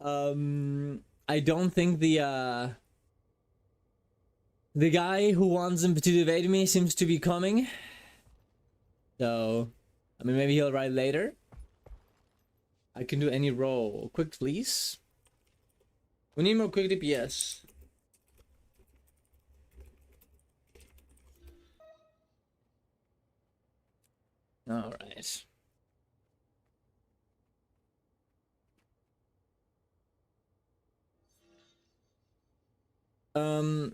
I don't think the guy who wants him to evade me seems to be coming. So, I mean, maybe he'll arrive later. I can do any roll. Quick, please. We need more quick DPS. All right. All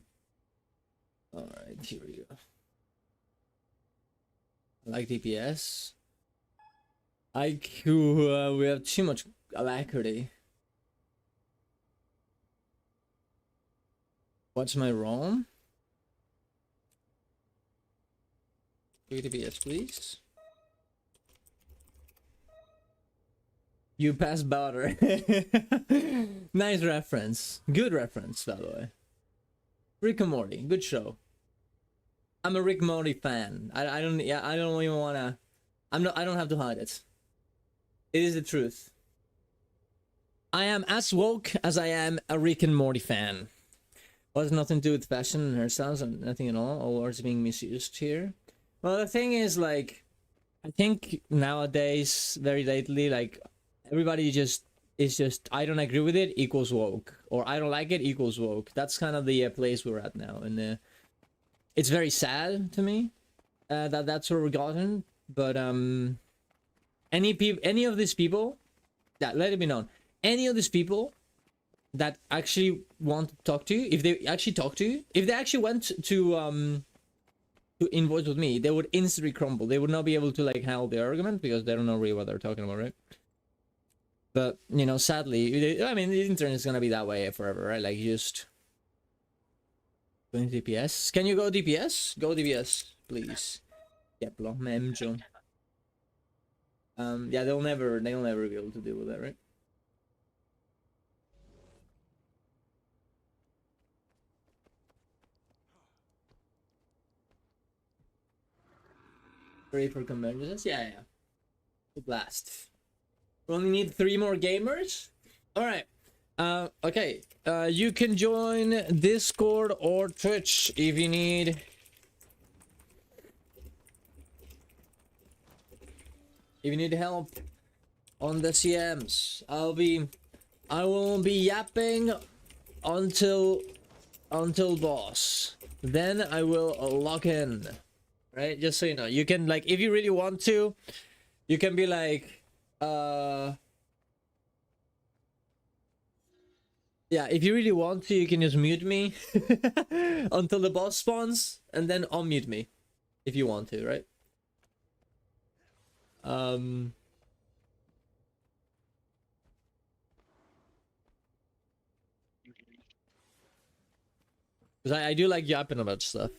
right, here we go. I like DPS. IQ, we have too much alacrity. What's my ROM? Quick DPS, please. You pass Bowder. Nice reference. Good reference, by the way. Rick and Morty, good show. I'm a Rick and Morty fan. I don't even wanna. I don't have to hide it. It is the truth. I am as woke as I am a Rick and Morty fan. Well, it's nothing to do with fashion and hairstyles and nothing at all. All words being misused here. Well, the thing is, like, I think nowadays, very lately, like, everybody is just I don't agree with it equals woke, or I don't like it equals woke. That's kind of the place we're at now, and it's very sad to me that's where we're gotten. But any of these people that, let it be known, any of these people that actually want to talk to you, if they actually talk to you, if they actually went to invoice with me, they would instantly crumble. They would not be able to like handle the argument because they don't know really what they're talking about, right? But you know, sadly, I mean, the internet is gonna be that way forever, right? Like, you just going DPS. Can you go DPS? Go DPS, please. Yeplo, memjo. Yeah, they'll never be able to deal with that, right? Ready for convergence? Yeah. Blast. We only need 3 more gamers. All right. Okay. You can join Discord or Twitch if you need. If you need help on the CMs, I will be yapping until boss. Then I will log in. Right? Just so you know, you can, like, if you really want to, you can be like, yeah, if you really want to, you can just mute me until the boss spawns, and then unmute me if you want to, right? Because I do like yapping about stuff.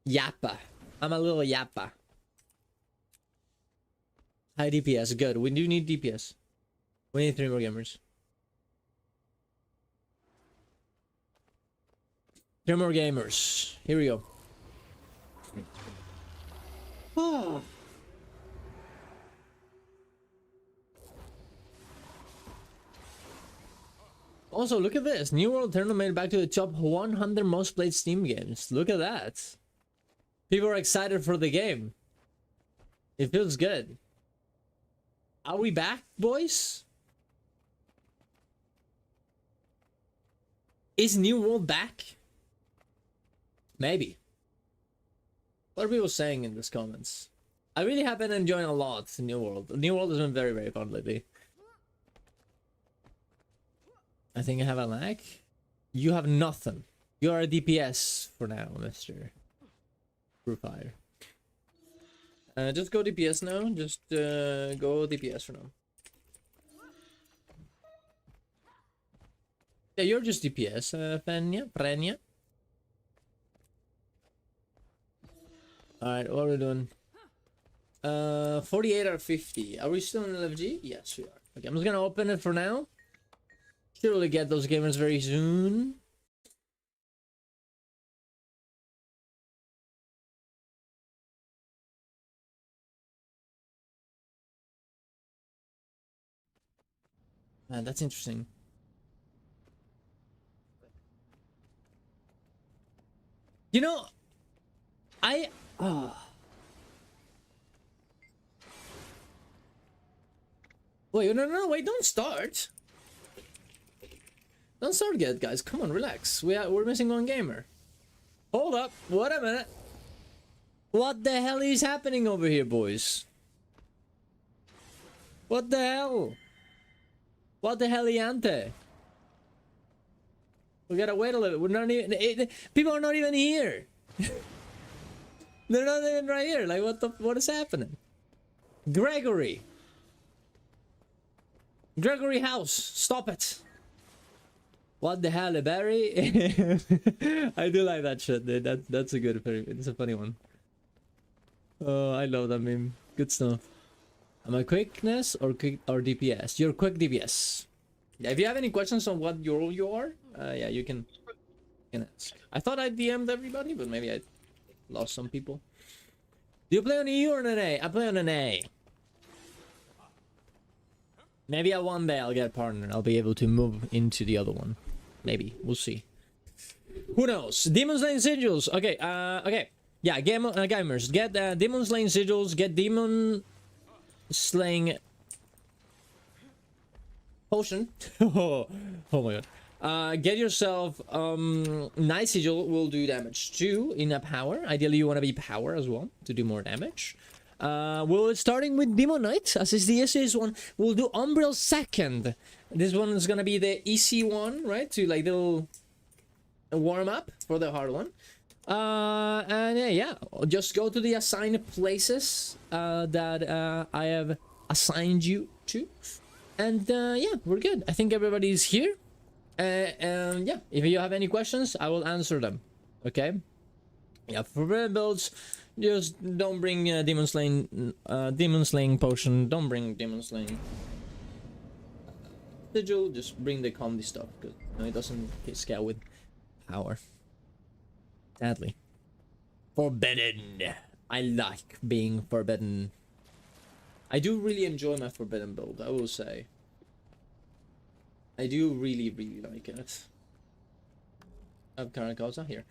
Yappa. I'm a little yappa. High DPS, good. We do need DPS. We need 3 more gamers. 3 more gamers. Here we go. Oh. Also, look at this. New World Tournament made it back to the top 100 most played Steam games. Look at that. People are excited for the game. It feels good. Are we back, boys? Is New World back? Maybe. What are people saying in these comments? I really have been enjoying a lot New World. New World has been very, very fun lately. I think I have a lag. You have nothing. You are a DPS for now, Mr. Fire. Just go DPS now. Just go DPS for now. Yeah, you're just DPS, Frenya. Alright, what are we doing? 48 out of 50. Are we still in LFG? Yes, we are. Okay, I'm just gonna open it for now. Should really get those gamers very soon. Man, that's interesting. You know, I wait, no, wait, don't start. Don't start yet, guys. Come on, relax. We're missing one gamer. Hold up. Wait a minute. What the hell is happening over here, boys? What the hell? What the heliante? We gotta wait a little. We're not even. People are not even here. They're not even right here. Like, what is happening? Gregory House, stop it. What the hell, Barry? I do like that shit, dude. That's a good, it's a funny one. Oh, I love that meme. Good stuff. Am I quickness or DPS? You're quick DPS. Yeah, if you have any questions on what your role you are, yeah, you can ask. I thought I DM'd everybody, but maybe I lost some people. Do you play on EU or an A? I play on an A. Maybe at one day I'll get a partner. I'll be able to move into the other one. Maybe. We'll see. Who knows? Demon Slaying Sigils. Okay, okay. Yeah, gamers. Get Demon Slaying Sigils. Get Demon Slaying Potion. Oh my god. Get yourself Night Sigil will do damage too in a power. Ideally you want to be power as well to do more damage. Well, starting with Demon Knight, as is the easiest one. We'll do Umbriel second. This one is gonna be the easy one, right? To like little warm up for the hard one. And yeah, just go to the assigned places that I have assigned you to. And yeah, we're good. I think everybody's here. And yeah, if you have any questions, I will answer them. Okay? Yeah, for red builds, just don't bring Demon Slaying Potion. Don't bring Demon Slaying Sigil. Just bring the comedy stuff, because no, it doesn't scale with power. Sadly. Forbidden. I like being forbidden. I do really enjoy my forbidden build, I will say. I do really like it. I have Karakasa here.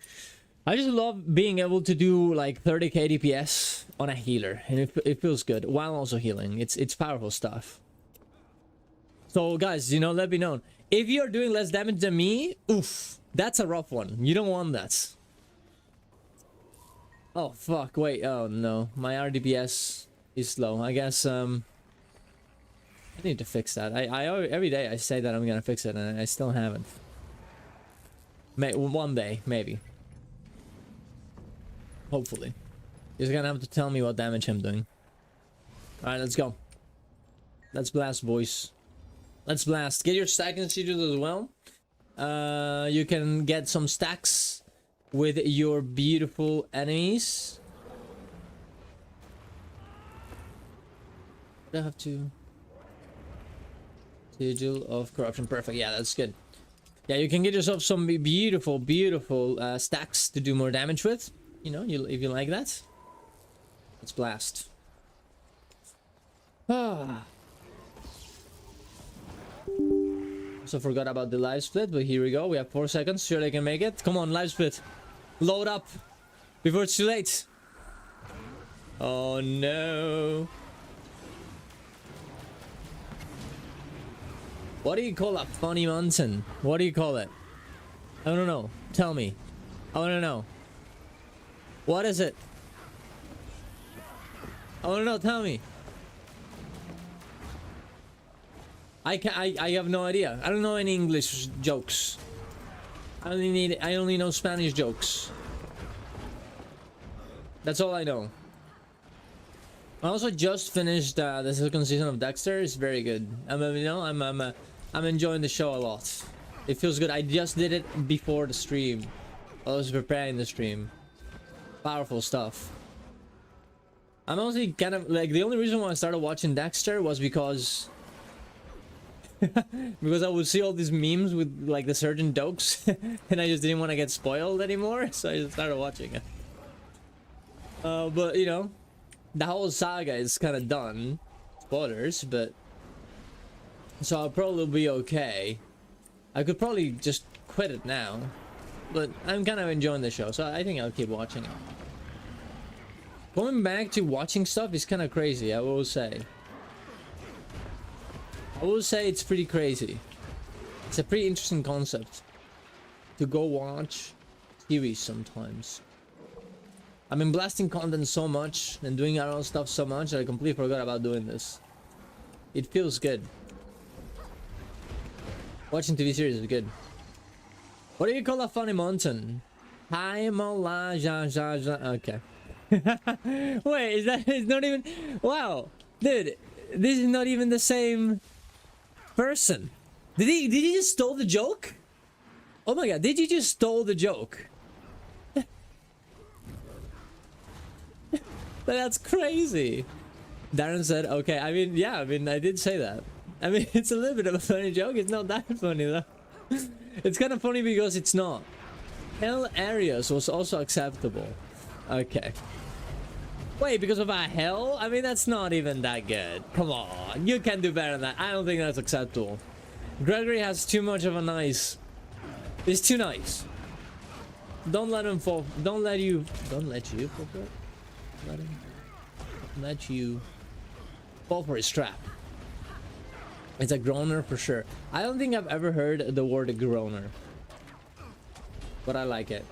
I just love being able to do like 30k DPS on a healer, and it feels good while also healing. It's powerful stuff. So guys, you know, let me know if you're doing less damage than me. Oof, that's a rough one. You don't want that. Oh fuck! Wait. Oh no, my RDPS is low. I guess I need to fix that. I every day I say that I'm gonna fix it, and I still haven't. One day, maybe. Hopefully. You're gonna have to tell me what damage I'm doing. Alright, let's go. Let's blast, boys. Let's blast. Get your second sigils as well. You can get some stacks with your beautiful enemies. I have to... Sigil of Corruption. Perfect. Yeah, that's good. Yeah, you can get yourself some beautiful stacks to do more damage with. You know, if you like that. Let's blast. Ah. Also forgot about the live split, but here we go. We have 4 seconds. Sure, I can make it. Come on, live split. Load up before it's too late. Oh no. What do you call a funny mountain? What do you call it? I don't know. Tell me. I want to know. What is it? I want to know. Tell me. I have no idea. I don't know any English jokes. I only know Spanish jokes. That's all I know. I also just finished the second season of Dexter. It's very good. You know, I'm enjoying the show a lot. It feels good. I just did it before the stream. I was preparing the stream. Powerful stuff. I'm honestly kind of like, the only reason why I started watching Dexter was because because I would see all these memes with like the certain jokes and I just didn't want to get spoiled anymore, so I just started watching it. But you know, the whole saga is kind of done. Spoilers, but So I'll probably be okay. I could probably just quit it now, but I'm kind of enjoying the show, so I think I'll keep watching it. Going back to watching stuff is kind of crazy, I will say. I will say it's pretty crazy. It's a pretty interesting concept to go watch series sometimes. I've been blasting content so much and doing our own stuff so much that I completely forgot about doing this. It feels good. Watching TV series is good. What do you call a funny mountain? Hi, Mola, ja, ja, ja. Okay. Wait, is that? It's not even. Wow, dude, this is not even the same person. Did he just stole the joke? Oh my god, did you just stole the joke? That's crazy. Darren said, okay, I mean, yeah, I mean, I did say that. I mean, it's a little bit of a funny joke. It's not that funny though. It's kind of funny because it's not. Hell areas was also acceptable. Okay. Wait, because of a hell? I mean, that's not even that good. Come on, you can do better than that. I don't think that's acceptable. Gregory has too much of a nice. It's too nice. Don't let him fall. Don't let you fall for it. Let you fall for his trap. It's a groaner for sure. I don't think I've ever heard the word groaner, but I like it.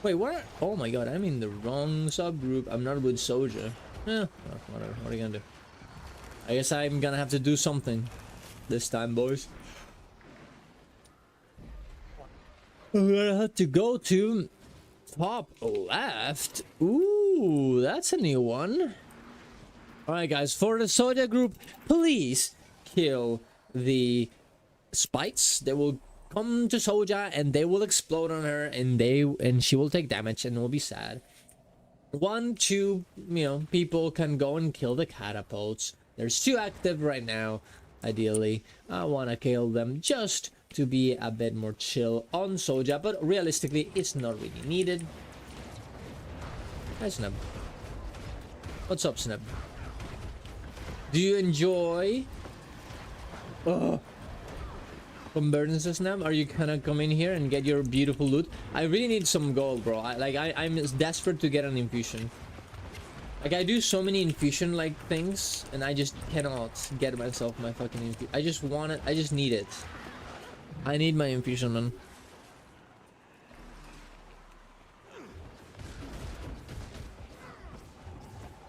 Wait, what? Oh my god, I'm in the wrong subgroup. I'm not with Soja. Yeah, whatever. What are you gonna do? I guess I'm gonna have to do something this time, boys. I'm gonna have to go to top left. Ooh, that's a new one. Alright guys, for the Soja group, please kill the spikes. They will come to Soja and they will explode on her and she will take damage and will be sad. 1, 2, you know, people can go and kill the catapults. There's 2 active right now. Ideally, I want to kill them just to be a bit more chill on Soja, but realistically, it's not really needed. Hi, Snub. What's up, Snub? Do you enjoy? Oh, Convergence, Snub? Are you gonna come in here and get your beautiful loot? I really need some gold, bro. I'm desperate to get an infusion. Like, I do so many infusion like things, and I just cannot get myself my fucking infusion. I just want it. I just need it. I need my infusion, man.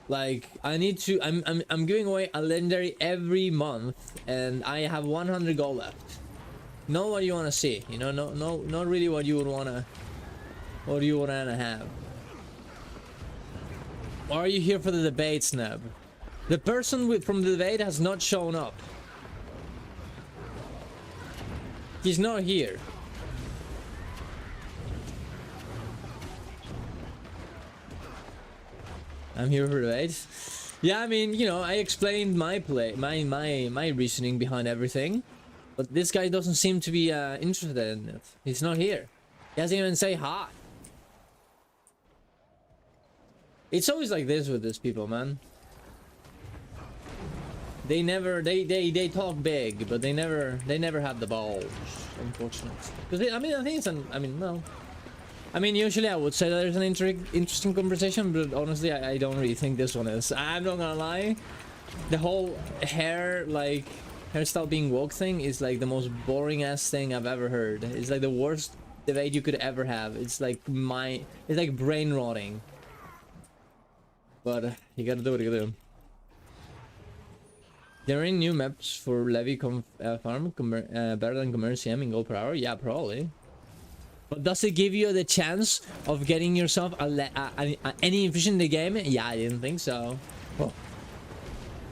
Like, I need to. I'm giving away a legendary every month, and I have 100 gold left. Not what you want to see, you know. No, not really what you would wanna. What do you wanna have? Or are you here for the debate, Snap? The person from the debate has not shown up. He's not here. I'm here for debate. Yeah, I mean, you know, I explained my my reasoning behind everything, but this guy doesn't seem to be interested in it. He's not here. He doesn't even say hi. It's always like this with these people, man. They never they talk big, but they never have the balls, unfortunately. Because I mean, I think it's well, I mean, usually I would say that there's an interesting conversation, but honestly, I don't really think this one is. I'm not gonna lie. The whole hairstyle being woke thing is like the most boring ass thing I've ever heard. It's like the worst debate you could ever have. It's like brain rotting. But you gotta do what you gotta do. There are any new maps for Levy farm better than Commercium in gold per hour? Yeah, probably. But does it give you the chance of getting yourself any infusion in the game? Yeah, I didn't think so. Oh.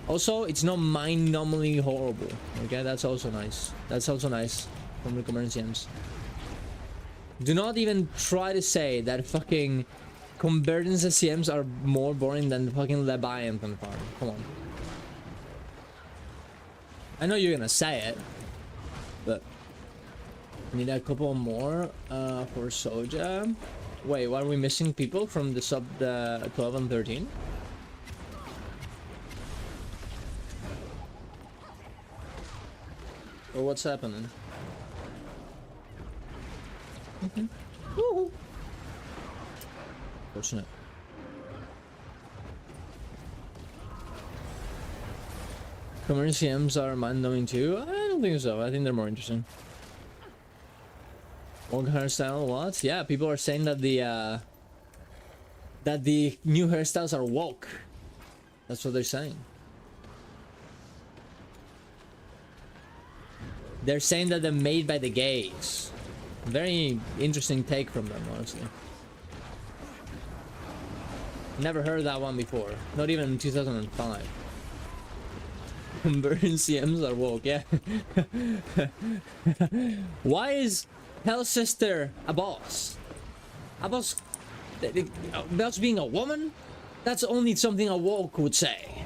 Also, it's not mind-numbingly horrible. Okay, that's also nice. That's also nice from the Commerciums. Do not even try to say that fucking Convergence CMs are more boring than the fucking Leviathan farm. Come on. I know you're gonna say it, but I need a couple more for Soja. Wait, why are we missing people from the sub 12 and 13? Or what's happening? Okay. Woohoo! Fortunate. Convergence are mind-numbing too? I don't think so. I think they're more interesting. Old hairstyle, what? Yeah, people are saying that the new hairstyles are woke. That's what they're saying. They're saying that they're made by the gays. Very interesting take from them, honestly. Never heard that one before. Not even in 2005. Convergence CMs are woke, yeah. Why is Hell Sister a boss? A boss? That's being a woman? That's only something a woke would say.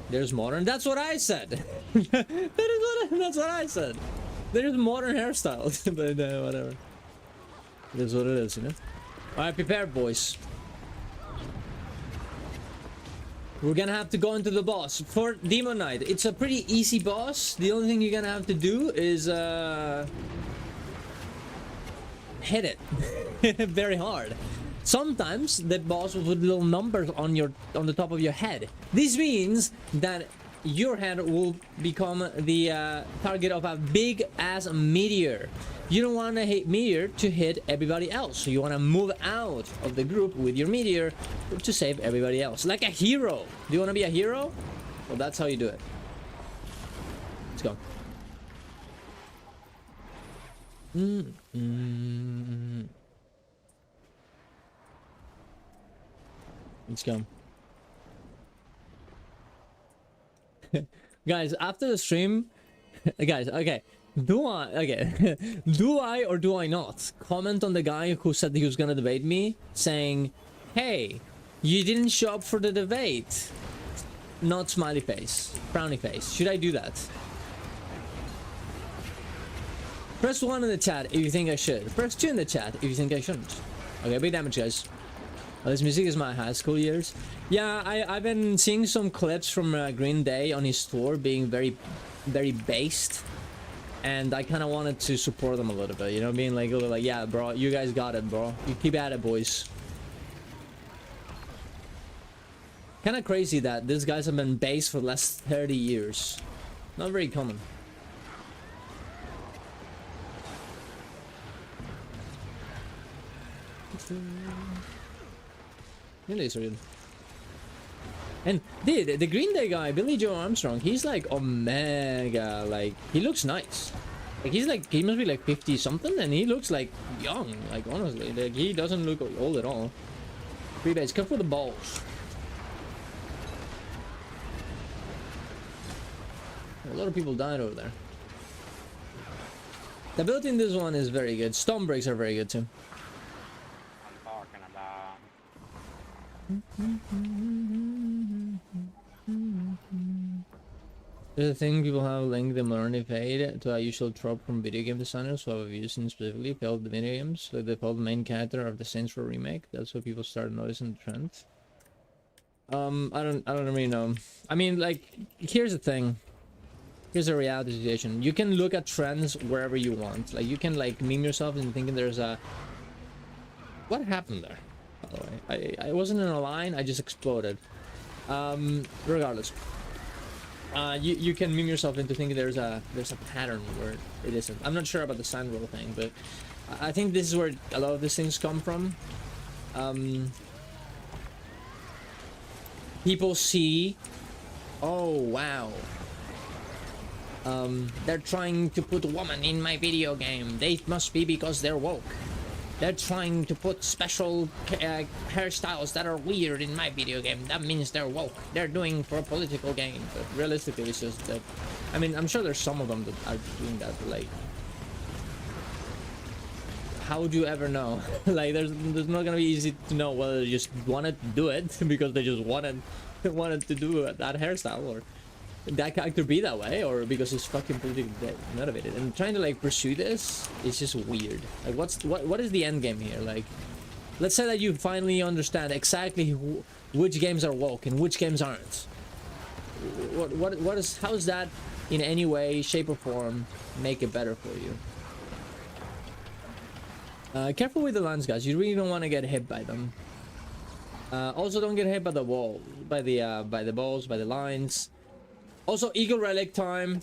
There's modern. That's what I said. That's what I said. There's modern hairstyles, but whatever. It is what it is, you know. All right, prepare, boys. We're gonna have to go into the boss for Demon Knight. It's a pretty easy boss. The only thing you're gonna have to do is hit it very hard. Sometimes the boss will put little numbers on the top of your head. This means that your head will become the target of a big ass meteor. You don't want a meteor to hit everybody else, so you want to move out of the group with your meteor to save everybody else, like a hero. Do you want to be a hero? Well, that's how you do it. Let's go. Let's go. Guys, after the stream, guys, okay, do I or do I not comment on the guy who said he was gonna debate me, saying, hey, you didn't show up for the debate? Not smiley face, frowny face. Should I do that? Press 1 in the chat if you think I should. Press 2 in the chat if you think I shouldn't. Okay, big damage, guys. Oh, this music is my high school years. Yeah, I've been seeing some clips from Green Day on his tour being very based, and I kind of wanted to support them a little bit, you know, being like a little like, yeah, bro, you guys got it, bro. You keep at it, boys. Kind of crazy that these guys have been based for the last 30 years. Not very common. Really surreal. And dude, the Green Day guy, Billy Joe Armstrong, he's like omega, like he looks nice. Like he's like, he must be like 50 something, and he looks like young, like honestly, like he doesn't look old at all. Free base, come for the balls. A lot of people died over there. The ability in this one is very good. Stone breaks are very good too. There's a thing people have linked the modernity fade to a usual trope from video game designers who have used specifically failed the video games, like the failed main character of the Saints Row remake. That's what people started noticing the trend. I don't really know. I mean, like, here's the thing. Here's a reality situation. You can look at trends wherever you want. Like, you can like meme yourself and thinking there's a... What happened there? By the way, I wasn't in a line. I just exploded. Regardless, you can meme yourself into thinking there's a pattern where it isn't. I'm not sure about the sign roll thing, but I think this is where a lot of these things come from. People see, oh wow, they're trying to put a woman in my video game. They must be because they're woke. They're trying to put special hairstyles that are weird in my video game. That means they're woke. They're doing for a political gain. But realistically, it's just that... I mean, I'm sure there's some of them that are doing that, but like... How would you ever know? Like, there's not gonna be easy to know whether they just wanted to do it because they just wanted to do that hairstyle, or that character be that way, or because it's fucking politically motivated. And trying to like pursue this is just weird. Like, what is the end game here? Like, let's say that you finally understand exactly which games are woke and which games aren't. what is, how's that in any way, shape or form make it better for you? Careful with the lines, guys. You really don't want to get hit by them. Also, don't get hit by the wall, by the balls, by the lines. Also, Eagle Relic time.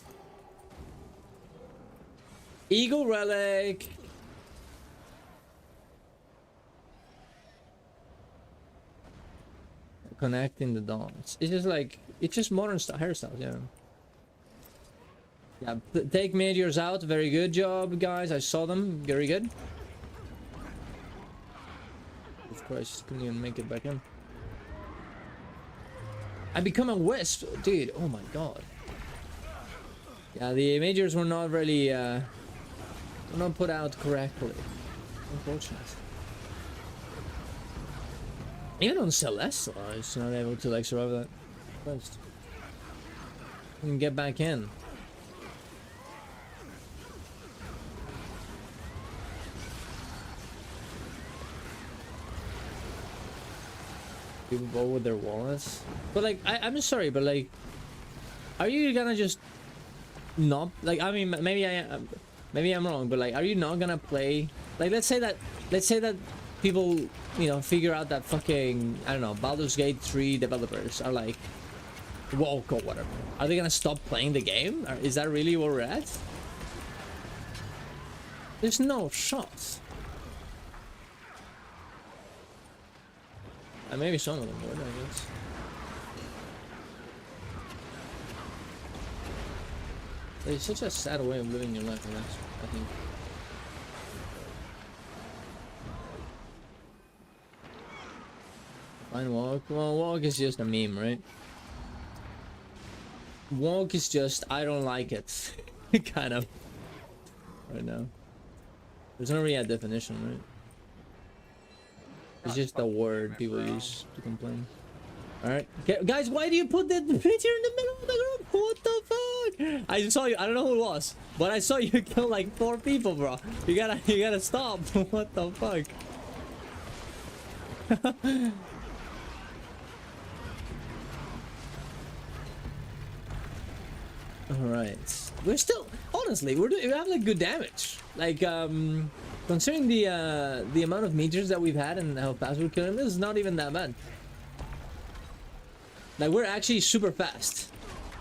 Eagle Relic. Connecting the dots. It's just like, it's just modern hairstyles, yeah. Yeah, take meteors out. Very good job, guys. I saw them. Very good. Of course, couldn't even make it back in. I become a wisp, dude. Oh my god. Yeah, the majors were not really were not put out correctly. Unfortunate. Even on Celeste, I was not able to like survive that first. And get back in. People go with their wallets, but like I'm just sorry, but like, are you gonna just not like? I mean, maybe I'm wrong, but like, are you not gonna play? Like, let's say that people, you know, figure out that fucking, I don't know, Baldur's Gate 3 developers are like woke or whatever. Are they gonna stop playing the game? Or is that really where we're at? There's no shot. Maybe some of them would, I guess. It's such a sad way of living your life, I guess, I think. Fine walk. Well, walk is just a meme, right? Walk is just, I don't like it. Kind of. Right now. There's not really a definition, right? It's just a word people use to complain. Alright. Okay, guys, why do you put that picture in the middle of the group? What the fuck? I saw you. I don't know who it was, but I saw you kill like 4 people, bro. You gotta stop. What the fuck? Alright. We're still, honestly, we have like good damage. Like, considering the amount of meters that we've had and how fast we're killing, this is not even that bad. Like, we're actually super fast.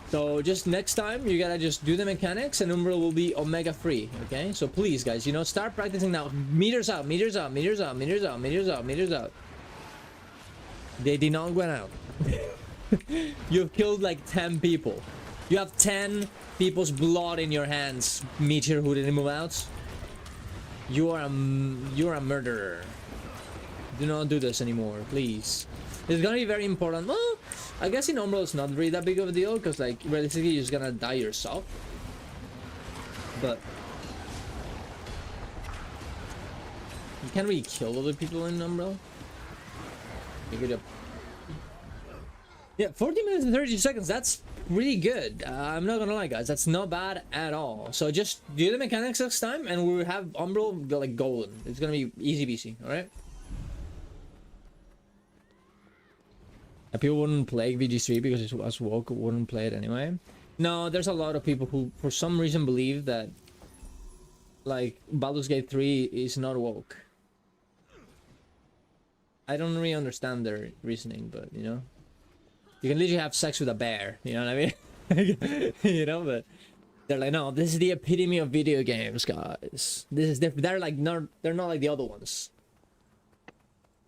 So just next time you gotta just do the mechanics and Umbriel will be omega free. Okay, so please guys, you know, start practicing now. Meters out, meters out, meters out, meters out, meters out, meters out. They did not go out. You've killed like 10 people. You have 10 people's blood in your hands, meteor who didn't move out. You're a murderer. Do not do this anymore, please. It's gonna be very important. Well, I guess in Umbriel it's not really that big of a deal, because like realistically you're just gonna die yourself. But you can't really kill other people in Umbriel. Pick it up. Yeah, 40 minutes and 30 seconds. That's really good. I'm not gonna lie, guys. That's not bad at all. So just do the mechanics next time, and we'll have Umbriel go like golden. It's gonna be easy peasy. All right. People wouldn't play VG3 because it was woke. Wouldn't play it anyway. No, there's a lot of people who, for some reason, believe that like Baldur's Gate 3 is not woke. I don't really understand their reasoning, but you know. You can literally have sex with a bear, you know what I mean? You know, but they're like, no, this is the epitome of video games, guys. This is different. They're like, they're not like the other ones.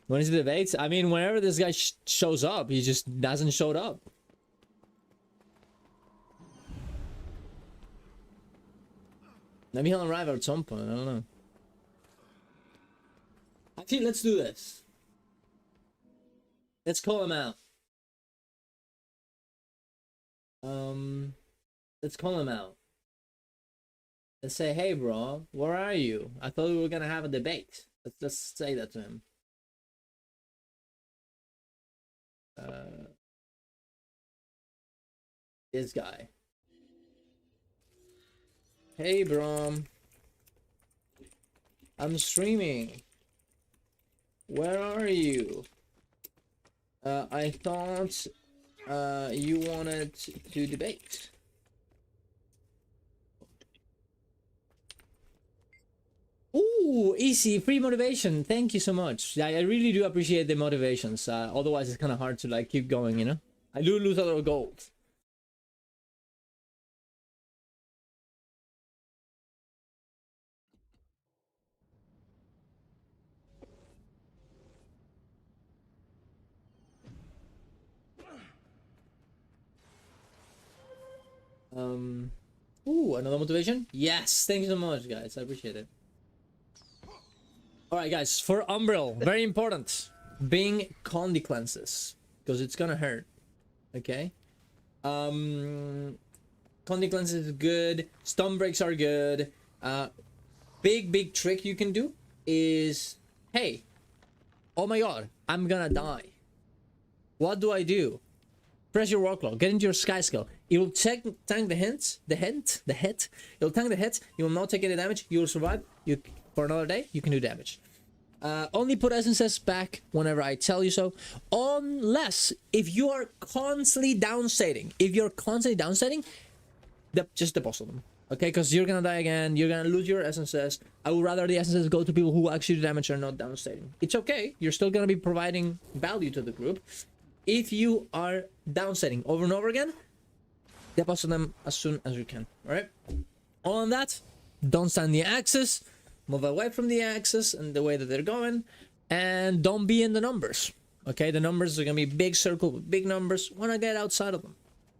When is the debates? I mean, whenever this guy shows up, he just doesn't show up. Maybe he'll arrive at some point, I don't know. Actually, let's do this. Let's call him out. Let's call him out. Let's say, hey bro, where are you? I thought we were gonna have a debate. Let's say that to him. This guy. Hey bro, I'm streaming. Where are you? I thought you wanted to debate. Ooh, easy, free motivation. Thank you so much. I really do appreciate the motivations. Otherwise, it's kind of hard to like keep going, you know? I do lose a lot of gold. Ooh, another motivation? Yes, thank you so much, guys. I appreciate it. Alright, guys, for Umbriel, very important. Being Condi cleanses. Because it's gonna hurt. Okay? Condi cleanses is good. Stun breaks are good. Big trick you can do is, hey, oh my god, I'm gonna die. What do I do? Press your work log, get into your sky skill. It will tank the hit. It'll tank the hit. You will not take any damage. You will survive. For another day, you can do damage. Only put essences back whenever I tell you so. Unless if you are constantly downsetting. If you're constantly downsetting, just deposit them. Okay, because you're gonna die again. You're gonna lose your essences. I would rather the essences go to people who actually do damage and are not downsetting. It's okay. You're still gonna be providing value to the group. If you are downsetting over and over again, deposit them as soon as you can. Alright? On that, don't stand the axis, move away from the axis and the way that they're going, and don't be in the numbers. Okay, the numbers are gonna be big circle with big numbers. Wanna get outside of them.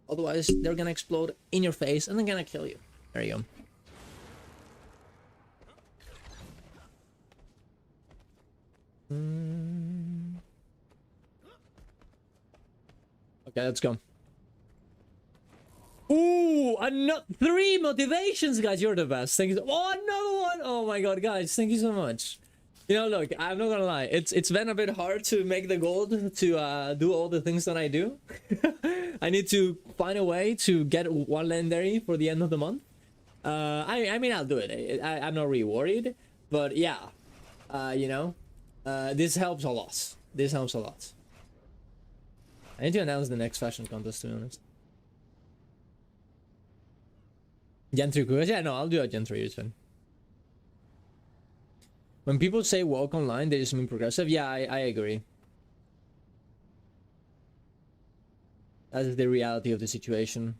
Otherwise, they're gonna explode in your face and they're gonna kill you. There you go. Okay, let's go. Ooh, another 3 motivations, guys. You're the best. Thank you. Oh, another one. Oh my god, guys. Thank you so much. You know, look, I'm not gonna lie. It's been a bit hard to make the gold to do all the things that I do. I need to find a way to get one legendary for the end of the month. I mean, I'll do it. I'm not really worried, but yeah, you know, this helps a lot. This helps a lot. I need to announce the next fashion contest, to be honest. Gen 3 quiz? Yeah, no, I'll do a Gen 3, it's fine. When people say walk online, they just mean progressive. Yeah, I agree. That is the reality of the situation.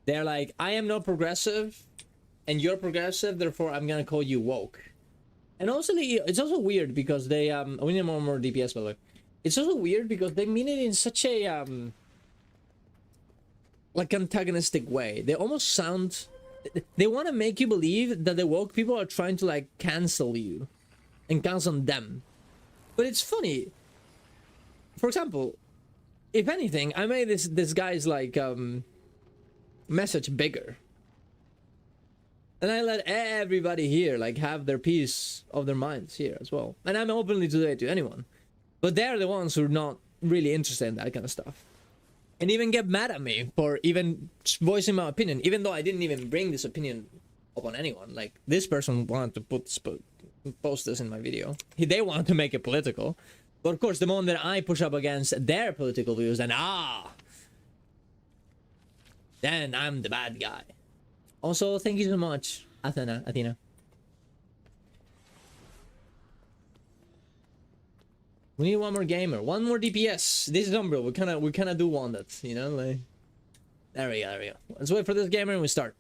They're like, I am not progressive, and you're progressive, therefore I'm gonna call you woke. And also, it's also weird because they, we need more DPS, by the way. It's also weird because they mean it in such a, like, antagonistic way. They almost sound... They want to make you believe that the woke people are trying to, like, cancel you. And cancel them. But it's funny. For example, if anything, I made this guy's, like, message bigger. And I let everybody here, like, have their piece of their minds here as well. And I'm openly today to anyone. But they're the ones who are not really interested in that kind of stuff. And even get mad at me for even voicing my opinion, even though I didn't even bring this opinion upon anyone. Like, this person wanted to post this in my video. They wanted to make it political. But of course, the moment that I push up against their political views, then then I'm the bad guy. Also, thank you so much, Athena. We need one more gamer, one more DPS. This is Umbriel. We kinda do want that, you know. Like, there we go. Let's wait for this gamer and we start.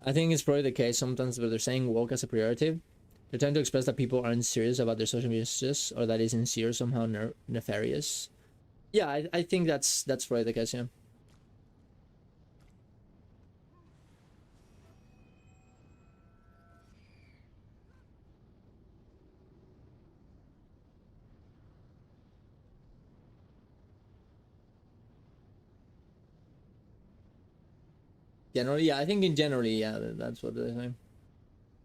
I think it's probably the case sometimes where they're saying woke as a priority. They're trying to express that people aren't serious about their social messages, or that is sincere somehow nefarious. Yeah, I think that's probably the case. Yeah. Generally, yeah, I think in generally, yeah, that's what they're saying.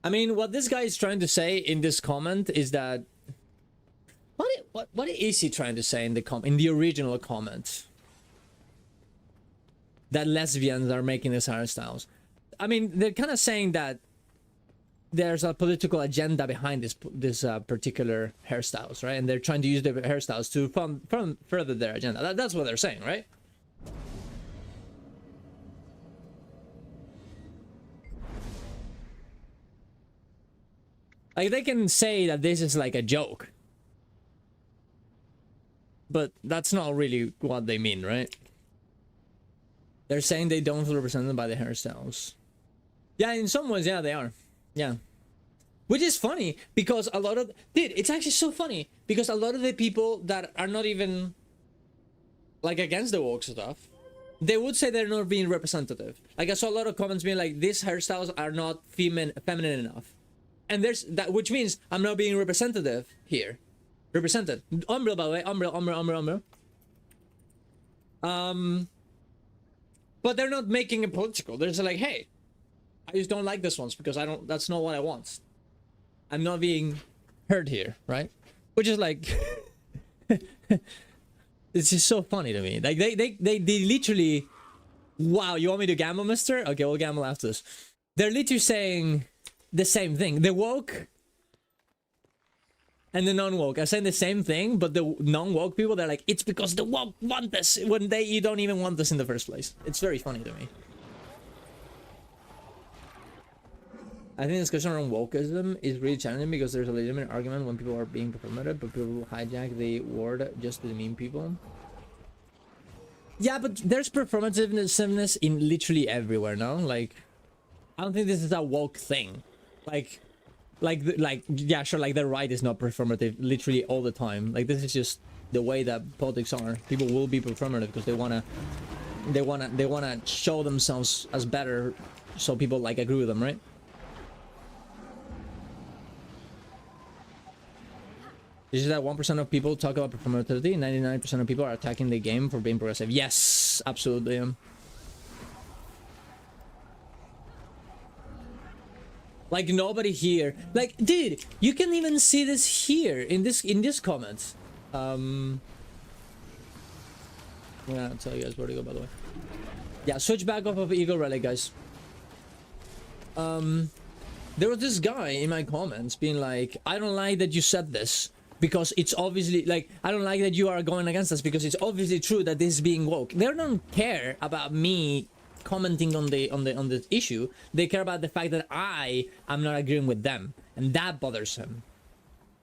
I mean, what this guy is trying to say in this comment is that... What is he trying to say in the original comment? That lesbians are making these hairstyles. I mean, they're kind of saying that there's a political agenda behind this particular hairstyles, right? And they're trying to use the hairstyles to further their agenda. That's what they're saying, right? Like, they can say that this is like a joke, but that's not really what they mean, right? They're saying they don't feel represented by the hairstyles. Yeah, in some ways, yeah, they are. Yeah. Which is funny, because a lot of... Dude, it's actually so funny, because a lot of the people that are not even, like, against the woke stuff, they would say they're not being representative. Like, I saw a lot of comments being like, these hairstyles are not feminine enough. And there's that, which means I'm not being representative here. Represented. Umbriel, by the way. Umbriel. But they're not making it political. They're just like, hey, I just don't like this ones because I don't, that's not what I want. I'm not being heard here, right? Which is like, it's just so funny to me. Like, they literally, wow, you want me to gamble, mister? Okay, we'll gamble after this. They're literally saying the same thing. The woke and the non-woke are saying the same thing, but the non-woke people, they're like, it's because the woke want this, when you don't even want this in the first place. It's very funny to me. I think the discussion around wokeism is really challenging because there's a legitimate argument when people are being performative, but people hijack the word just to demean people. Yeah, but there's performativeness in literally everywhere now. Like, I don't think this is a woke thing. Like, yeah, sure, like the right is not performative literally all the time. Like, this is just the way that politics are. People will be performative because they wanna show themselves as better, so people like agree with them, right? This is that 1% of people talk about performativity, 99% of people are attacking the game for being progressive. Yes, absolutely. Like, nobody here, like, dude, you can even see this here in this comment. I'm gonna tell you guys where to go, by the way. Yeah, switch back off of Eagle Relic, guys. There was this guy in my comments being like, I don't like that you said this because it's obviously, like, I don't like that you are going against us because it's obviously true that this is being woke. They don't care about me commenting on the issue. They care about the fact that I am not agreeing with them, and that bothers him,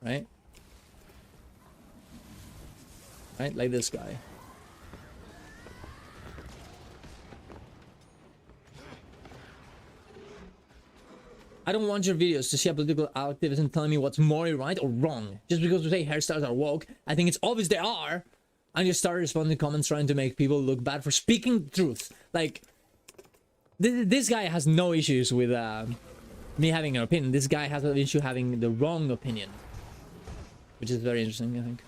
right? Right, like this guy. I don't want your videos to see a political activism telling me what's morally right or wrong. Just because we say hairstyles are woke, I think it's obvious they are. And you start responding to comments trying to make people look bad for speaking the truth. Like, this guy has no issues with me having an opinion. This guy has an issue having the wrong opinion, which is very interesting, I think.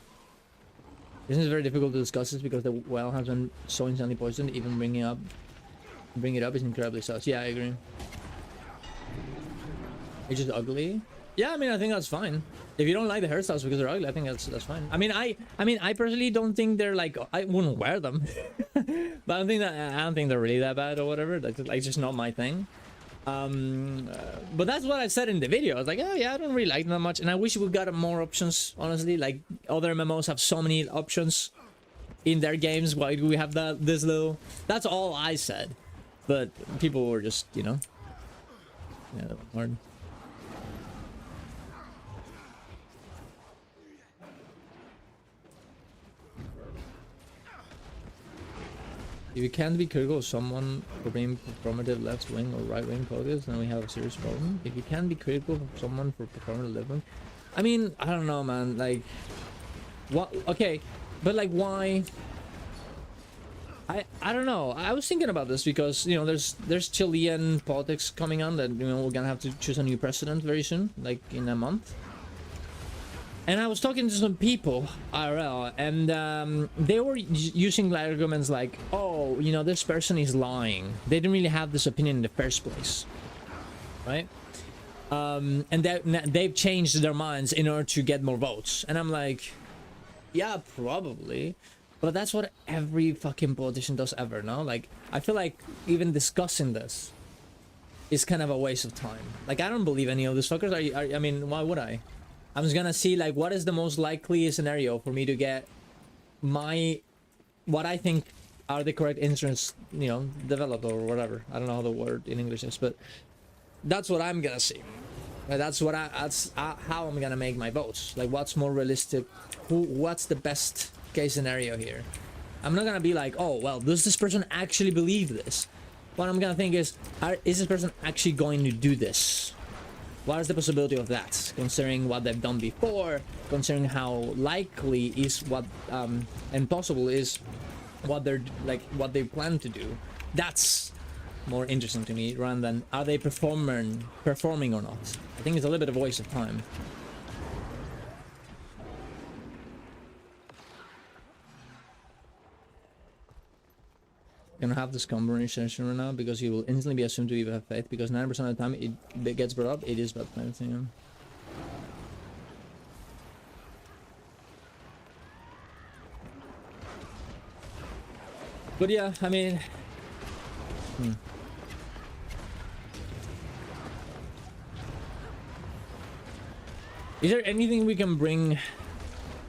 This is very difficult to discuss this because the well has been so insanely poisoned. Even bringing it up is incredibly sus. Yeah, I agree. It's just ugly. Yeah, I mean, I think that's fine. If you don't like the hairstyles because they're ugly, I think that's fine. I mean, I personally don't think they're like, I wouldn't wear them, but I don't think they're really that bad or whatever. That's like just not my thing. But that's what I said in the video. I was like, oh yeah, I don't really like them that much, and I wish we got more options. Honestly, like other MMOs have so many options in their games. Why do we have this little? That's all I said, but people were just, you know, yeah, hard. If you can't be critical of someone for being performative left-wing or right-wing politics, then we have a serious problem. If you can't be critical of someone for performative left-wing... I mean, I don't know, man. Like... what? Okay, but like, why... I don't know. I was thinking about this because, you know, there's Chilean politics coming on that, you know, we're gonna have to choose a new president very soon, like in a month. And I was talking to some people, IRL, and they were using arguments like, oh, you know, this person is lying. They didn't really have this opinion in the first place, right? And they've changed their minds in order to get more votes. And I'm like, yeah, probably. But that's what every fucking politician does ever, no? Like, I feel like even discussing this is kind of a waste of time. Like, I don't believe any of these fuckers. I mean, why would I? I'm just gonna see, like, what is the most likely scenario for me to get what I think are the correct instruments, you know, developed or whatever. I don't know how the word in English is, but that's what I'm gonna see. That's how I'm gonna make my votes. Like, what's more realistic? What's the best case scenario here? I'm not gonna be like, oh, well, does this person actually believe this? What I'm gonna think is this person actually going to do this? What is the possibility of that, considering what they've done before, considering how likely is what and possible is what they plan to do? That's more interesting to me rather than are they performing or not. I think it's a little bit of a waste of time. Gonna have this conversation right now because you will instantly be assumed to even have faith because 90% of the time it gets brought up, it is bad kind of thing. But yeah, I mean, is there anything we can bring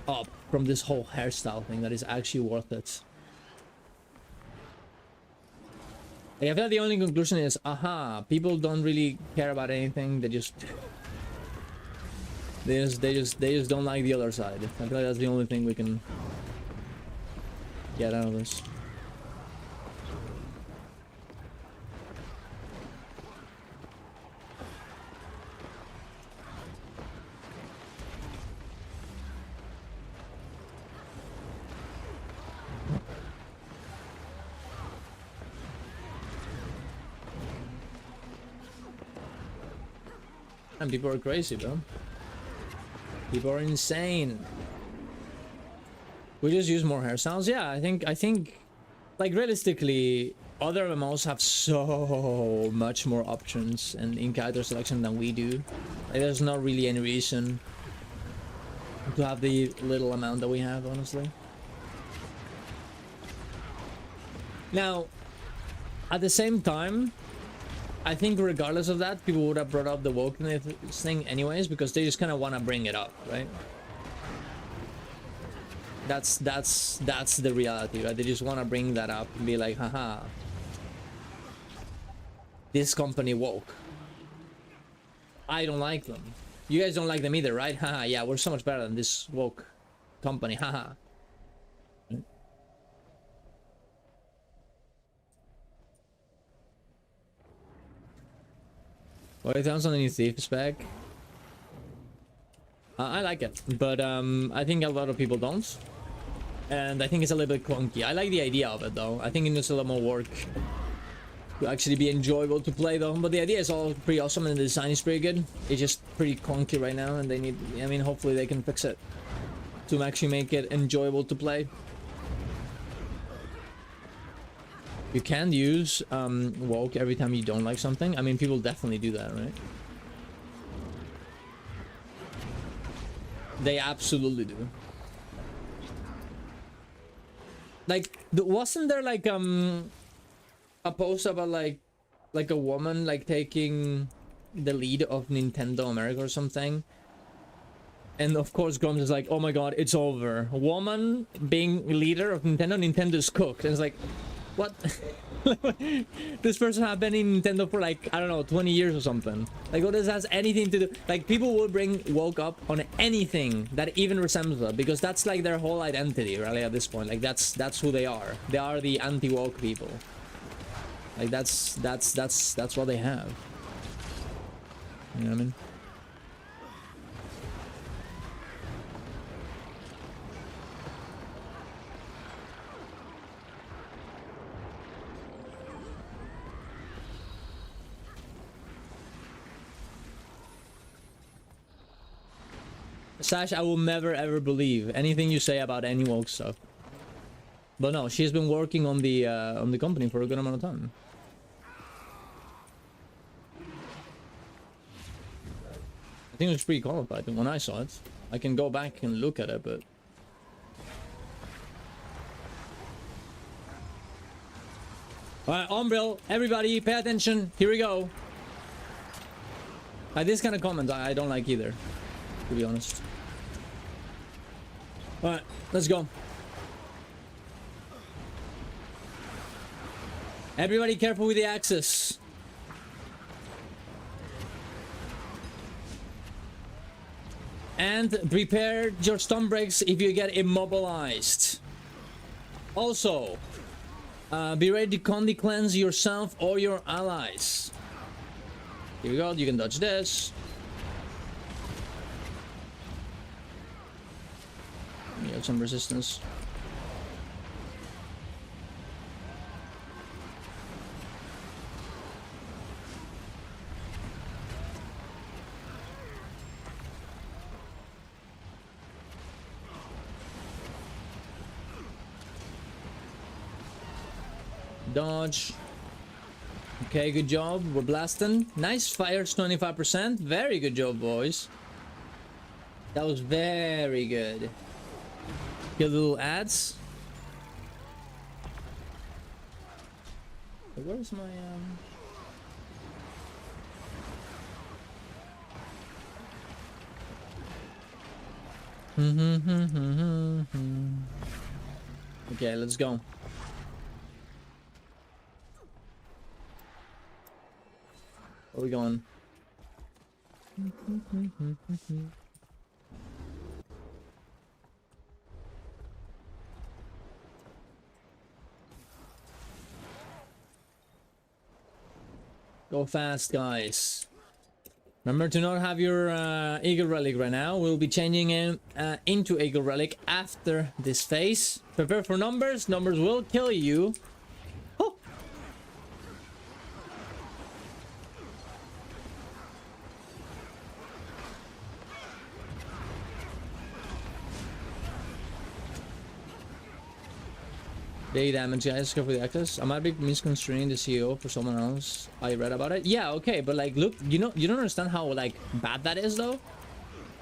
up from this whole hairstyle thing that is actually worth it? Like, I feel like the only conclusion is, aha, people don't really care about anything. They just don't like the other side. I feel like that's the only thing we can get out of this. And people are crazy, bro. People are insane. We just use more hairstyles. Yeah, I think, like, realistically, other MMOs have so much more options and in character selection than we do. Like, there's not really any reason to have the little amount that we have, honestly. Now, at the same time, I think regardless of that, people would have brought up the wokeness thing anyways, because they just kind of want to bring it up, right? That's the reality, right? They just want to bring that up and be like, haha, this company woke. I don't like them. You guys don't like them either, right? Haha, yeah, we're so much better than this woke company, haha. Well, it sounds on the new Thief spec. I like it, but I think a lot of people don't. And I think it's a little bit clunky. I like the idea of it, though. I think it needs a lot more work to actually be enjoyable to play, though. But the idea is all pretty awesome and the design is pretty good. It's just pretty clunky right now, and they need... I mean, hopefully they can fix it to actually make it enjoyable to play. You can use woke every time you don't like something. I mean, people definitely do that, right? They absolutely do. Like, wasn't there like a post about like a woman like taking the lead of Nintendo America or something? And of course Grumps is like, oh my god, it's over. Woman being leader of Nintendo, Nintendo's cooked. And it's like, what? This person has been in Nintendo for like, I don't know, 20 years or something. Like, what does that has anything to do? Like, people will bring woke up on anything that even resembles that, because that's like their whole identity, really, at this point. Like, that's who they are. They are the anti-woke people. Like, that's what they have. You know what I mean? Sash, I will never ever believe anything you say about any woke stuff. But no, she's been working on the company for a good amount of time. I think it was pretty qualified when I saw it. I can go back and look at it, but... Alright, Umbriel, everybody pay attention. Here we go. This kind of comments I don't like either, to be honest. Alright, let's go. Everybody careful with the axes. And prepare your stun breaks if you get immobilized. Also, be ready to Condi cleanse yourself or your allies. Here we go, you can dodge this. You have some resistance. Dodge. Okay, good job. We're blasting. Nice fires, 25%. Very good job, boys. That was very good. Kill the little ads. Where's my Okay, let's go. Where are we going? Go fast, guys. Remember to not have your Eagle Relic right now. We'll be changing it into Eagle Relic after this phase. Prepare for numbers. Numbers will kill you. Oh. Big damage, guys. Go for the actors. I might be misconstruing the CEO for someone else. I read about it. Yeah, okay, but like, look, you know, you don't understand how like bad that is, though.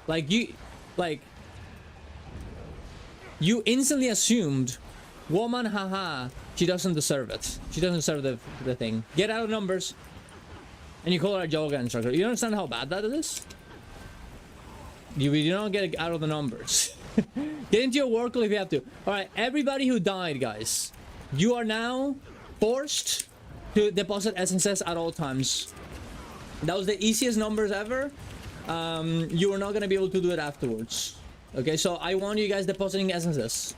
Like you instantly assumed, woman, haha, she doesn't deserve it. She doesn't deserve the thing. Get out of numbers, and you call her a yoga instructor. You understand how bad that is? You don't get out of the numbers. Get into your work if you have to. Alright, everybody who died, guys, you are now forced to deposit essences at all times. That was the easiest numbers ever. You are not going to be able to do it afterwards. Okay, so I want you guys depositing essences.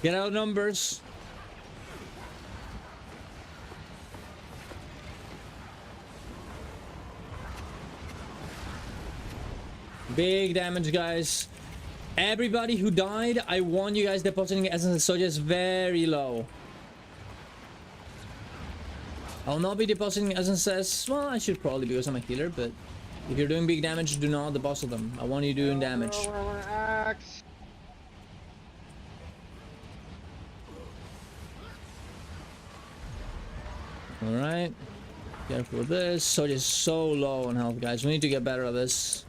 Get out numbers. Big damage, guys. Everybody who died, I want you guys depositing essence, so just very low. I'll not be depositing essences. Well, I should probably because I'm a healer, but if you're doing big damage, do not deposit them. I want you doing damage. Alright. Careful with this. So just so low on health, guys. We need to get better at this.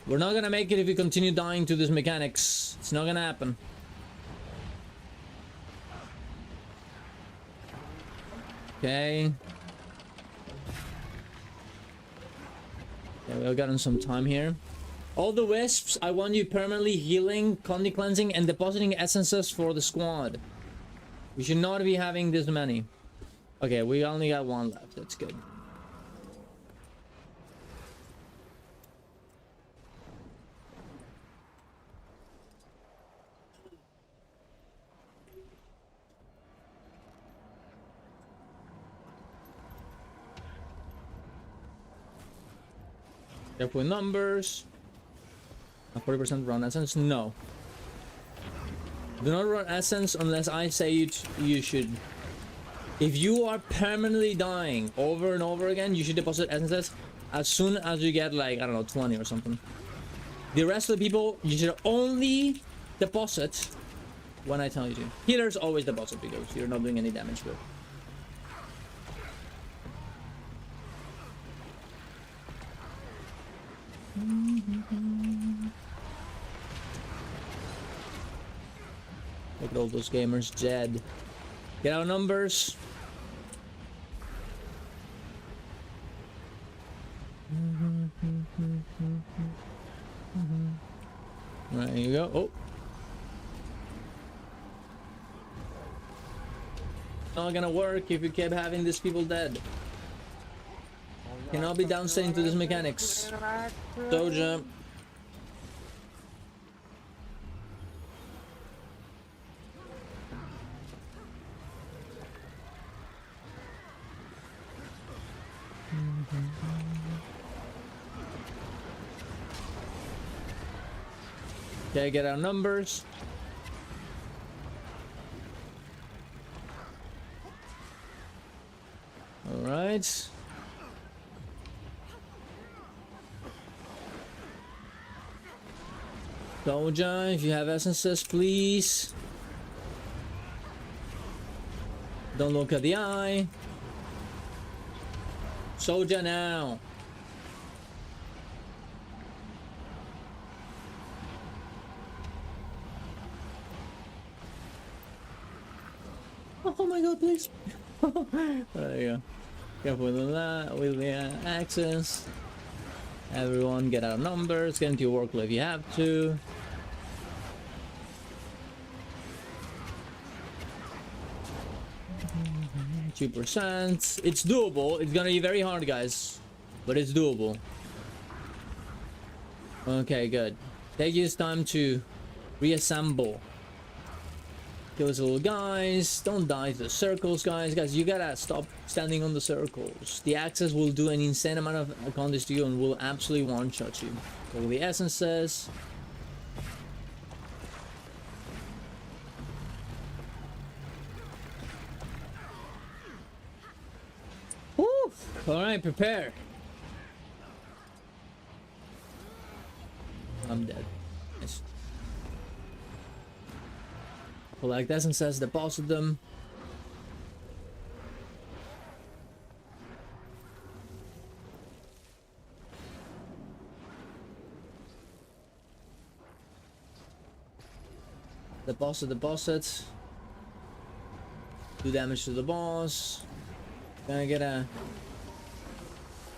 We're not gonna make it if we continue dying to these mechanics. It's not gonna happen. Okay. Yeah, we've gotten some time here. All the wisps, I want you permanently healing, Condi cleansing, and depositing essences for the squad. We should not be having this many. Okay, we only got one left. That's good. Careful with numbers. 40% run essence? No. Do not run essence unless I say you should. If you are permanently dying over and over again, you should deposit essences as soon as you get like, I don't know, 20 or something. The rest of the people, you should only deposit when I tell you to. Healers always deposit because you're not doing any damage with. Look at all those gamers dead. Get our numbers. Right, here you go. Oh. Not gonna work if you keep having these people dead. Cannot be downstairs to these mechanics. Doja. Okay, get our numbers. All right. Doja, if you have essences, please. Don't look at the eye. Soja now. Oh my god, please. There you go. Careful with that, with the access. Everyone get our numbers, get into your workload if you have to. %. It's doable. It's gonna be very hard, guys, but it's doable. Okay, good. Take this time to reassemble. Kill those little guys. Don't die to the circles, guys. Guys, you gotta stop standing on the circles. The access will do an insane amount of context to you and will absolutely one-shot you. All the essences. Alright, prepare. I'm dead. Nice. Collect essences, deposit them. Deposit. Do damage to the boss. Gonna get a...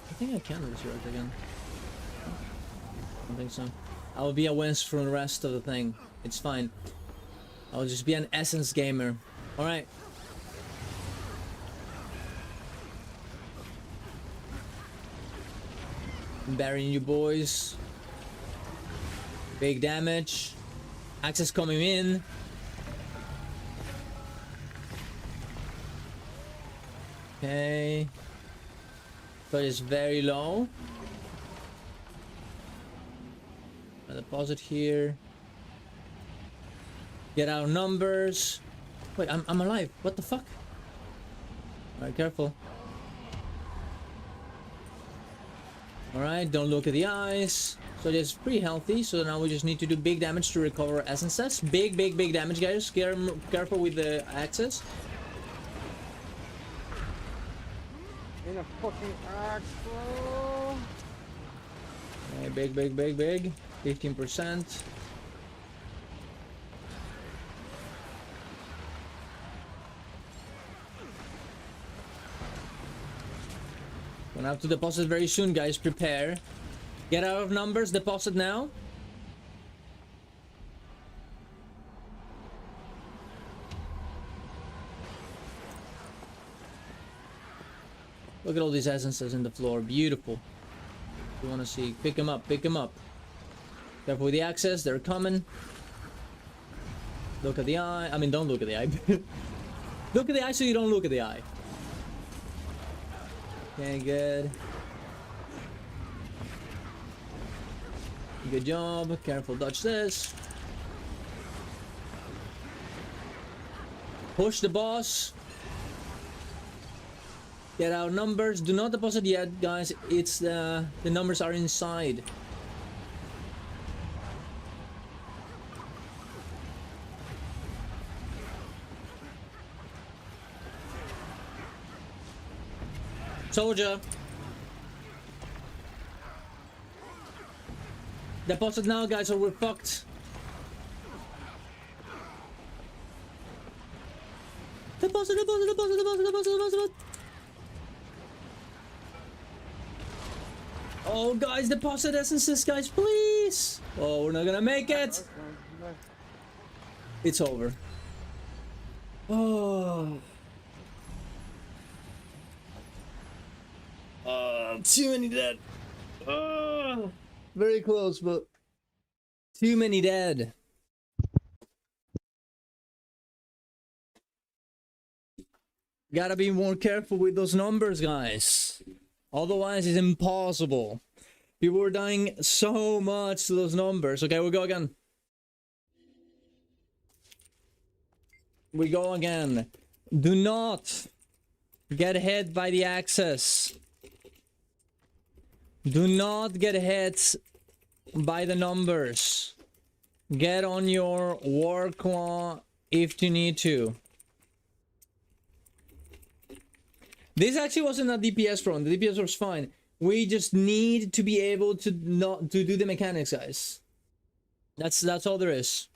I think I can resurrect again. I don't think so. I'll be a wince for the rest of the thing. It's fine. I'll just be an essence gamer. Alright. I'm burying you boys. Big damage. Access coming in. Okay. But it's very low. A deposit here. Get our numbers. Wait, I'm alive. What the fuck? Alright, careful. Alright, don't look at the eyes. So it's pretty healthy. So now we just need to do big damage to recover essences. Big damage, guys. Careful with the access. In a fucking axe, bro. Okay, big. 15%. Gonna have to deposit very soon, guys. Prepare. Get out of numbers. Deposit now. Look at all these essences in the floor. Beautiful. You want to see? Pick them up. Careful with the access. They're coming. Look at the eye. I mean, don't look at the eye. Look at the eye so you don't look at the eye. Okay, good. Good job. Careful, dodge this. Push the boss. Get our numbers. Do not deposit yet, guys. It's the numbers are inside. Soldier. Deposit now, guys, or we're fucked. Deposit, deposit, deposit, deposit, deposit, deposit. Oh, guys, deposit essences, guys, please. Oh, we're not gonna make it. It's over. Oh. Too many dead. Oh. Very close, but too many dead. Gotta be more careful with those numbers, guys. Otherwise, it's impossible. People were dying so much to those numbers. Okay, we go again. We go again. Do not get hit by the axis. Do not get hit by the numbers. Get on your war claw if you need to. This actually wasn't a DPS run. The DPS was fine. We just need to be able to not to do the mechanics, guys. That's all there is.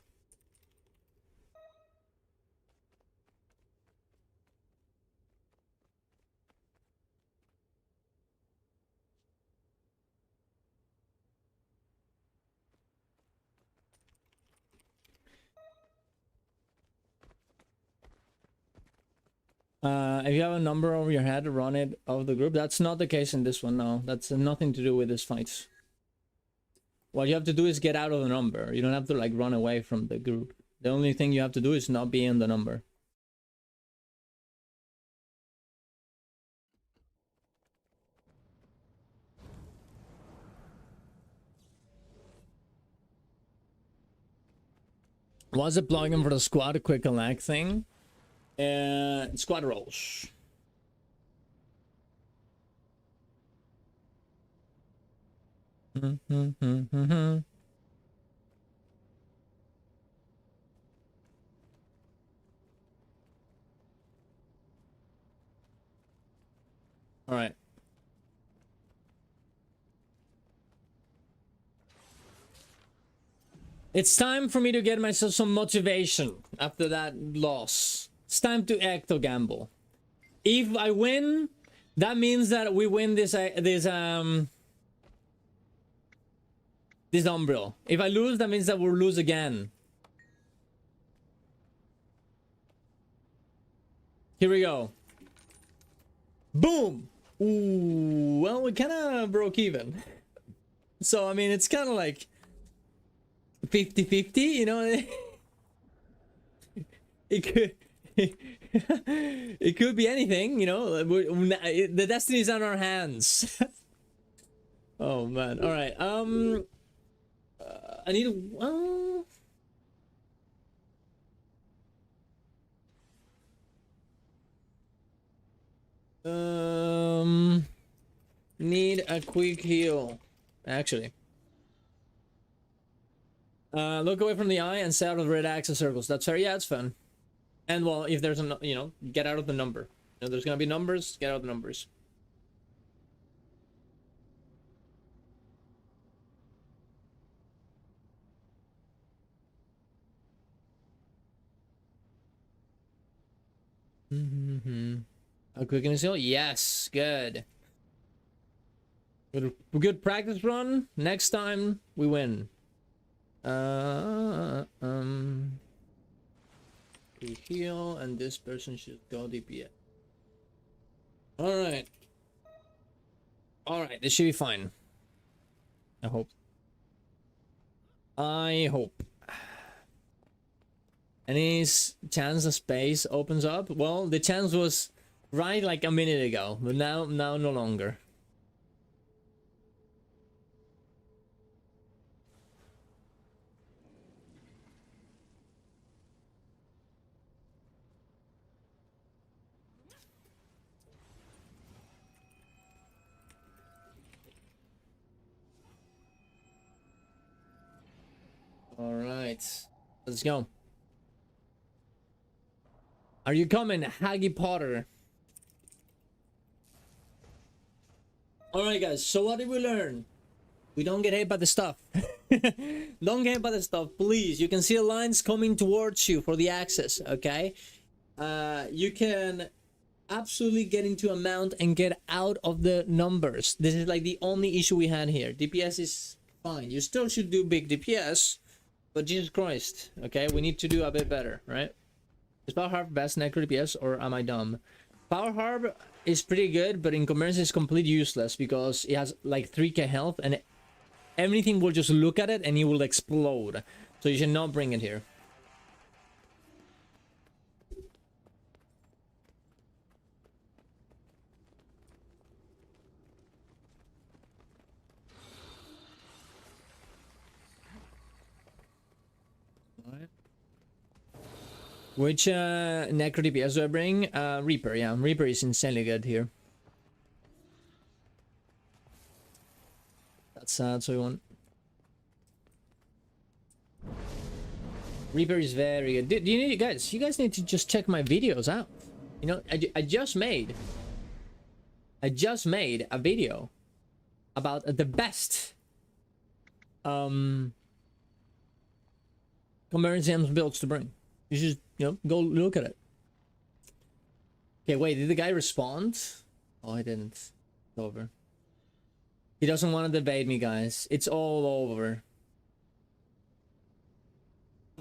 If you have a number over your head, run it of the group. That's not the case in this one, no. That's nothing to do with this fight. What you have to do is get out of the number. You don't have to, like, run away from the group. The only thing you have to do is not be in the number. Was it plugin for the squad quick collect thing? Squad rolls. All right. It's time for me to get myself some motivation after that loss. It's time to act or gamble. If I win, that means that we win this Umbriel. If I lose, that means that we'll lose again. Here we go. Boom! Ooh, well, we kind of broke even. So, I mean, it's kind of like 50-50, you know? It could... it could be anything, you know? The destiny's on our hands. Oh, man. Alright, I need to... need a quick heal. Actually. Look away from the eye and stay out of the red axis circles. That's fair. Yeah, it's fun. And well, if there's a, you know, get out of the number. You know, there's gonna be numbers, get out of the numbers. A quick heal? Yes, good. Good practice run. Next time we win. We heal, and this person should go DPS. Alright. Alright, this should be fine. I hope. I hope. Any chance the space opens up? Well, the chance was right like a minute ago, but now no longer. Alright, let's go. Are you coming, Haggy Potter? Alright guys, so what did we learn? We don't get hit by the stuff. Don't get hit by the stuff, please. You can see the lines coming towards you for the access, okay? You can absolutely get into a mount and get out of the numbers. This is like the only issue we had here. DPS is fine. You still should do big DPS, but Jesus Christ, okay? We need to do a bit better, right? Is Power Harp best necro DPS, or am I dumb? Power Harp is pretty good, but in Convergence it's completely useless because it has like 3k health and everything will just look at it and it will explode. So you should not bring it here. Which necro DPS do I bring? Reaper, yeah. Reaper is insanely good here. That's what we want. Reaper is very good. Do you need, guys? You guys need to just check my videos out. You know, I just made a video about the best Convergence builds to bring. You should, you know, go look at it. Okay, wait, did the guy respond? Oh, I didn't. It's over. He doesn't want to debate me, guys. It's all over.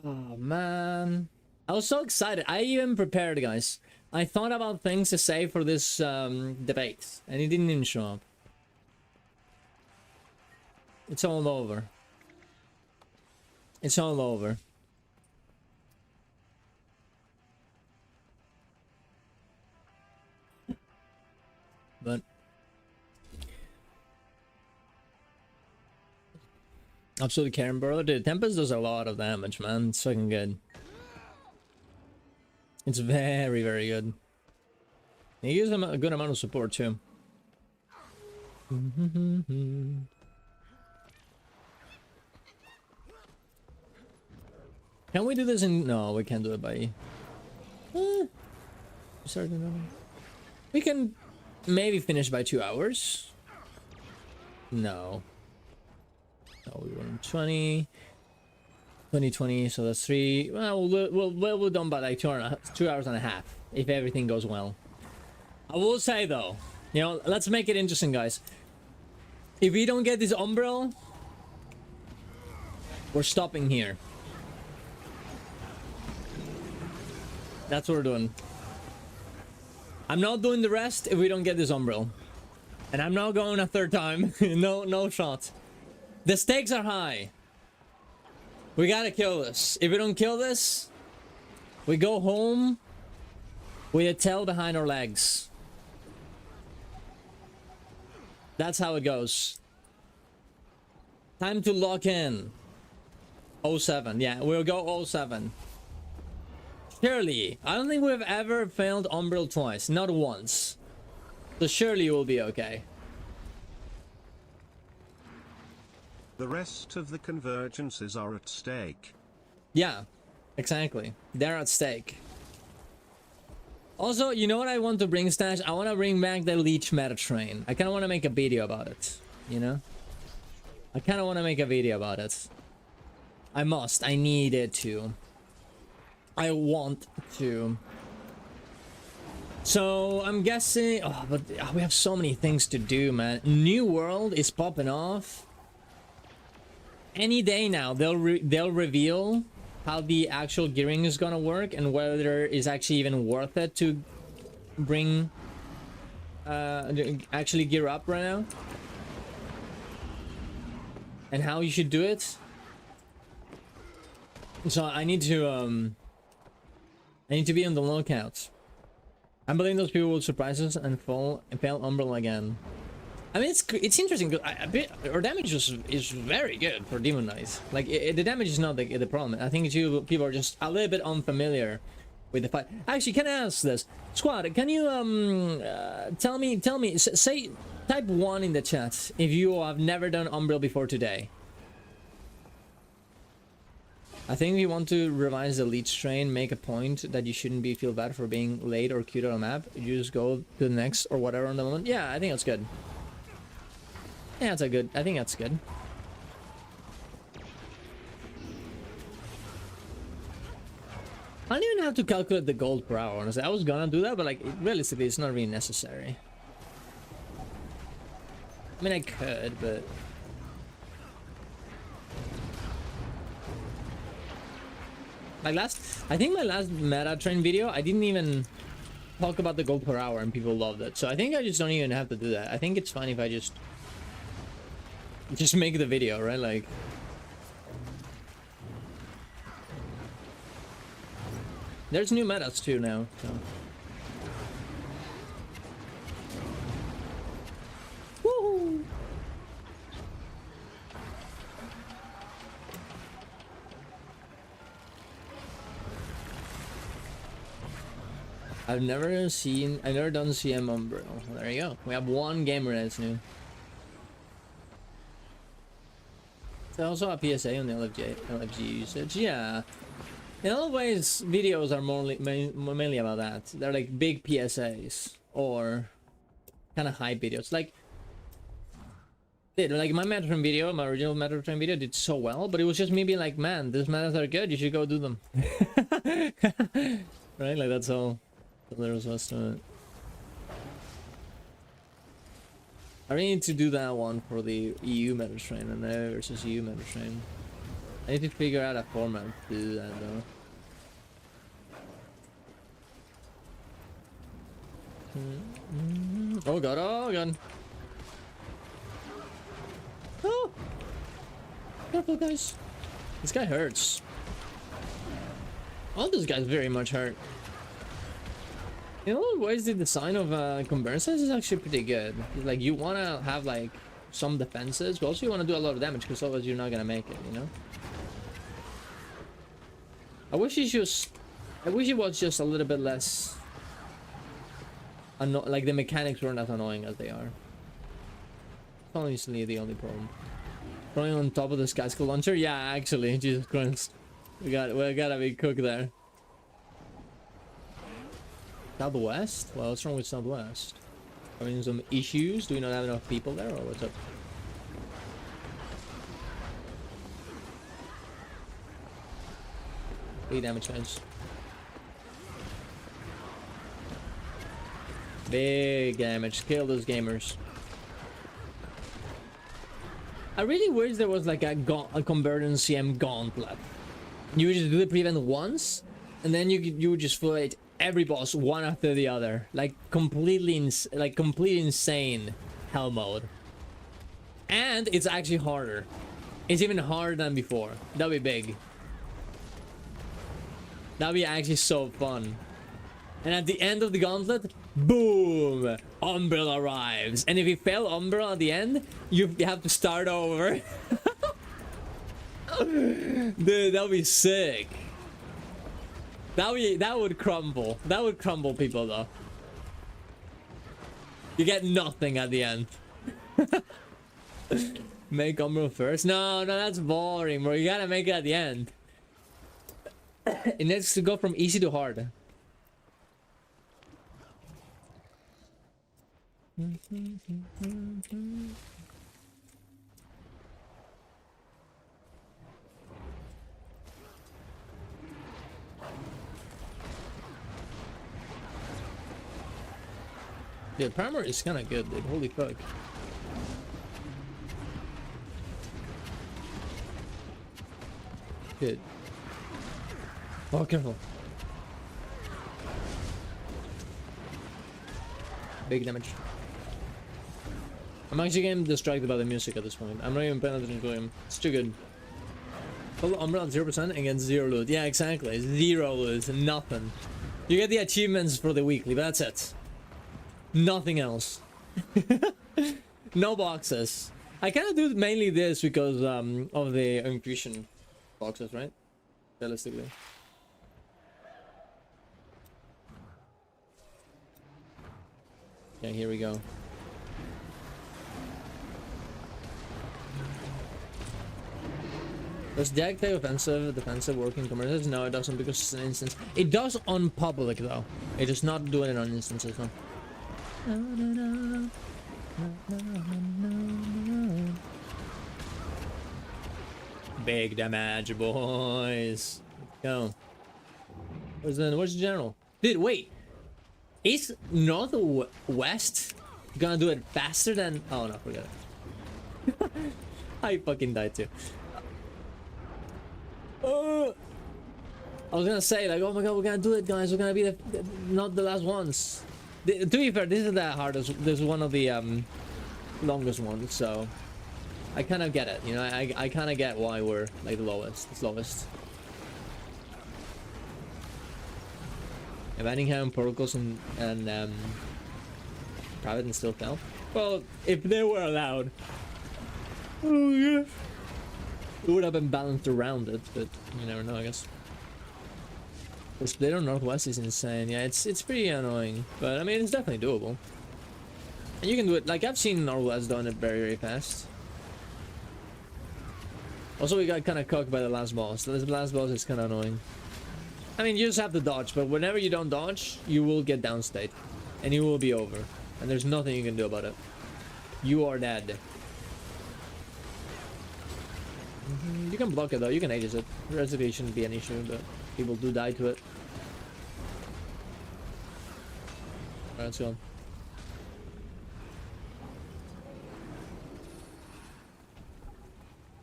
Oh, man. I was so excited. I even prepared, guys. I thought about things to say for this debate, and he didn't even show up. It's all over. It's all over. But absolutely Karen Burler, dude. Tempest does a lot of damage, man. It's fucking good. It's very, very good. He gives him a good amount of support too. Can we do this in? No, we can't do it by. We can maybe finish by 2 hours. No. No, we were in 20, 20, so that's 3. Well, we're done by like 2 hours and a half if everything goes well. I will say though, you know, let's make it interesting, guys. If we don't get this Umbriel, we're stopping here. That's what we're doing. I'm not doing the rest if we don't get this Umbriel. And I'm not going a third time. No shot. The stakes are high. We gotta kill this. If we don't kill this, we go home with a tail behind our legs. That's how it goes. Time to lock in. 07. Yeah, we'll go 07. Surely. I don't think we've ever failed Umbriel twice. Not once. So surely we'll be okay. The rest of the convergences are at stake. Yeah, exactly. They're at stake. Also, you know what I want to bring, Stash? I want to bring back the Leech meta train. I kind of want to make a video about it. You know? I kind of want to make a video about it. I must. I need it to. I want to. So, I'm guessing... Oh, but we have so many things to do, man. New World is popping off. Any day now, they'll reveal how the actual gearing is gonna work and whether it's actually even worth it to bring... actually gear up right now. And how you should do it. So, I need to be on the lookout. I believe those people will surprise us and fail Umbriel again. I mean, it's interesting. Our damage is very good for Demon Knights. Like, the damage is not the problem. I think people are just a little bit unfamiliar with the fight. Actually, can I ask this? Squad, can you tell me, say, type 1 in the chat if you have never done Umbriel before today. I think we want to revise the Leech train, make a point that you shouldn't feel bad for being late or queued on a map. You just go to the next or whatever on the moment. Yeah, I think that's good. Yeah, that's a good. I think that's good. I don't even have to calculate the gold per hour, honestly. I was gonna do that, but like, realistically, it's not really necessary. I mean, I could, but... Like I think my last meta train video, I didn't even talk about the gold per hour and people loved it. So I think I just don't even have to do that. I think it's fine if I just make the video, right? Like... There's new metas too now, so... Woohoo! I've never done CM Umbriel. Well, there you go. We have one gamer that's new. There's also a PSA on the LFG usage. Yeah. In a lot of ways, videos are mainly about that. They're like big PSAs or kind of hype videos. Like my Metrotrain video, my original Metrotrain video did so well, but it was just me being like, man, these metas are good, you should go do them. Right? Like that's all there was to it. I really need to do that one for the EU Metrotrain and now versus EU Metrotrain. I need to figure out a format to do that though. Oh god, oh god. Oh! Careful guys. This guy hurts. All these guys very much hurt. In a lot of ways, the design of Convergence is actually pretty good. Like, you want to have, like, some defenses, but also you want to do a lot of damage, because otherwise you're not going to make it, you know? I wish it was just a little bit less... like, the mechanics weren't as annoying as they are. Honestly, the only problem. Throwing on top of the Sky Skull launcher? Yeah, actually, Jesus Christ. We gotta be cooked there. Southwest? Well, what's wrong with Southwest? Having some issues? Do we not have enough people there, or what's up? Big damage, guys. Big damage. Kill those gamers. I really wish there was like a Convergence CM gauntlet. You would just do the prevent once, and then you would just fight every boss one after the other, like completely insane hell mode. And it's actually harder. It's even harder than before. That'd be big. That'd be actually so fun. And at the end of the gauntlet, boom! Umbriel arrives. And if you fail Umbriel at the end, you have to start over. Dude, that would be sick. That would crumble. That would crumble people though. You get nothing at the end. Make Umbriel first? No, that's boring, bro. You gotta make it at the end. It needs to go from easy to hard. Yeah, primer is kind of good, dude. Holy fuck. Good. Oh, careful. Big damage. I'm actually getting distracted by the music at this point. I'm not even paying attention to him. It's too good. Follow Umbriel at 0% against 0 loot. Yeah, exactly. 0 loot. Nothing. You get the achievements for the weekly, but that's it. Nothing else. No boxes. I kind of do mainly this because of the inclusion boxes, right? Realistically. Okay, here we go. Does Jag take offensive, defensive, working commercials? No, it doesn't because it's an instance. It does on public though. It does not do it on instances though. Big damage, boys. Let's go. Where's the general? Dude, wait. Is Northwest gonna do it faster than... Oh no, forget it. I fucking died too. I was gonna say, like, oh my god, we're gonna do it, guys. We're gonna be not the last ones. To be fair, this is the hardest. This is one of the longest ones, so I kind of get it. You know, I kind of get why we're like the lowest. It's lowest. If Anningham protocols and private and still fell. Well, if they were allowed, oh yeah, it would have been balanced around it, but you never know, I guess. The split on Northwest is insane. Yeah, it's pretty annoying, but I mean it's definitely doable. And you can do it. Like I've seen Northwest doing it very, very fast. Also, we got kind of cooked by the last boss. The last boss is kind of annoying. I mean, you just have to dodge, but whenever you don't dodge, you will get downstate, and you will be over, and there's nothing you can do about it. You are dead. You can block it though. You can aegis it. The recipe shouldn't be an issue, but people do die to it. Alright, let's go.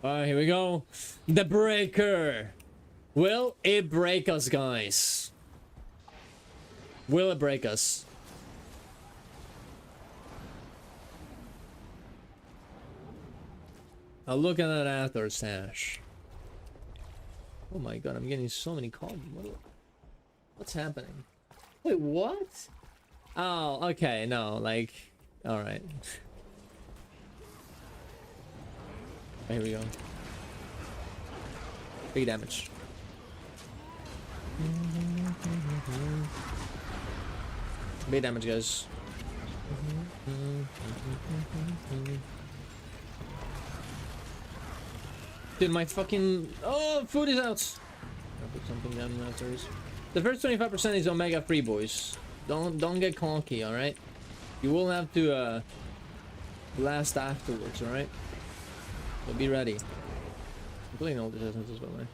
Alright, here we go. The breaker. Will it break us, guys? Will it break us? I'll look at that after, Sash. Oh my god, I'm getting so many calls. What's happening? Wait, what? Oh, okay, no, like... Alright. Here we go. Big damage. Big damage, guys. Dude, my fucking... Oh, food is out! I'll put something down afterwards. The first 25% is omega free, boys. Don't get conky, alright? You will have to blast afterwards, alright? So be ready. I'm playing all the essences, by the way.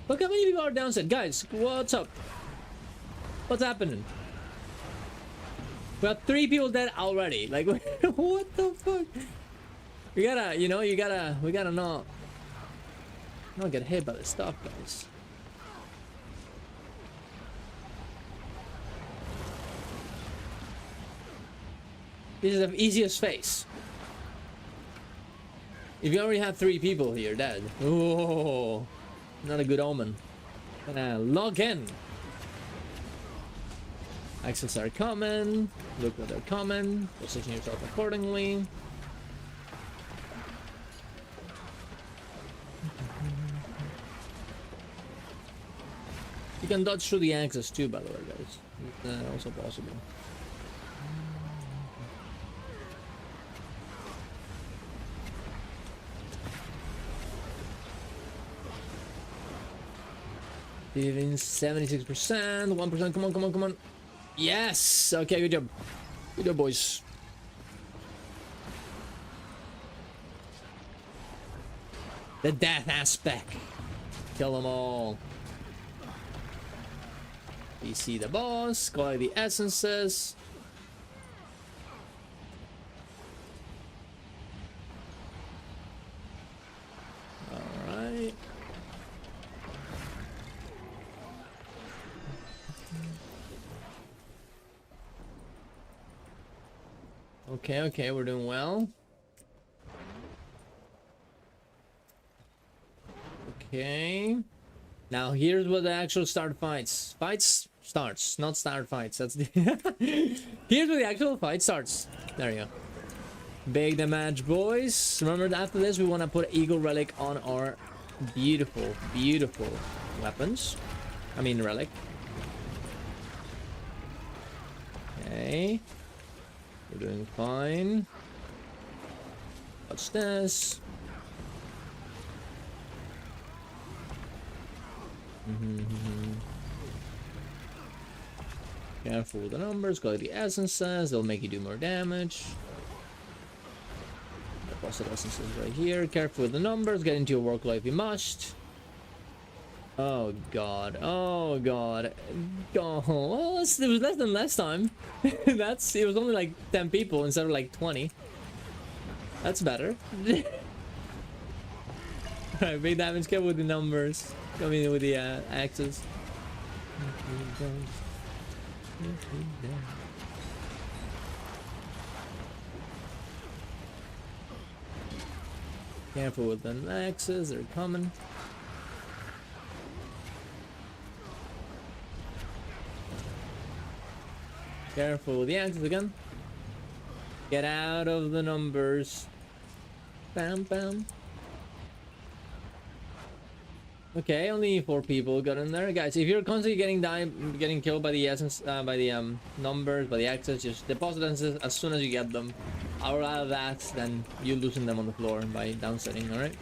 Look how many people are downset. Guys, what's up? What's happening? We got 3 people dead already. Like, what the fuck? We gotta, you know, we gotta not get hit by the stuff, guys. This is the easiest phase. If you already have 3 people here dead, oh, not a good omen. Gonna log in. Access are common. Look what they're common. Position yourself accordingly. You can dodge through the axis too, by the way, guys. It's also possible. Even 76%, 1%. Come on, come on, come on. Yes. Okay, good job. Good job, boys. The death aspect. Kill them all. You see the boss, collect the essences. Alright. Okay, okay, we're doing well. Okay. Now here's where the actual start fights. Fights starts, not start fights. That's the here's where the actual fight starts. There you go. Big damage, boys. Remember, after this, we want to put Eagle Relic on our beautiful, beautiful weapons. I mean, relic. Okay. We're doing fine. What's this? Careful with the numbers, go to the essences, they'll make you do more damage. Deposit essences right here. Careful with the numbers, get into your workflow if you must. Oh god. Oh god. Oh, well, it was less than last time. It was only like 10 people instead of like 20. That's better. Alright, big damage. Get with the numbers. I mean with the axes. Careful with the axes, they're coming. Careful with the axes again. Get out of the numbers. Bam, bam. Okay, only 4 people got in there, guys. If you're constantly getting killed by the essence, by the numbers, by the axes, just deposit essence as soon as you get them. Or out of that, then you loosen them on the floor by downsetting. All right.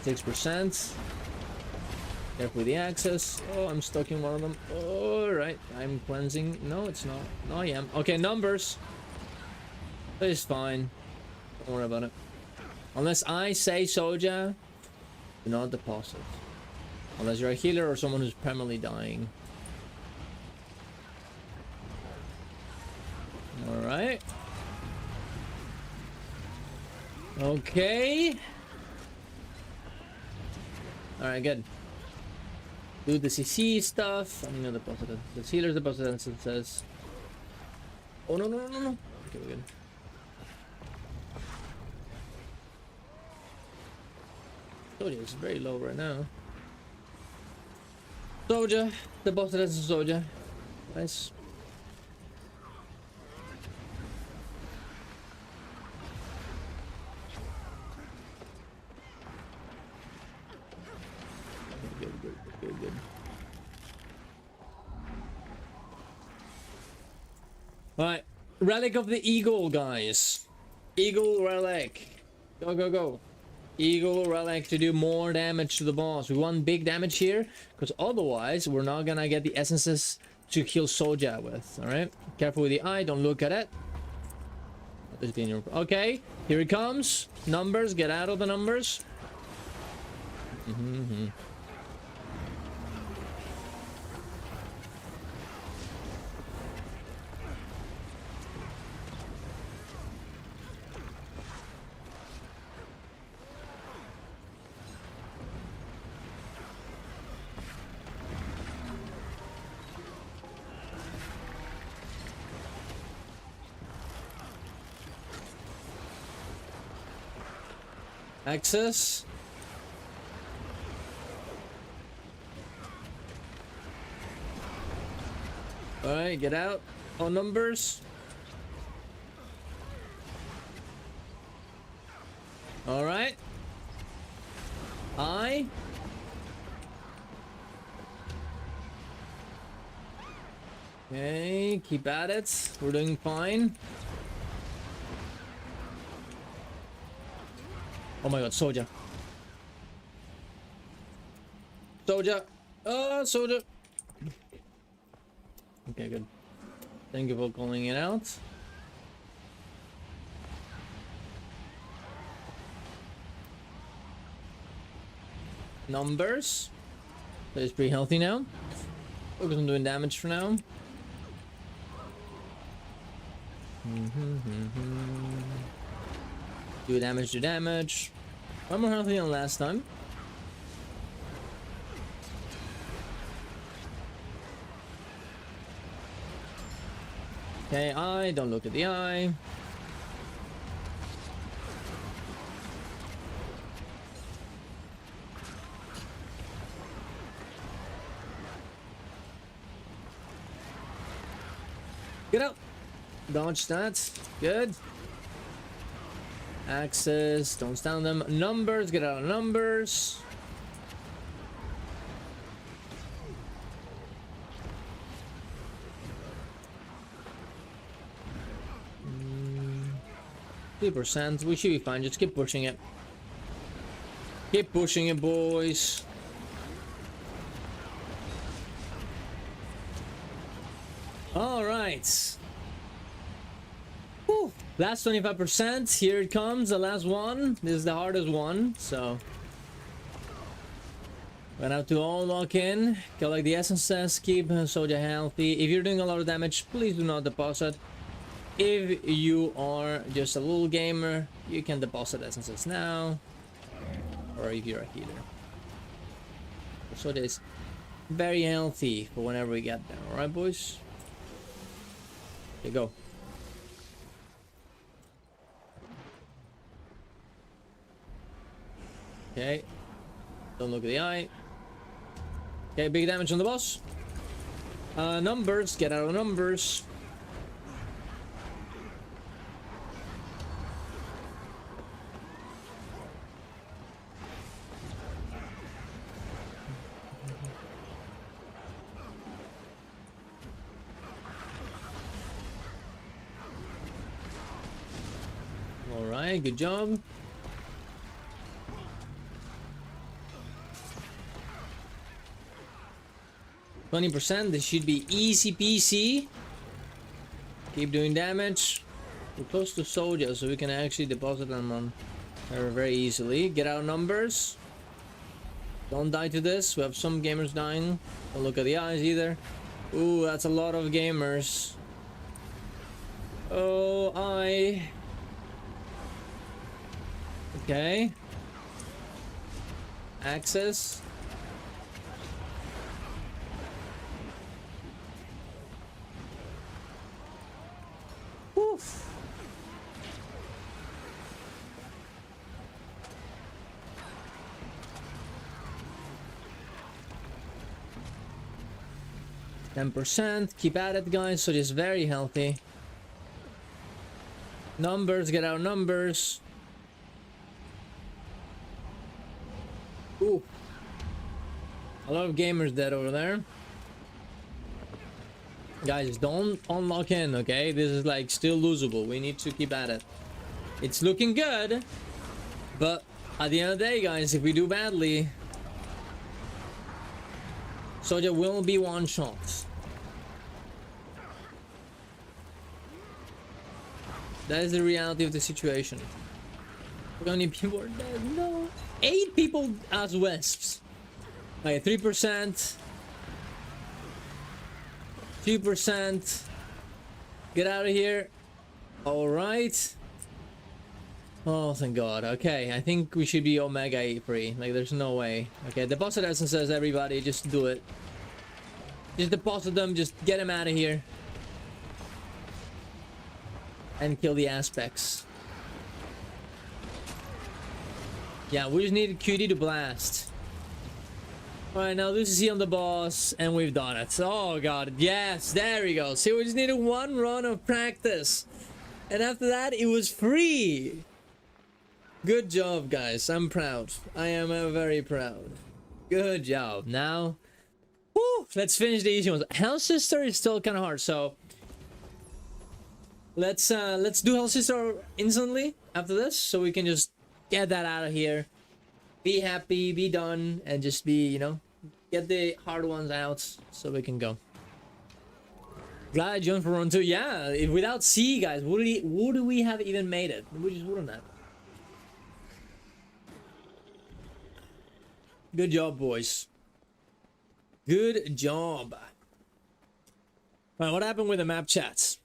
6%. Careful with the access. Oh, I'm stuck in one of them. Alright, I'm cleansing. No, it's not. No, I am. Okay, numbers. It's fine. Don't worry about it. Unless I say Soja, do not deposit. Unless you're a healer or someone who's permanently dying. Alright. Okay. Alright, good. Do the CC stuff. I know the deposit. The healer's deposit instances. Oh, no. Okay, we're good. Soja is very low right now. Soja. Deposit as a Soja. Nice. Good. Alright, Relic of the Eagle, guys. Eagle Relic. Go. Eagle Relic to do more damage to the boss. We want big damage here, because otherwise we're not gonna get the essences to kill Soja with. Alright, careful with the eye, don't look at it. Okay, here it comes. Numbers, get out of the numbers. Access. Alright, get out. On numbers. Alright. I. Okay, keep at it. We're doing fine. Oh my god, Soja. Soja. Soja. Okay, good. Thank you for calling it out. Numbers. That is pretty healthy now. Focus on doing damage for now. Do damage. One more healthy than last time. Okay, eye, don't look at the eye. Get out. Dodge that. Good. Axes, don't stand them. Numbers, get out of numbers. %. We should be fine. Just keep pushing it. Keep pushing it, boys. All right. Whew. Last 25%. Here it comes. The last one. This is the hardest one. So we're gonna have to all lock in. Collect the essences. Keep soldier healthy. If you're doing a lot of damage, please do not deposit. If you are just a little gamer, you can deposit essences now. Or if you're a healer. So it is very healthy for whenever we get there. Alright, boys? Here you go. Okay. Don't look at the eye. Okay, big damage on the boss. Numbers. Get out of numbers. Alright, good job. %. This should be easy peasy. Keep doing damage. We're close to soldiers, so we can actually deposit them on her very easily. Get out numbers. Don't die to this. We have some gamers dying. Don't look at the eyes either. Ooh, that's a lot of gamers. Oh, okay. Access. Woof. %. Keep at it, guys. So just very healthy. Numbers. Get out numbers. Ooh. A lot of gamers dead over there. Guys, don't unlock in, okay? This is like still losable. We need to keep at it. It's looking good, but at the end of the day, guys, if we do badly, soldier will be one shot. That is the reality of the situation. Look how many people are dead. No. 8 people as wisps. Okay, 3%. 2%. Get out of here. Alright. Oh, thank God. Okay, I think we should be Omega 8 free. Like, there's no way. Okay, deposit essences, everybody. Just do it. Just deposit them. Just get them out of here. And kill the aspects. Yeah, we just need QD to blast. Alright, now this is here on the boss, and we've done it. Oh god, yes, there we go. See, we just needed one run of practice. And after that, it was free. Good job, guys. I'm proud. I am very proud. Good job. Now, whew, let's finish the easy ones. Hell Sister is still kind of hard, so let's do Hell Sister instantly after this, so we can just get that out of here. Be happy, be done, and just be, you know, get the hard ones out so we can go. Glad I joined for run 2. Yeah, if without C, guys, would we have even made it? We just wouldn't have. Good job, boys. Good job. Alright, what happened with the map chats?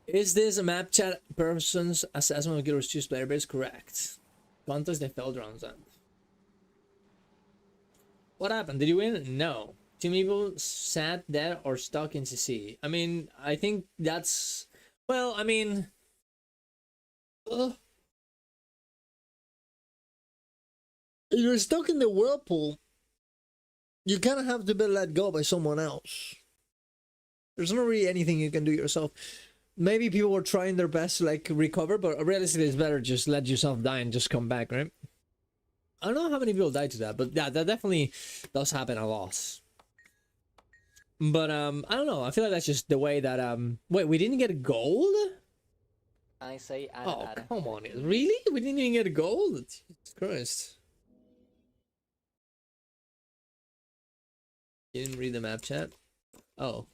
Is this a map chat person's assessment of Guild choose player base? Correct. Contest they failed rounds end. What happened? Did you win? No. Two people sat there or stuck in CC. I mean, I think that's... Well, I mean... if you're stuck in the whirlpool, you kind of have to be let go by someone else. There's not really anything you can do yourself. Maybe people were trying their best to, like, recover, but realistically, it's better just let yourself die and just come back, right? I don't know how many people died to that, but yeah, that definitely does happen a lot. But I don't know. I feel like that's just the way that wait, we didn't get a gold? I say Oh, come on. Really? We didn't even get a gold? Jesus Christ. You didn't read the map chat? Oh.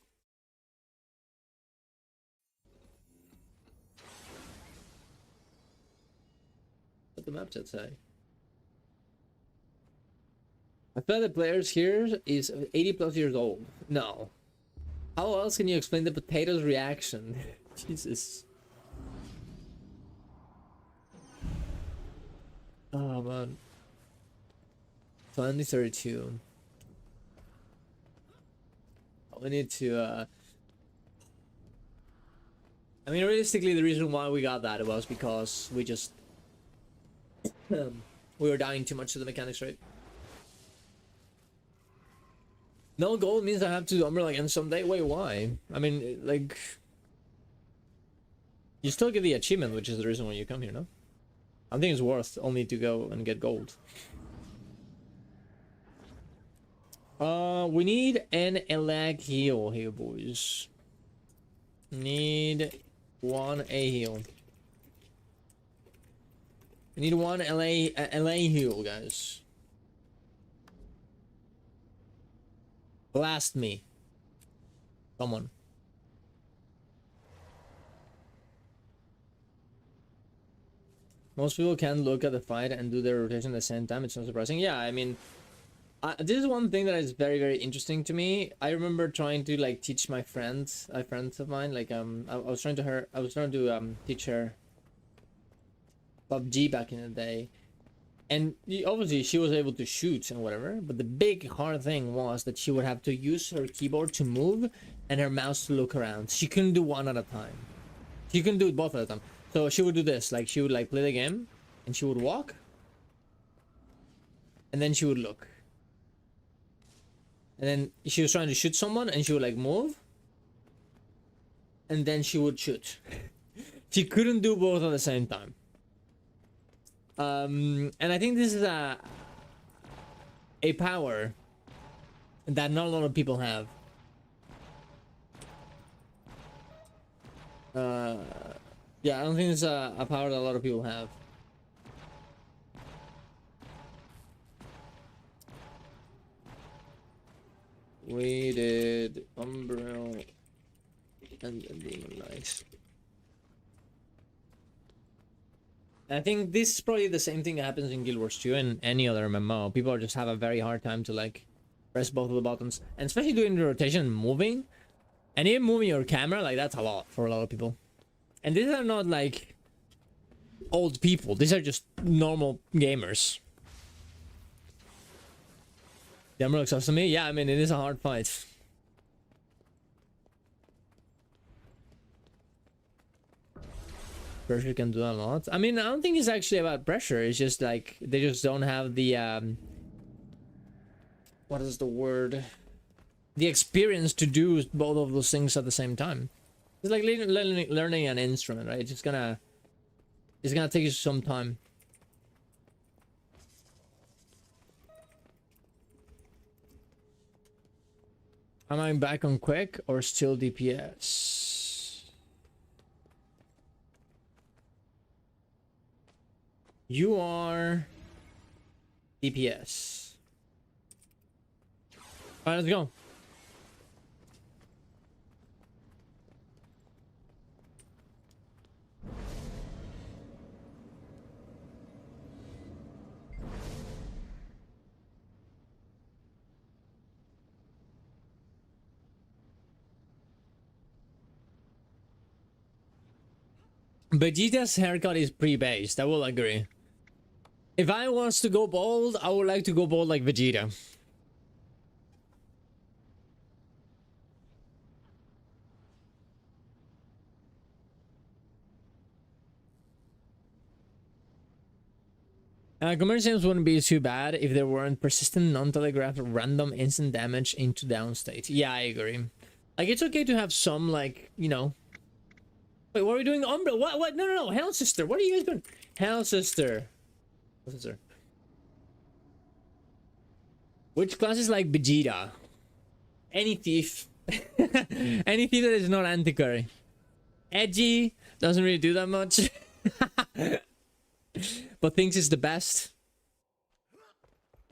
What's the map chat say? I feel the players here is 80 plus years old. No. How else can you explain the potatoes reaction? Jesus. Oh man. 2032. We need to I mean, realistically, the reason why we got that was because we just we were dying too much to the mechanics, right? No gold means I have to do Umbriel again someday. Wait, why? I mean, like, you still get the achievement, which is the reason why you come here, no? I think it's worth only to go and get gold. We need an elag heal here, boys. Need one A heal. We need one LA heal, guys. Blast me. Someone. Most people can look at the fight and do their rotation at the same time. It's not surprising. Yeah, I mean, this is one thing that is very, very interesting to me. I remember trying to like teach my friends, a friend of mine, like I was trying to teach her PUBG back in the day, and obviously she was able to shoot and whatever, but the big hard thing was that she would have to use her keyboard to move and her mouse to look around. She couldn't do one at a time. She couldn't do it both at a time. So she would do this, like she would like play the game and she would walk and then she would look. And then she was trying to shoot someone and she would like move and then she would shoot. She couldn't do both at the same time. And I think this is a power that not a lot of people have. Yeah, I don't think it's a power that a lot of people have. We did Umbriel and Demon Knights. I think this is probably the same thing that happens in Guild Wars 2 and any other MMO. People just have a very hard time to like press both of the buttons, and especially doing the rotation and moving, and even moving your camera, like that's a lot for a lot of people. And these are not like old people; these are just normal gamers. The Umbriel looks to me. Yeah, I mean it is a hard fight. Pressure can do a lot. I mean, I don't think it's actually about pressure. It's just like they just don't have the what is the word? The experience to do both of those things at the same time. It's like learning an instrument, right? It's gonna take you some time. Am I back on quick or still DPS? You are DPS. Alright, let's go. Vegeta's haircut is pre-based, I will agree. If I was to go bald, I would like to go bald like Vegeta. Convergence wouldn't be too bad if there weren't persistent, non-telegraphed, random instant damage into downstate. Yeah, I agree. Like, it's okay to have some, like, you know... Wait, what are we doing? Umbriel? What? No. Hell Sister. What are you guys doing? Hell Sister. Sister. Which class is like Vegeta? Any thief. Any thief that is not anti-curry. Edgy. Doesn't really do that much. But thinks it's the best.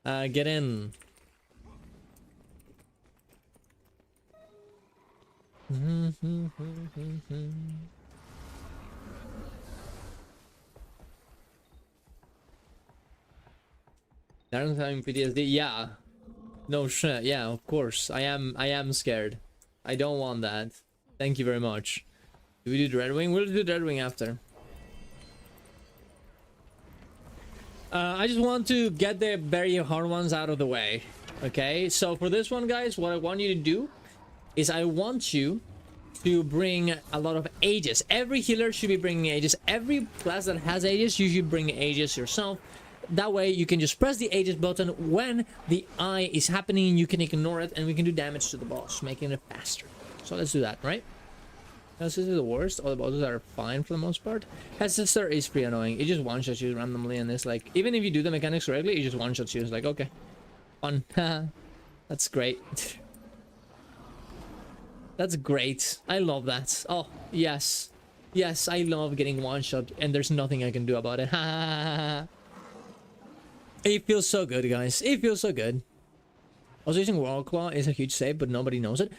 Get in. Darren's having PTSD. Yeah. No shit. Yeah, of course. I am scared. I don't want that. Thank you very much. Do we do Dreadwing? We'll do Dreadwing after. I just want to get the very hard ones out of the way. Okay, so for this one, guys, what I want you to do is I want you to bring a lot of Aegis. Every healer should be bringing Aegis. Every class that has Aegis, you should bring Aegis yourself. That way you can just press the Aegis button when the eye is happening and you can ignore it, and we can do damage to the boss, making it faster. So let's do that, right? This is the worst. All the bosses are fine for the most part. His sister is pretty annoying. It just one-shots you randomly, and it's like, even if you do the mechanics correctly, it just one-shots you. It's like, okay, fun. That's great. That's great. I love that. Oh, yes. Yes, I love getting one-shot, and there's nothing I can do about it. It feels so good, guys. It feels so good. Also, using World Claw is a huge save, but nobody knows it.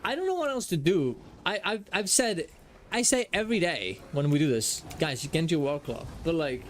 I don't know what else to do. I've said, I say every day when we do this, guys, you can't do World Claw, but like,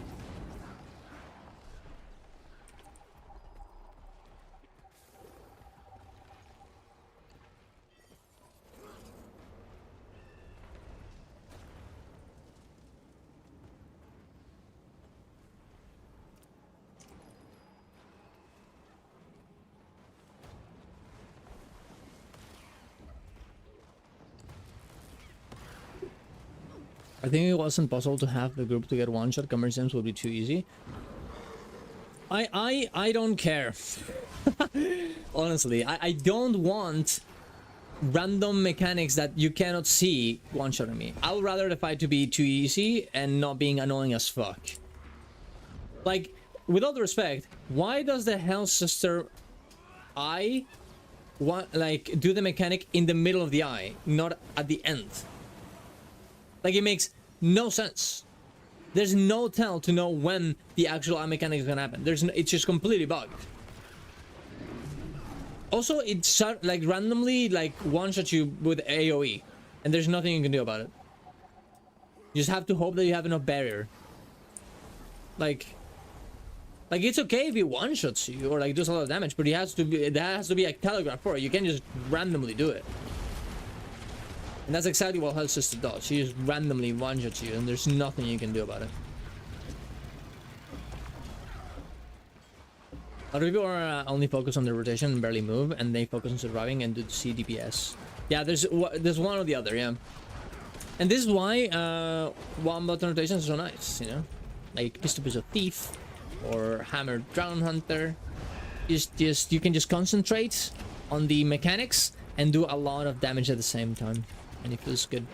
I think it wasn't possible to have the group to get one shot. Convergence would be too easy. I don't care. Honestly, I don't want random mechanics that you cannot see one-shotting me. I would rather the fight to be too easy and not being annoying as fuck. Like, with all the respect, why does the Hell Sister eye like do the mechanic in the middle of the eye, not at the end? Like, it makes no sense. There's no tell to know when the actual eye mechanic is gonna happen. It's just completely bugged. Also, it's like randomly like one-shot you with AoE, and there's nothing you can do about it. You just have to hope that you have enough barrier. Like it's okay if he one-shots you or like does a lot of damage, but there has to be a telegraph for it. You can't just randomly do it. And that's exactly what Hell Sister does. She just randomly one-shots you, and there's nothing you can do about it. A lot of people are only focused on the rotation and barely move, and they focus on surviving and do CDPS. Yeah, there's one or the other, yeah. And this is why one button rotations are so nice, you know? Like Pistol Thief or Hammer Drown Hunter. You can just concentrate on the mechanics and do a lot of damage at the same time. And it feels good.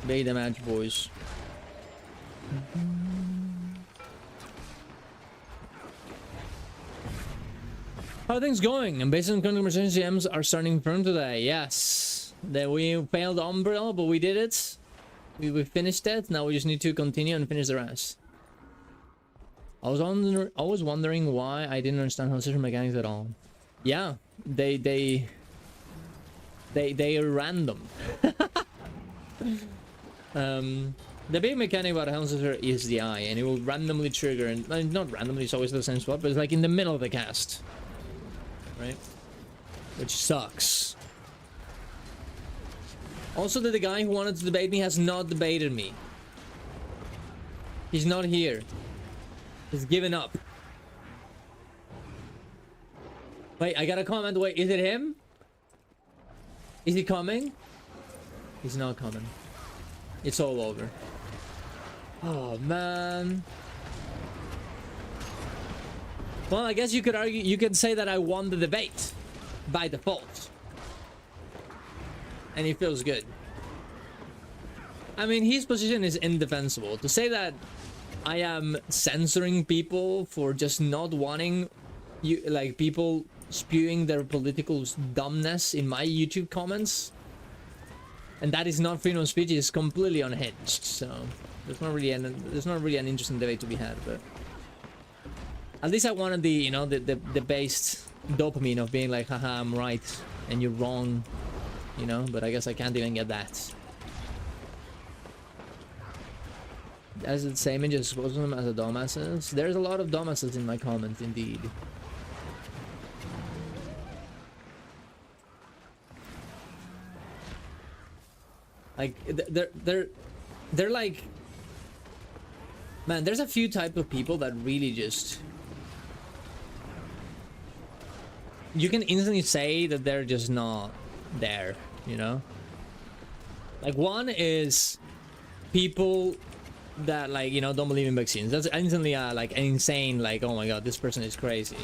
Play the match, boys. How are things going? And based on conversation, GMs are starting firm today. Yes, that we failed Umbriel, but we did it. We finished it. Now we just need to continue and finish the rest. I was wondering why I didn't understand transition mechanics at all. Yeah, they are random. The big mechanic about Helm Scissor is the eye, and it will randomly trigger, and not randomly, it's always the same spot, but it's like in the middle of the cast. Right? Which sucks. Also, that the guy who wanted to debate me has not debated me. He's not here. He's given up. Wait, I got a comment. Wait, is it him? Is he coming? He's not coming. It's all over. Oh, man. Well, I guess you could argue, you could say that I won the debate by default. And it feels good. I mean, his position is indefensible. To say that I am censoring people for just not wanting you, like, people spewing their political dumbness in my YouTube comments, and that is not freedom of speech, is completely unhinged. So there's not really an interesting debate to be had. But At least I wanted the, you know, the based dopamine of being like, haha, I'm right and you're wrong, you know, but I guess I can't even get that. As the same and just expose them as a dumbasses. There's a lot of dumbasses in my comments, indeed. Like they're like, man, there's a few type of people that really just, you can instantly say that they're just not there, you know? Like one is people that, like, you know, don't believe in vaccines. That's instantly like an insane, like, oh my god, this person is crazy.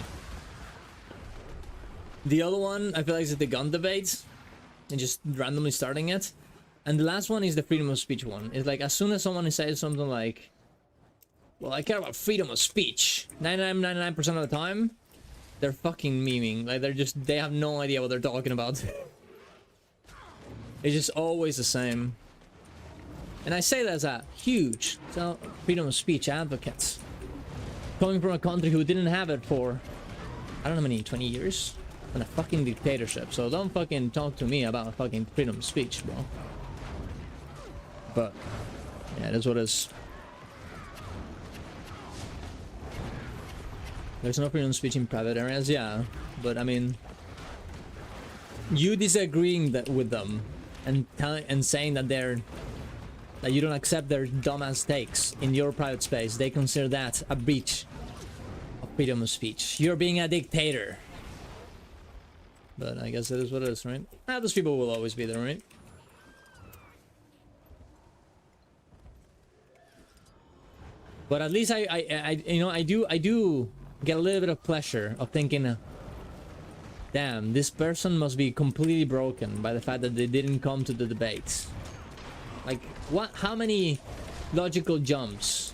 The other one I feel like is the gun debate and just randomly starting it. And the last one is the freedom of speech one. It's like, as soon as someone says something like, well, I care about freedom of speech, 99% of the time they're fucking memeing. Like, they have no idea what they're talking about. It's just always the same. And I say that as a huge freedom of speech advocate, coming from a country who didn't have it for, I don't know how many, 20 years? And a fucking dictatorship. So don't fucking talk to me about fucking freedom of speech, bro. But yeah, that's what it is. There's no freedom of speech in private areas, yeah. But I mean, you disagreeing with them and saying that that you don't accept their dumbass takes in your private space, they consider that a breach of freedom of speech. You're being a dictator. But I guess it is what it is, right? Those people will always be there, right? But at least I you know, I do get a little bit of pleasure of thinking, damn, this person must be completely broken by the fact that they didn't come to the debates. Like, how many logical jumps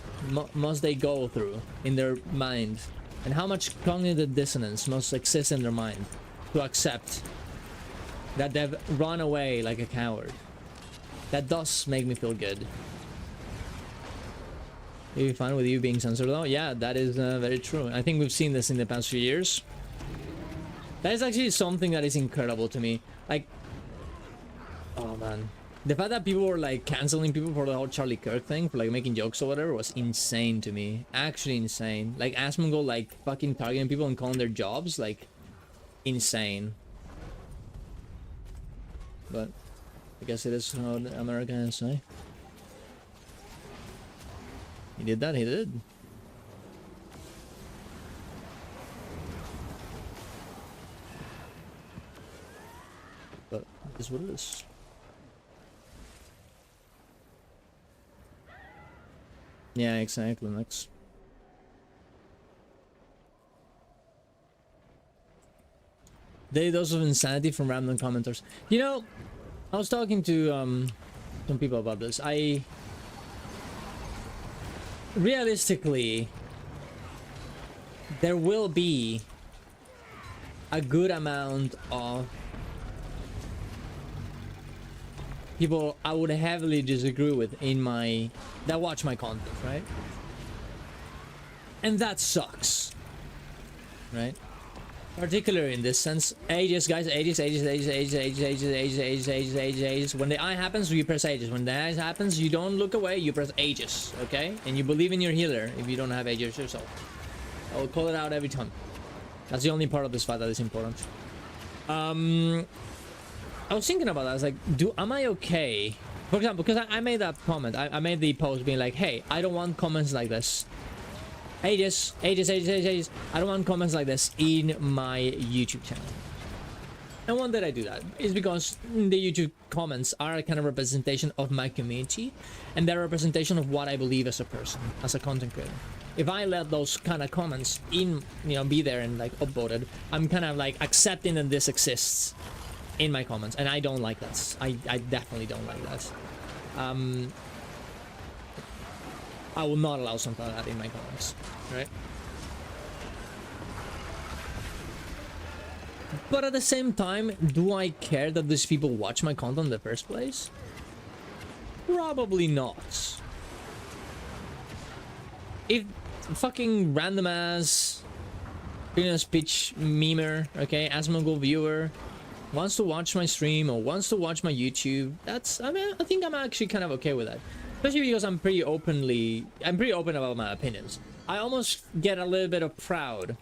must they go through in their mind? And how much cognitive dissonance must exist in their mind to accept that they've run away like a coward? That does make me feel good. Are you fine with you being censored though? Yeah, that is very true. I think we've seen this in the past few years. That is actually something that is incredible to me. Like, oh man. The fact that people were like canceling people for the whole Charlie Kirk thing, for like making jokes or whatever, was insane to me. Actually insane. Like, Asmongold like fucking targeting people and calling their jobs, like, insane. But I guess it is how Americans say. He did that, he did. But it is what it is. Yeah, exactly, Max. They dose of insanity from random commenters. You know, I was talking to some people about this. Realistically, there will be a good amount of people I would heavily disagree with that watch my content, right? And that sucks, right? Particularly in this sense, ages, guys, ages. When the eye happens, you press ages. When the eye happens, you don't look away, you press ages, okay? And you believe in your healer if you don't have ages yourself. I will call it out every time. That's the only part of this fight that is important. I was thinking about that. I was like, am I okay? For example, because I made that comment. I made the post being like, hey, I don't want comments like this. Ages. I don't want comments like this in my YouTube channel. And why did I do that? It's because the YouTube comments are a kind of representation of my community, and they're a representation of what I believe as a person, as a content creator. If I let those kind of comments in, you know, be there and like upvoted, I'm kind of like accepting that this exists in my comments, and I don't like that. I definitely don't like that. I will not allow something like that in my comments, right? But at the same time, do I care that these people watch my content in the first place? Probably not. If fucking random ass freedom of speech memer, okay, Asmongold viewer, wants to watch my stream or wants to watch my YouTube, that's, I mean, I think I'm actually kind of okay with that. Especially because I'm pretty open about my opinions. I almost get a little bit of pride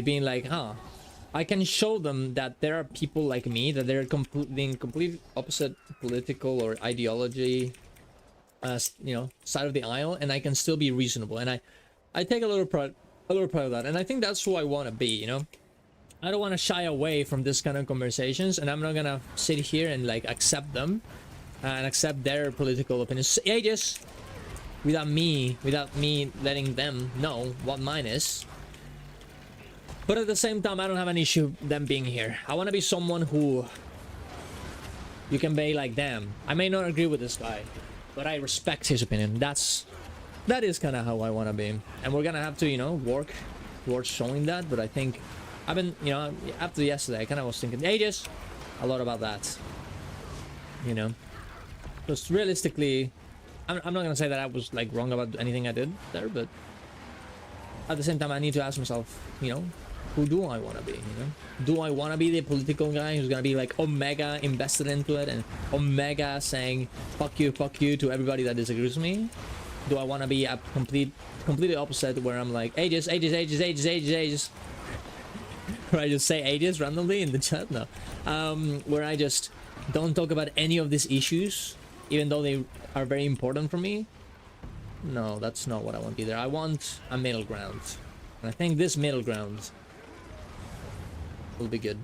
being like, huh, I can show them that there are people like me, that they're in complete opposite political or ideology, you know, side of the aisle, and I can still be reasonable. And I take a little pride of that, and I think that's who I want to be, you know. I don't want to shy away from this kind of conversations, and I'm not gonna sit here and like accept them and accept their political opinions ages without me letting them know what mine is. But at the same time, I don't have an issue them being here. I want to be someone who you can be like, damn, I may not agree with this guy, but I respect his opinion. That is kind of how I want to be, and we're gonna have to, you know, work towards showing that. But I think I've been, you know, after yesterday, I kind of was thinking ages a lot about that, you know, because realistically, I'm not gonna say that I was like wrong about anything I did there, but at the same time, I need to ask myself, you know, who do I want to be, you know? Do I want to be the political guy who's gonna be like omega invested into it and omega saying fuck you to everybody that disagrees with me? Do I want to be a completely opposite, where I'm like ages where I just say ages randomly in the chat? No. Where I just don't talk about any of these issues, even though they are very important for me? No, that's not what I want either. I want a middle ground, and I think this middle ground will be good.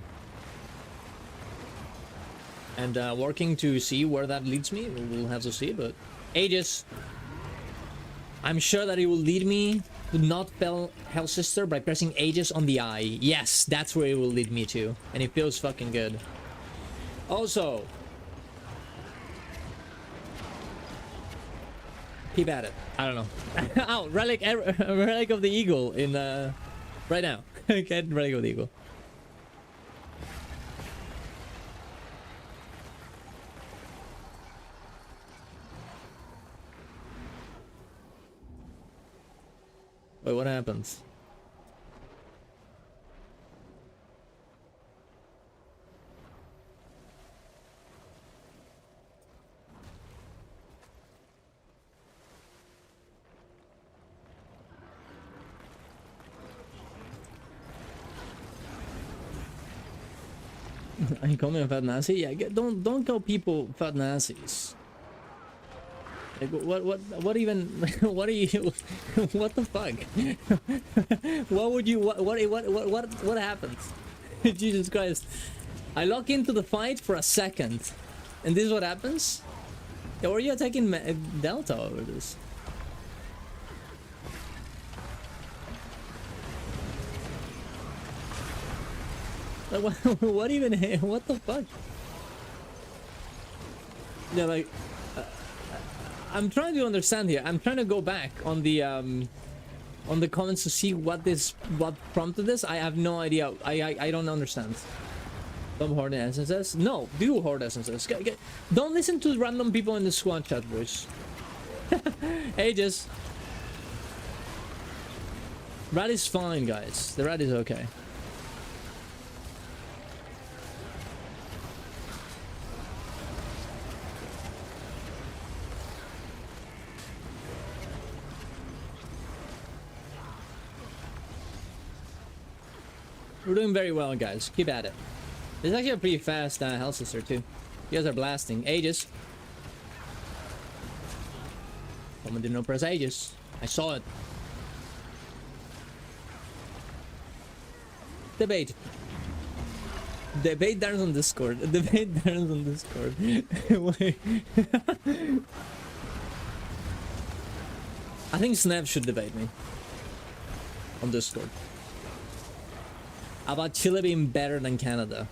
And working to see where that leads me, we'll have to see. But ages, I'm sure that it will lead me to not spell Hell Sister by pressing ages on the I. Yes, that's where it will lead me to, and it feels fucking good. Also, keep at it. I don't know. Oh, relic of the eagle in right now. Get relic of the eagle. Wait, what happens? Are you calling me a fat Nazi? Yeah, don't call people fat Nazis. Like, what even, what are you, what the fuck? What would you, what happens? Jesus Christ. I lock into the fight for a second, and this is what happens? Yeah, or are you attacking Delta over this? Like, what even, what the fuck? Yeah, like, I'm trying to understand here. I'm trying to go back on the comments to see what prompted this. I have no idea. I don't understand. Don't hoard essences. No, do hoard essences. Don't listen to random people in the squad chat, boys. Ages. Rat is fine, guys. The rat is okay. We're doing very well, guys. Keep at it. This is actually a pretty fast Hell Sister, too. You guys are blasting. Ages. Someone did not press ages. I saw it. Debate. Debate Darens on Discord. Debate Darens on Discord. Wait. I think Snap should debate me on Discord about Chile being better than Canada.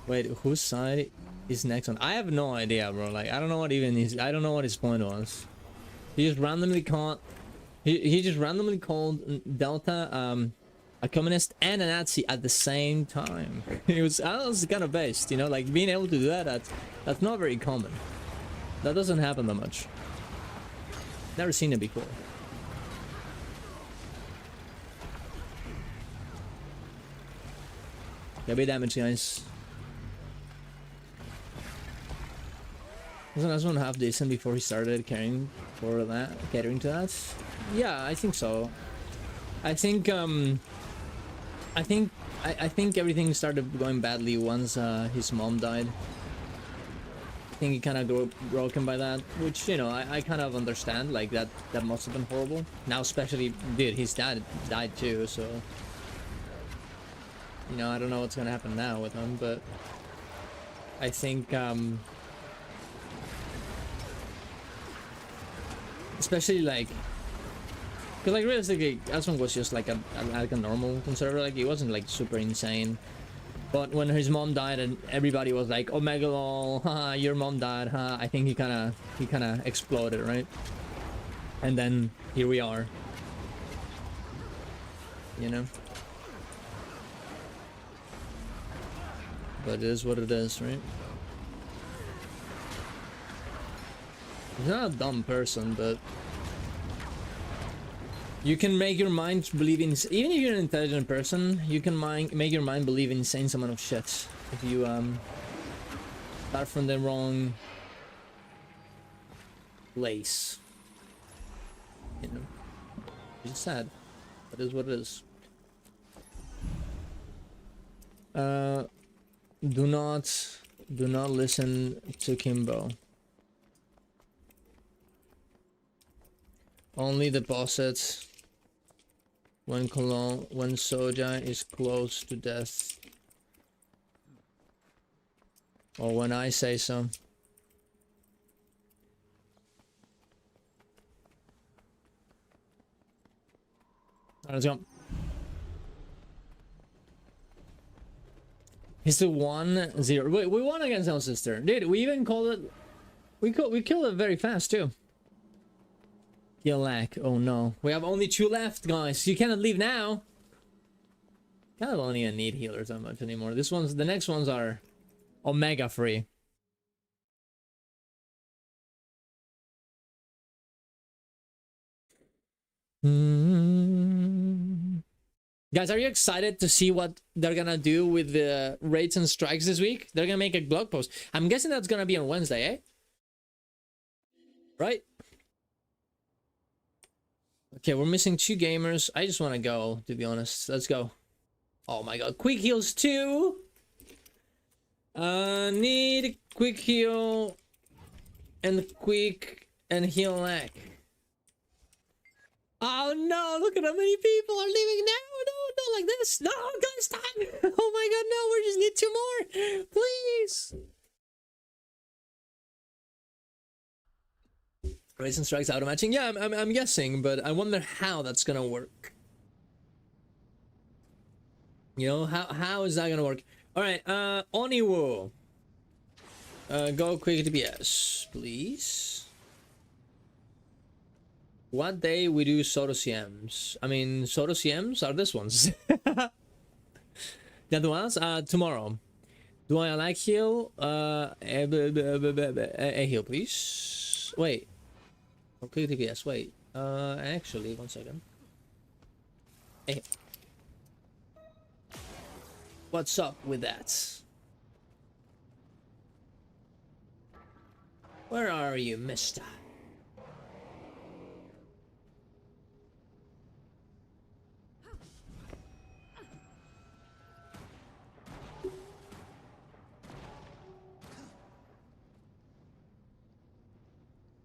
Wait, whose side is next on? I have no idea, bro. Like, I don't know what even is. I don't know what his point was. He just randomly called. He just randomly called Delta a communist and a Nazi at the same time. It was kind of based, you know, like being able to do that. That's not very common. That doesn't happen that much. Never seen it before. Heavy damage, guys. Wasn't last one half decent before he started catering to that? Yeah, I think so. I think I think everything started going badly once his mom died. I think he kind of got broken by that, which, you know, I kind of understand. Like that must have been horrible. Now, especially, dude, his dad died too, so you know, I don't know what's gonna happen now with him, but I think especially like, because like realistically, Aswan was just like a normal conservator. Like he wasn't like super insane. But when his mom died and everybody was like, "Omega lol, haha, your mom died, huh?" I think he kind of exploded, right? And then here we are. You know. But it is what it is, right? He's not a dumb person, but you can make your mind believe in, even if you're an intelligent person, you can make your mind believe in insane amount of shit if you start from the wrong place. You know, it's sad. That is what it is. Do not listen to Kimbo. Only deposit when Soja is close to death, or when I say so. Alright, let's go. It's the 1-0. Wait, we won against our sister, dude. We even called it. We killed it very fast too. Heal lack. Oh no. We have only 2 left, guys. You cannot leave now. Kind of don't even need healers that much anymore. The next ones are Omega free. Guys, are you excited to see what they're gonna do with the raids and strikes this week? They're gonna make a blog post. I'm guessing that's gonna be on Wednesday, eh? Right? Okay, we're missing 2 gamers. I just want to go, to be honest. Let's go. Oh my god. Quick heals 2. Need quick heal and heal lack. Oh no, look at how many people are leaving now. No, not like this. No, guys, stop. Oh my god, no, we just need 2 more. Please. Race and strikes auto matching. Yeah, I'm guessing, but I wonder how that's gonna work. You know, how is that gonna work? All right, Oniwo. Go quick DPS, please. What day we do Soto CMs? I mean, Soto CMs are this ones. The other ones? Tomorrow. Do I like heal? A heal, please. Wait. Quick DPS. Wait. Actually, 1 second. Hey. What's up with that? Where are you, mister?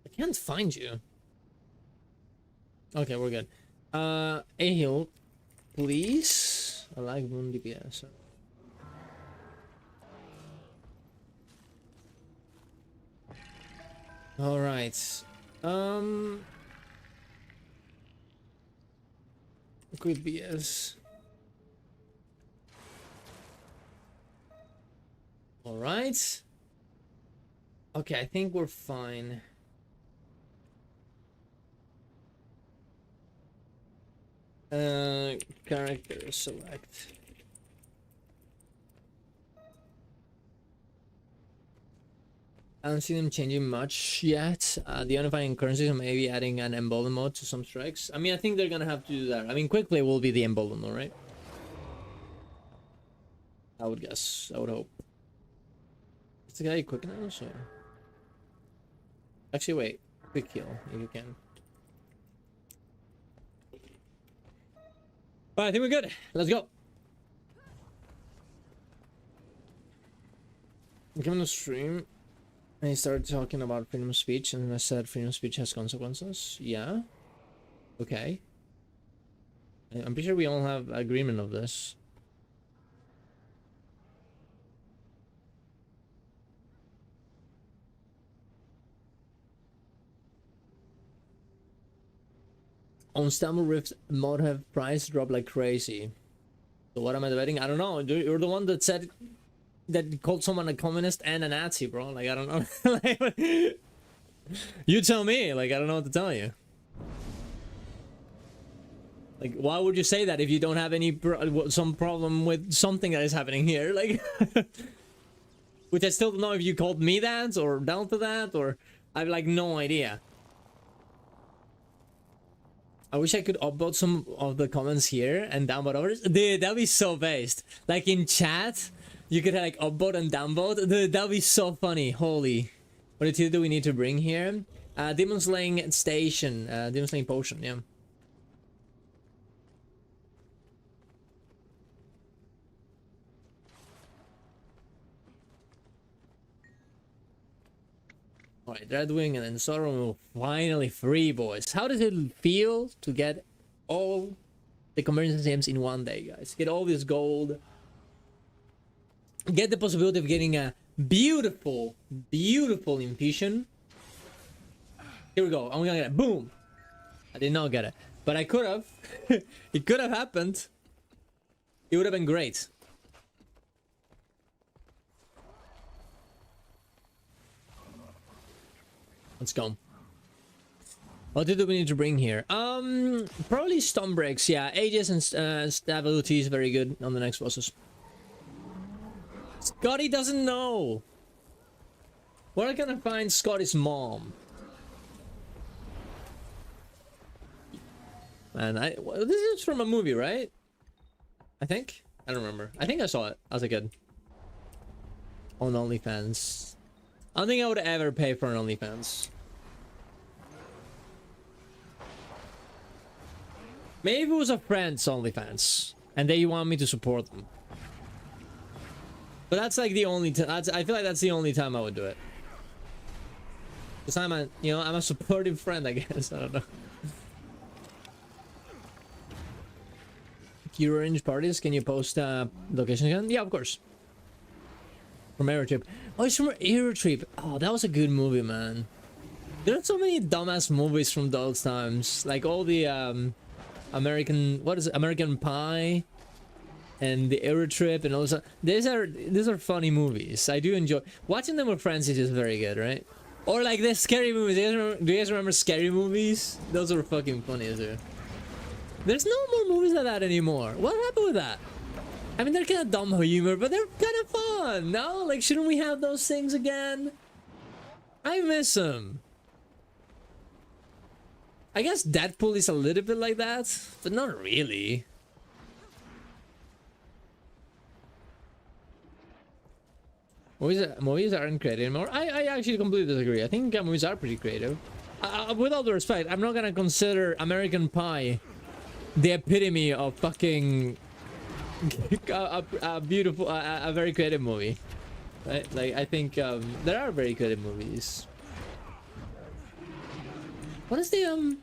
I can't find you. Okay, we're good. A heal, please. I like wound DPS. All right. Quick BS. All right. Okay, I think we're fine. Character select. I don't see them changing much yet. The unifying currencies are maybe adding an embolden mode to some strikes. I mean, I think they're gonna have to do that. I mean, quick play will be the embolden mode, right? I would guess. I would hope. Is the guy quick now? So actually, wait. Quick heal if you can. Alright, I think we're good. Let's go. I came on the stream and he started talking about freedom of speech, and I said freedom of speech has consequences. Yeah. Okay. I'm pretty sure we all have agreement of this. On Stumble Rift, mod have price drop like crazy. So what am I debating? I don't know. You're the one that said that called someone a communist and a Nazi, bro. Like, I don't know. Like, you tell me. Like, I don't know what to tell you. Like, why would you say that if you don't have any some problem with something that is happening here? Like, which I still don't know if you called me that or down to that, or I have like no idea. I wish I could upvote some of the comments here and downvote others. Dude, that'd be so based. Like in chat, you could like upvote and downvote. Dude, that'd be so funny. Holy. What do we need to bring here? Demon Slaying Station. Demon Slaying Potion, yeah. Alright, Dreadwing and then Sorrow finally free, boys. How does it feel to get all the Convergence gems in one day, guys? Get all this gold. Get the possibility of getting a beautiful, beautiful infusion. Here we go. I'm gonna get it. Boom! I did not get it. But I could have. It could have happened. It would have been great. Let's go. What do we need to bring here? Probably stun breaks. Yeah, Aegis and stability is very good on the next bosses. Scotty doesn't know. Where can I find Scotty's mom? Man, this is from a movie, right? I think. I don't remember. I think I saw it as a kid. On OnlyFans. I don't think I would ever pay for an OnlyFans. Maybe it was a friend's OnlyFans, and they want me to support them. But that's like the only time. I feel like that's the only time I would do it. Because I'm a supportive friend, I guess. I don't know. Orange parties, can you post location again? Yeah, of course. From Aerotrip. Oh, it's from Aerotrip. Oh, that was a good movie, man. There are so many dumbass movies from those times. Like all the American, what is it? American Pie and the Aerotrip and all that. These are funny movies. I do enjoy watching them with friends. Is just very good, right? Or like the scary movies. Do you guys remember scary movies? Those are fucking funny as well. There's no more movies like that anymore. What happened with that? I mean, they're kind of dumb humor, but they're kind of fun, no? Like, shouldn't we have those things again? I miss them. I guess Deadpool is a little bit like that, but not really. Movies aren't creative anymore. I actually completely disagree. I think movies are pretty creative. With all due respect, I'm not gonna consider American Pie the epitome of fucking a beautiful, a very creative movie, right? Like, I think there are very creative movies. What is the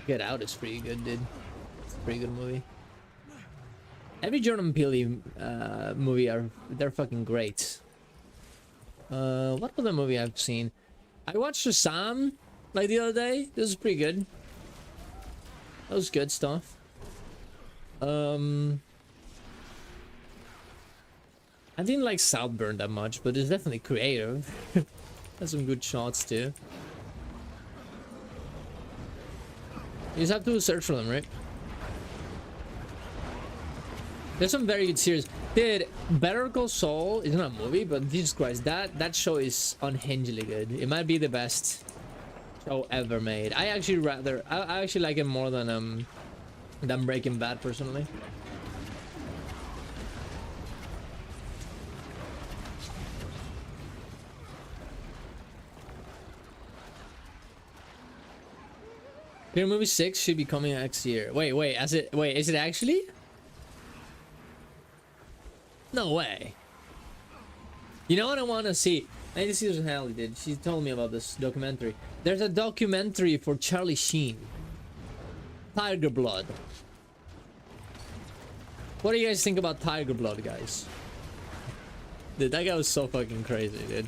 Get Out is pretty good, dude. It's a pretty good movie. Every Jordan Peele movie they're fucking great. What other movie I've seen? I watched Shazam like the other day. This is pretty good. That was good stuff. I didn't like Southburn that much, but it's definitely creative. Has some good shots too. You just have to search for them, right? There's some very good series. Dude, Better Call Saul isn't a movie, but Jesus Christ, that show is unhingedly good. It might be the best show ever made. I actually like it more than than Breaking Bad personally. Clear Movie 6 should be coming next year. Wait, is it actually? No way. You know what I want to see? I need to see what Hallie did. She told me about this documentary. There's a documentary for Charlie Sheen. Tiger Blood. What do you guys think about Tiger Blood, guys? Dude, that guy was so fucking crazy, dude.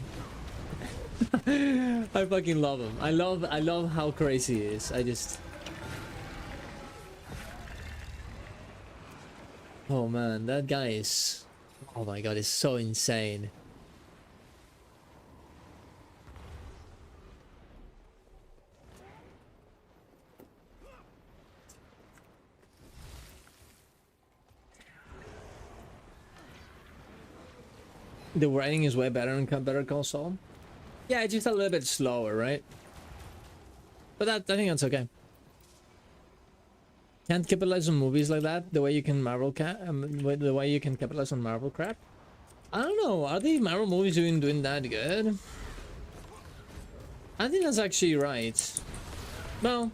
I fucking love him. I love how crazy he is. I just... Oh man, that guy is... Oh my god, it's so insane. The writing is way better in Better Call Saul. Yeah, it's just a little bit slower, right? But I think that's okay. Can't capitalize on movies like that the way you can Marvel the way you can capitalize on Marvel crap. I don't know. Are the Marvel movies doing that good? I think that's actually right. Well,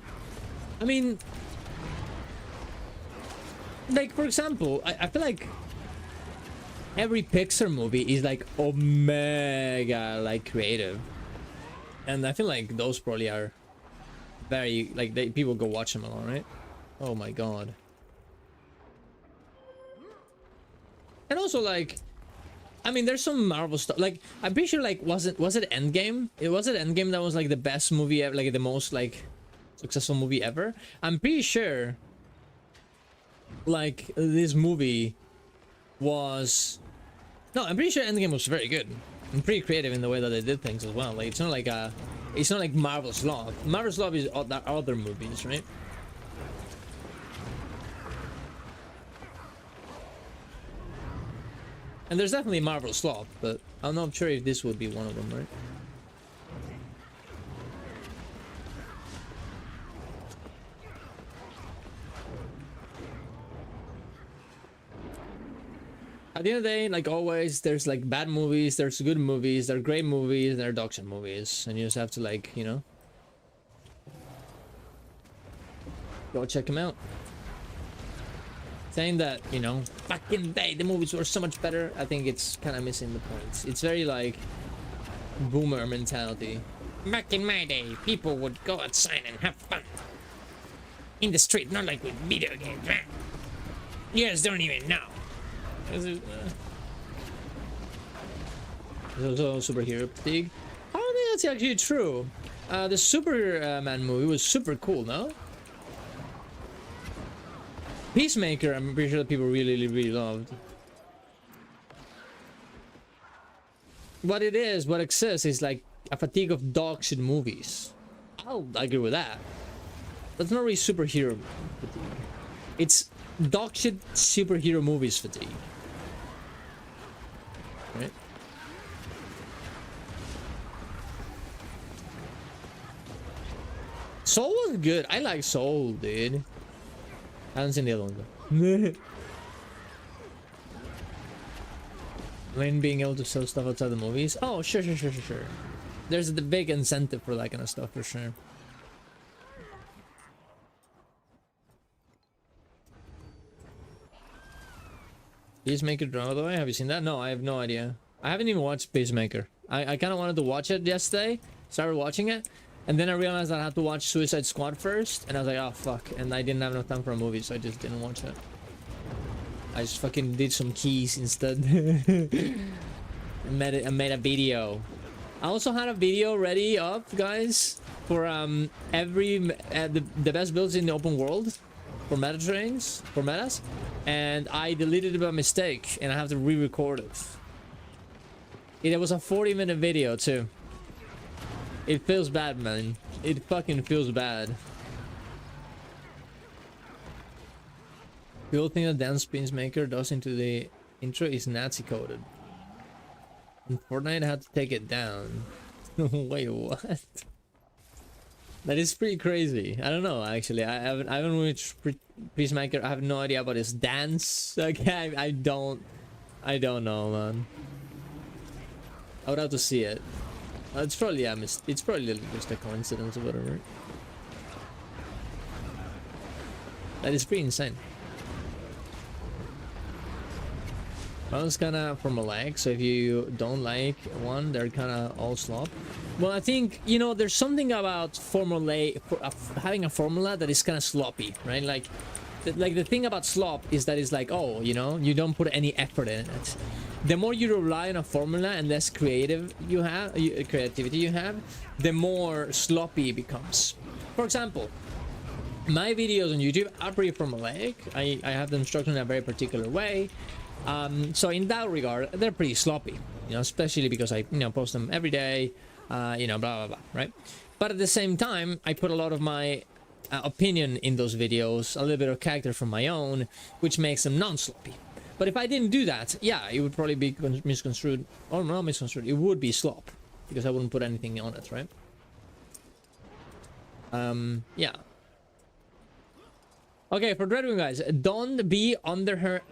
I mean, like for example, I feel like every Pixar movie is like omega like creative, and I feel like those probably are very like people go watch them a lot, right? Oh my god. And also like, I mean, there's some Marvel stuff. Like I'm pretty sure like was it Endgame? It was Endgame that was like the best movie ever, like the most like successful movie ever. I'm pretty sure like this movie was... No, I'm pretty sure Endgame was very good and pretty creative in the way that they did things as well. Like it's not like Marvel's Law. Marvel's Law is other movies, right? And there's definitely Marvel's Law, but I'm not sure if this would be one of them, right? At the end of the day, like always, there's like bad movies, there's good movies, there are great movies, there are dog shit movies, and you just have to like, you know, go check them out. Saying that, you know, back in the day the movies were so much better, I think it's kind of missing the point. It's very like boomer mentality. Back in my day, people would go outside and have fun in the street, not like with video games. You guys don't even know. There's also superhero fatigue. I don't think that's actually true. The Superman movie was super cool, no? Peacemaker, I'm pretty sure that people really loved. What exists is like a fatigue of dog shit movies. I'll agree with that. That's not really superhero fatigue. It's dog shit superhero movies fatigue. Right? Soul was good. I like Soul, dude. I haven't seen the other one though. I mean, being able to sell stuff outside the movies. Oh, sure. There's the big incentive for that kind of stuff for sure. Peacemaker drama though, have you seen that? No, I have no idea. I haven't even watched Peacemaker. I kind of wanted to watch it yesterday. Started watching it, and then I realized that I had to watch Suicide Squad first, and I was like, oh fuck, and I didn't have enough time for a movie, so I just didn't watch it. I just fucking did some keys instead. I made a video. I also had a video ready up, guys, for the best builds in the open world for meta trains, for metas, and I deleted it by mistake, and I have to re-record it. It was a 40-minute video too. It feels bad, man. It fucking feels bad. The only thing that Dance Peacemaker does into the intro is Nazi coded. And Fortnite had to take it down. Wait, what? That is pretty crazy. I don't know, actually. I haven't Peacemaker, I have no idea about his dance. Okay, I don't know, man. I would have to see it. It's probably it's probably just a coincidence or whatever. That is pretty insane. One's kind of formulaic, so if you don't like one, they're kind of all slop. Well, I think, you know, there's something about having a formula that is kind of sloppy, right? Like the thing about slop is that it's like, oh, you know, you don't put any effort in it. The more you rely on a formula and less creativity you have, the more sloppy it becomes. For example, my videos on YouTube are pretty formulaic. I have them structured in a very particular way. So in that regard, they're pretty sloppy, you know, especially because I, you know, post them every day, you know, blah, blah, blah, right? But at the same time, I put a lot of my opinion in those videos, a little bit of character from my own, which makes them non-sloppy. But if I didn't do that, yeah, it would probably be misconstrued, or not misconstrued, it would be slop, because I wouldn't put anything on it, right? Yeah. Okay, for Dreadwing guys, don't be under her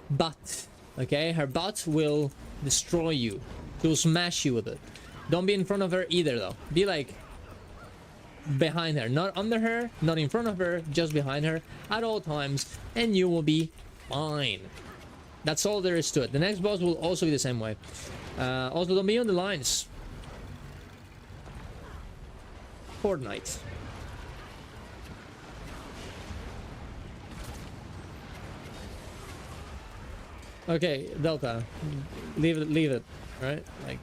butt, okay? Her butt will destroy you. She'll smash you with it. Don't be in front of her either, though. Be like behind her, not under her, not in front of her, just behind her at all times, and you will be fine. That's all there is to it. The next boss will also be the same way. Also, don't be on the lines. Fortnite. Okay, Delta, leave it, right? Like,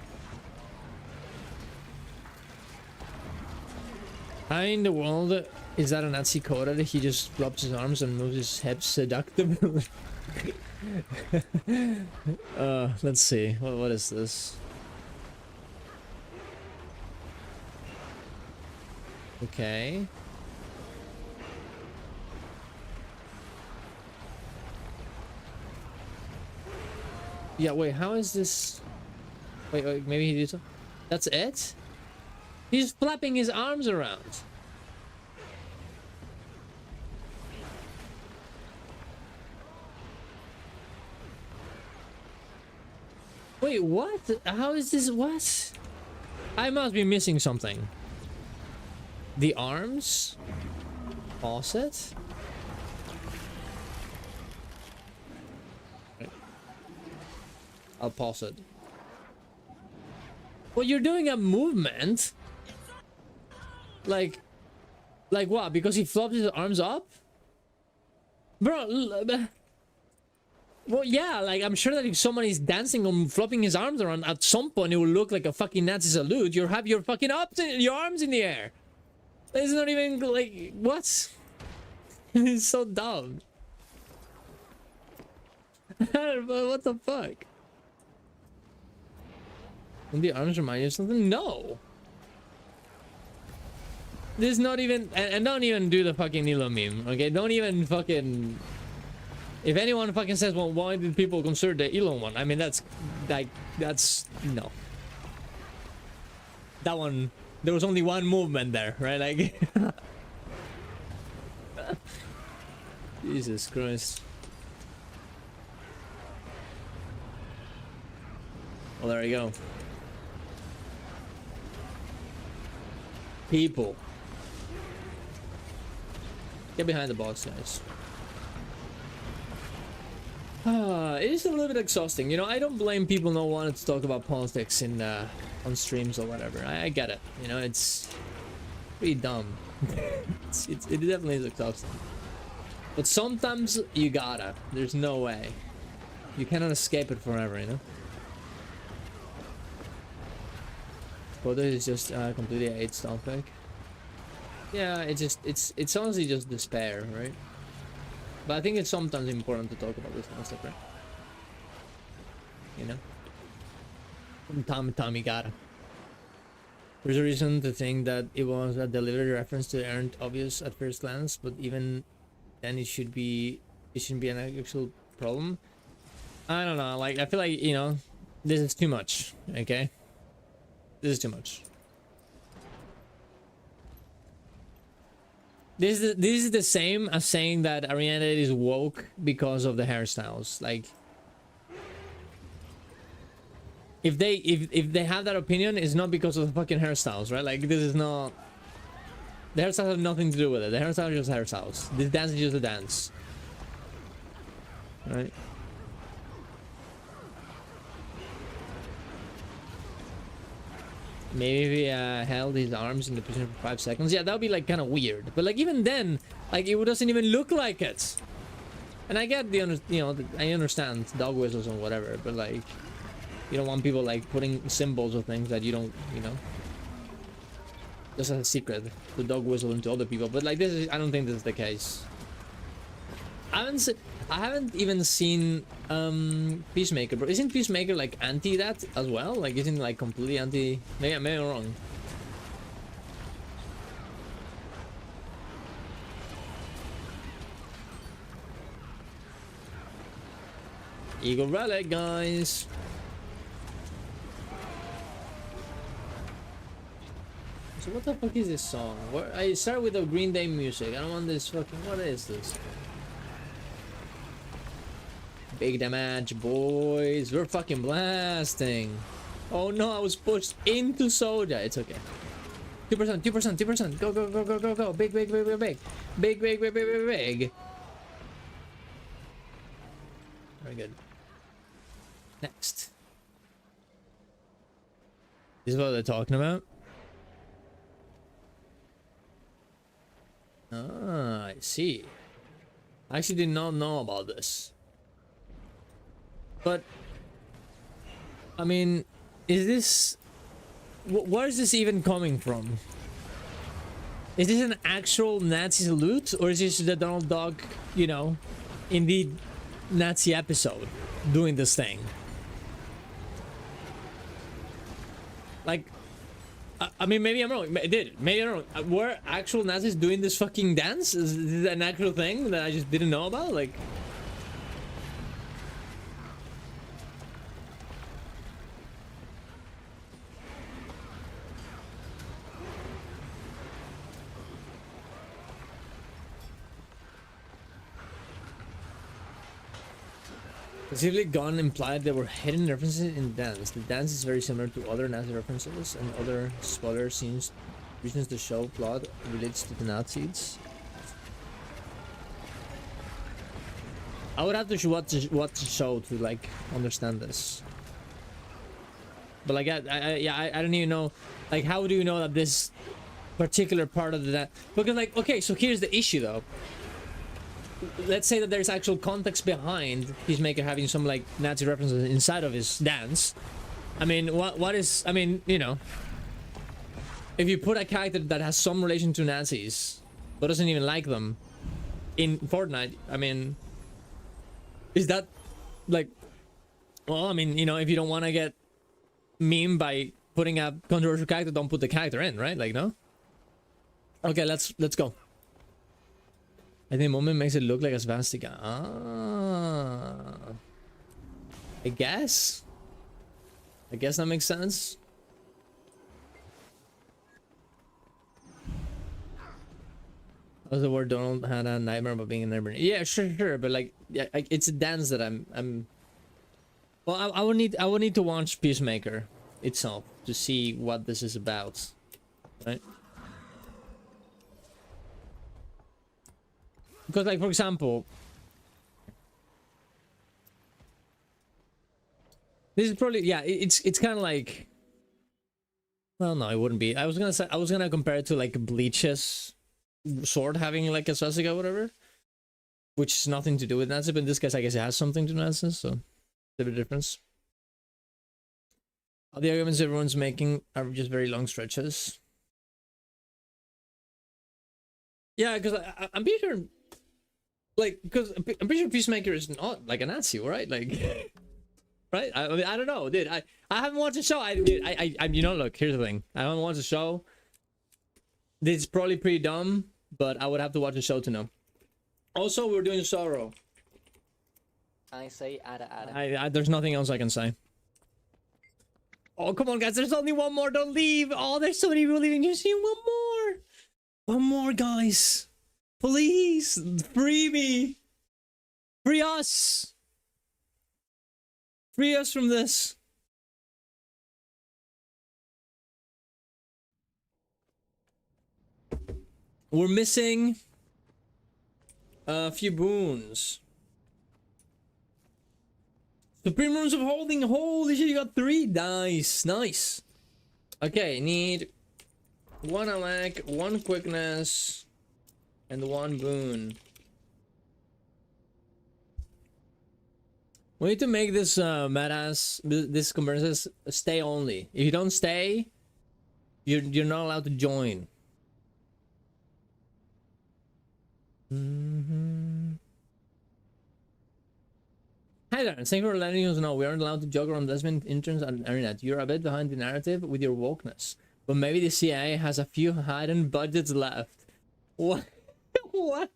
how in the world is that a Nazi coda that he just flops his arms and moves his hips seductively? Let's see. What is this? Okay. Yeah, wait, how is this? Wait, maybe he did so. That's it? He's flapping his arms around. Wait, what? How is this? What? I must be missing something. The arms? Faucet? I'll pause it. Well, you're doing a movement. Like what? Because he flopped his arms up? Bro, well, yeah, like, I'm sure that if someone is dancing or flopping his arms around, at some point it will look like a fucking Nazi salute. You have your fucking your arms in the air. It's not even, like, what? It's so dumb. What the fuck? Don't the arms remind you of something? No. This is not even, and don't even do the fucking Nilo meme, okay? Don't even fucking... If anyone fucking says, well, why did people consider the Elon one? I mean, that's, like, that's... No. That one... There was only one movement there, right? Like... Jesus Christ. Well, there you go. People. Get behind the box, guys. It is a little bit exhausting. You know, I don't blame people not wanting to talk about politics in on streams or whatever. I get it. You know, it's pretty dumb. it definitely is exhausting. But sometimes you gotta. There's no way. You cannot escape it forever, you know? Photo is just completely 8 stomp pick. Yeah, it's honestly just despair, right? But I think it's sometimes important to talk about this kind of stuff, right? You know? From time to time you gotta. There's a reason to think that it was a deliberate reference to aren't obvious at first glance, but even then it shouldn't be an actual problem. I don't know, like, I feel like, you know, this is too much, okay? This is too much. This is the same as saying that Ariana is woke because of the hairstyles. Like, if they have that opinion, it's not because of the fucking hairstyles, right? Like, this is not. The hairstyles have nothing to do with it. The hairstyles are just hairstyles. The dance is just a dance, right? Maybe if he held his arms in the position for 5 seconds. Yeah, that would be like kind of weird. But like even then, like it doesn't even look like it. And I get I understand dog whistles and whatever, but like you don't want people like putting symbols of things that you don't, just as a secret to dog whistle into other people. But like I don't think this is the case. I haven't even seen Peacemaker, bro. Isn't Peacemaker like anti that as well? Like isn't like completely anti? Maybe I'm wrong. Eagle Relic, guys. So what the fuck is this song? I start with the Green Day music. I don't want this fucking. What is this? Big damage, boys. We're fucking blasting. Oh no, I was pushed into Soja. It's okay. 2%, 2%, 2%. Go, go, go, go, go, go. Big, big, big, big, big. Big, big, big, big, big, big. Very good. Next. This is what they're talking about. Ah, I see. I actually did not know about this. But, I mean, is this... Where is this even coming from? Is this an actual Nazi salute? Or is this the Donald Duck, in the Nazi episode doing this thing? Like, I mean, maybe I'm wrong. Maybe I'm wrong. Were actual Nazis doing this fucking dance? Is this an actual thing that I just didn't know about? Like... Specifically, Gun implied there were hidden references in dance. The dance is very similar to other Nazi references and other spoiler scenes. Reasons the show plot relates to the Nazis. I would have to watch the show to like understand this. But like, I don't even know. Like, how do you know that this particular part of the because like, okay, so here's the issue though. Let's say that there's actual context behind Peacemaker having some like Nazi references inside of his dance. I mean, what is? I mean, if you put a character that has some relation to Nazis but doesn't even like them in Fortnite, I mean, is that like? Well, I mean, if you don't want to get meme by putting a controversial character, don't put the character in, right? Like, no. Okay, let's go. I think moment makes it look like a swastika. Ah, I guess that makes sense. Was the word Donald had a nightmare about being a neighbor? Yeah, sure, but like, yeah, it's a dance that I'm. Well, I would need to watch Peacemaker itself to see what this is about, right? Because, like, for example, this is probably, yeah, it's kind of like, well, no, it wouldn't be. I was gonna compare it to like Bleach's sword having like a swastika or whatever, which has nothing to do with Nazi, but in this case, I guess it has something to do with Nazi, so it's a bit of difference. All the arguments everyone's making are just very long stretches. Yeah, because I'm pretty sure. Like, because I'm pretty sure Peacemaker is not like a Nazi, right? Like, right? I mean, I don't know, dude. I haven't watched the show. I look. Here's the thing. I haven't watched the show. This is probably pretty dumb, but I would have to watch the show to know. Also, we're doing Sorrow. I say ada. There's nothing else I can say. Oh, come on, guys. There's only one more. Don't leave. Oh, there's so many people leaving. Just see one more. One more, guys. Please, free me. Free us. Free us from this. We're missing a few boons. Supreme Runes of Holding. Holy shit, you got 3. Nice, nice. Okay, need 1 Alec, 1 Quickness, and 1 boon. We need to make this badass, this Convergence stay only. If you don't stay, you're not allowed to join. Hi Darens, thank you for letting us know we aren't allowed to joke around lesbian interns on the internet. You're a bit behind the narrative with your wokeness. But maybe the CIA has a few hidden budgets left. What? What?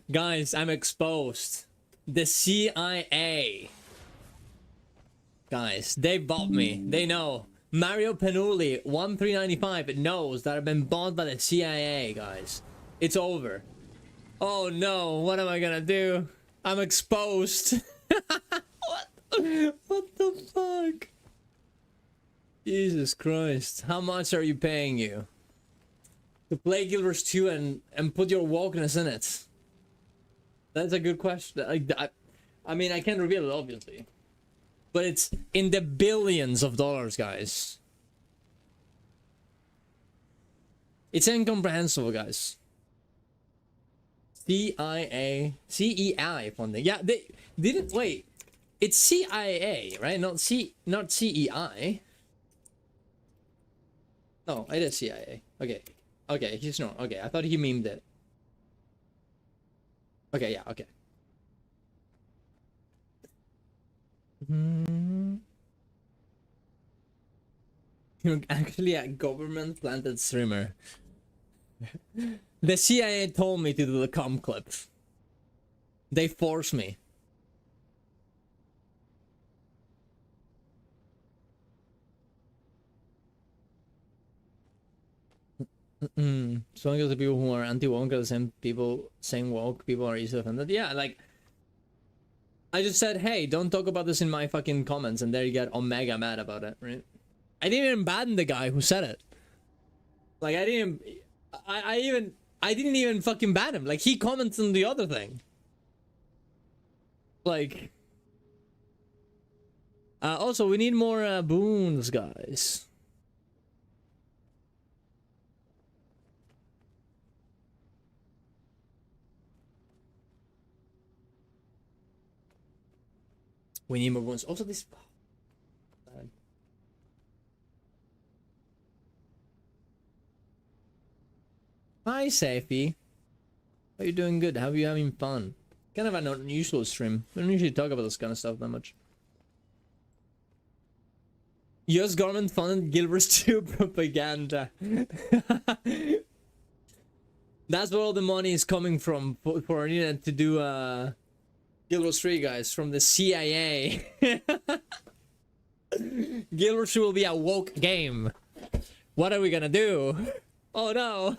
Guys, I'm exposed. The CIA. Guys, they bought me. They know. Mario Panuli, 1395, knows that I've been bought by the CIA, guys. It's over. Oh no, what am I gonna do? I'm exposed. What? What the fuck? Jesus Christ. How much are you paying you to play Guild Wars 2 and put your wokeness in it? That's a good question. I mean, I can't reveal it, obviously. But it's in the billions of dollars, guys. It's incomprehensible, guys. CEI funding. Yeah, they didn't wait. It's CIA, right? Not CEI. No, it is CIA. Okay. Okay, he's not. Okay, I thought he memed it. Okay, yeah, okay. You're actually a government-planted streamer. The CIA told me to do the comm clip. They forced me. So long as the people who are anti-woke are the same people saying woke people are easily offended. Yeah, like I just said, hey, don't talk about this in my fucking comments, and there you get Omega mad about it, right? I didn't even ban the guy who said it. Like I didn't even fucking ban him. Like he comments on the other thing. Like also we need more boons, guys. We need more boons. Also this Hi, Safi. How you doing? Good. How are you having fun? Kind of an unusual stream. We don't usually talk about this kind of stuff that much. US government funded Guild Wars 2 propaganda. That's where all the money is coming from for internet to do Guild Wars 3, guys, from the CIA. Guild Wars 2 will be a woke game. What are we gonna do? Oh no.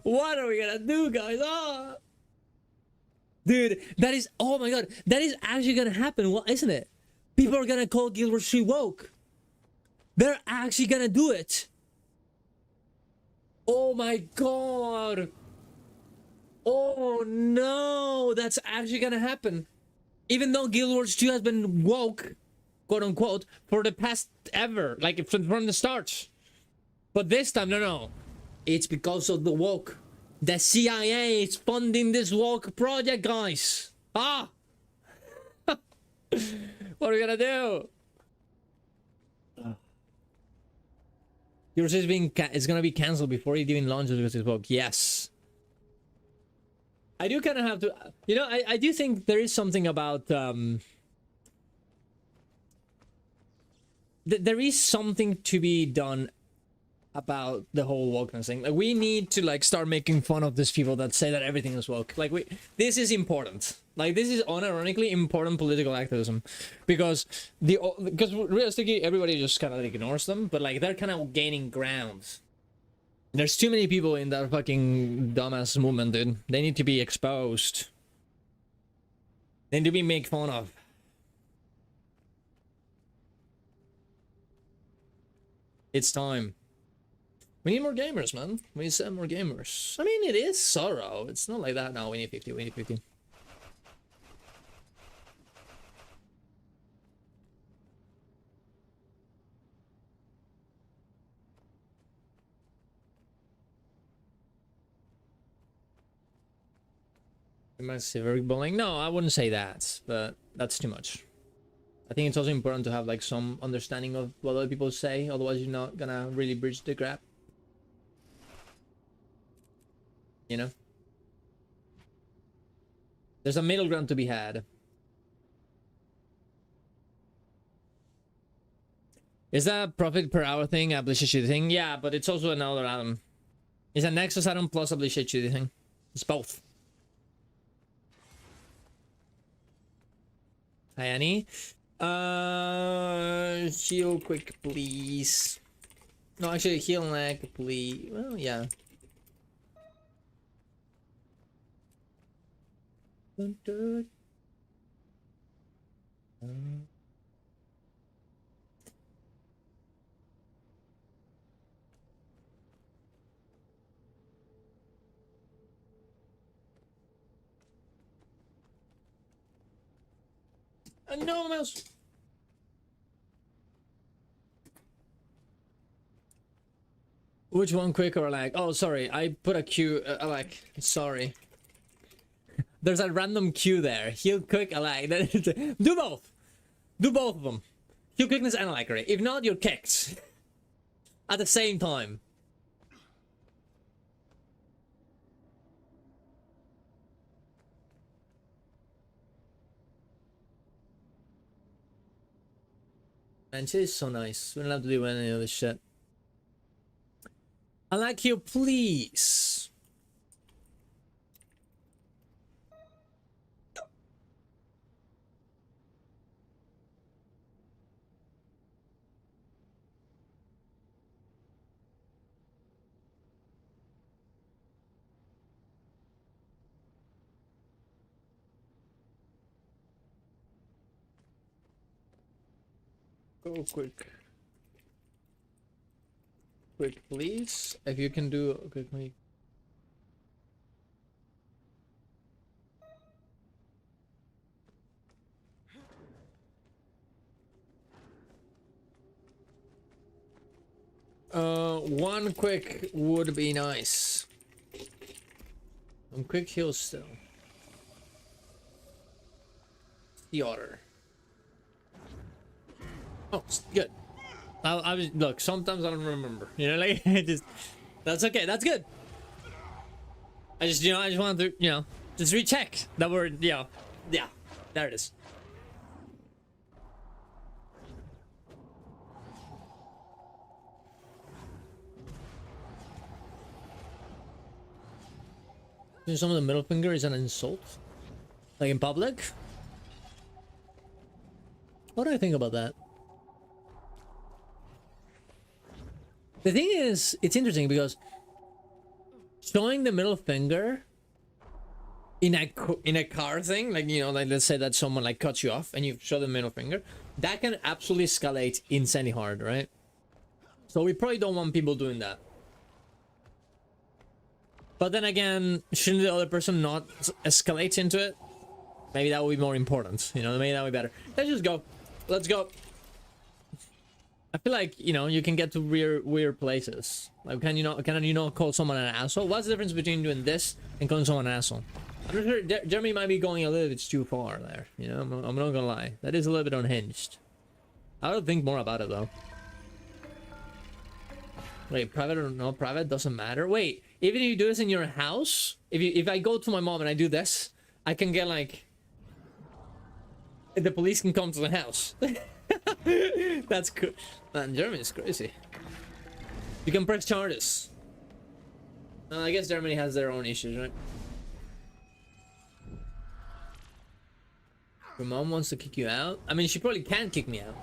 What are we gonna do, guys? Oh. Dude, that is, oh my god, that is actually gonna happen, well, isn't it? People are gonna call Guild Wars 3 woke. They're actually gonna do it. Oh my god. Oh no, that's actually gonna happen. Even though Guild Wars 2 has been woke, quote unquote, for the past ever, like from the start. But this time, no. It's because of the woke. The CIA is funding this woke project, guys. Ah! What are we gonna do? Yours is it's gonna be cancelled before it even launches because it's woke. Yes. I do kind of have to, you know, I do think there is something about there is something to be done about the whole wokeness thing. Like we need to like start making fun of these people that say that everything is woke. Like this is important. Like this is unironically important political activism, because realistically everybody just kind of ignores them, but like they're kind of gaining ground. There's too many people in that fucking dumbass movement, dude. They need to be exposed. They need to be made fun of. It's time. We need more gamers, man. We need some more gamers. I mean, it is sorrow. It's not like that. No, we need 50. We need 50. Massive bullying? No, I wouldn't say that, but that's too much. I think it's also important to have like some understanding of what other people say, otherwise you're not gonna really bridge the gap. You know? There's a middle ground to be had. Is that a profit per hour thing, a Shitty thing? Yeah, but it's also another add-on. It's a Nexus add-on plus a Shitty thing. It's both. Hi, Annie. Heal quick, please. No, actually, heal neck, please. Well, yeah. No mouse. Which one, quick or lag? Oh, sorry, I put a Q. Lag. Sorry. There's a random Q there. Heal quick, lag. Do both. Do both of them. Heal quickness and lag rate. If not, you're kicked. At the same time. Man, she is so nice. We don't have to do any of this shit. I like you, please. Go quick. Quick, please. If you can do quickly. One quick would be nice. Quick heal still. The order. Oh, good. I was look. Sometimes I don't remember. You know, like just that's okay. That's good. I just I just wanted to just recheck that word. Yeah, there it is. Some of the middle finger is an insult, like in public. What do I think about that? The thing is, it's interesting because showing the middle finger in a car thing, like like let's say that someone like cuts you off and you show the middle finger, that can absolutely escalate insanely hard, right? So we probably don't want people doing that. But then again, shouldn't the other person not escalate into it? Maybe that would be more important, maybe that would be better. Let's just go. Let's go. I feel like, you can get to weird places. Like, can you not call someone an asshole? What's the difference between doing this and calling someone an asshole? I'm not sure Jeremy might be going a little bit too far there, I'm not gonna lie. That is a little bit unhinged. I would think more about it, though. Wait, private or no private? Doesn't matter. Wait, even if you do this in your house, if I go to my mom and I do this, I can get, like... The police can come to the house. That's cool. Man, Germany is crazy. You can press charges. I guess Germany has their own issues, right? Your mom wants to kick you out? I mean, she probably can kick me out.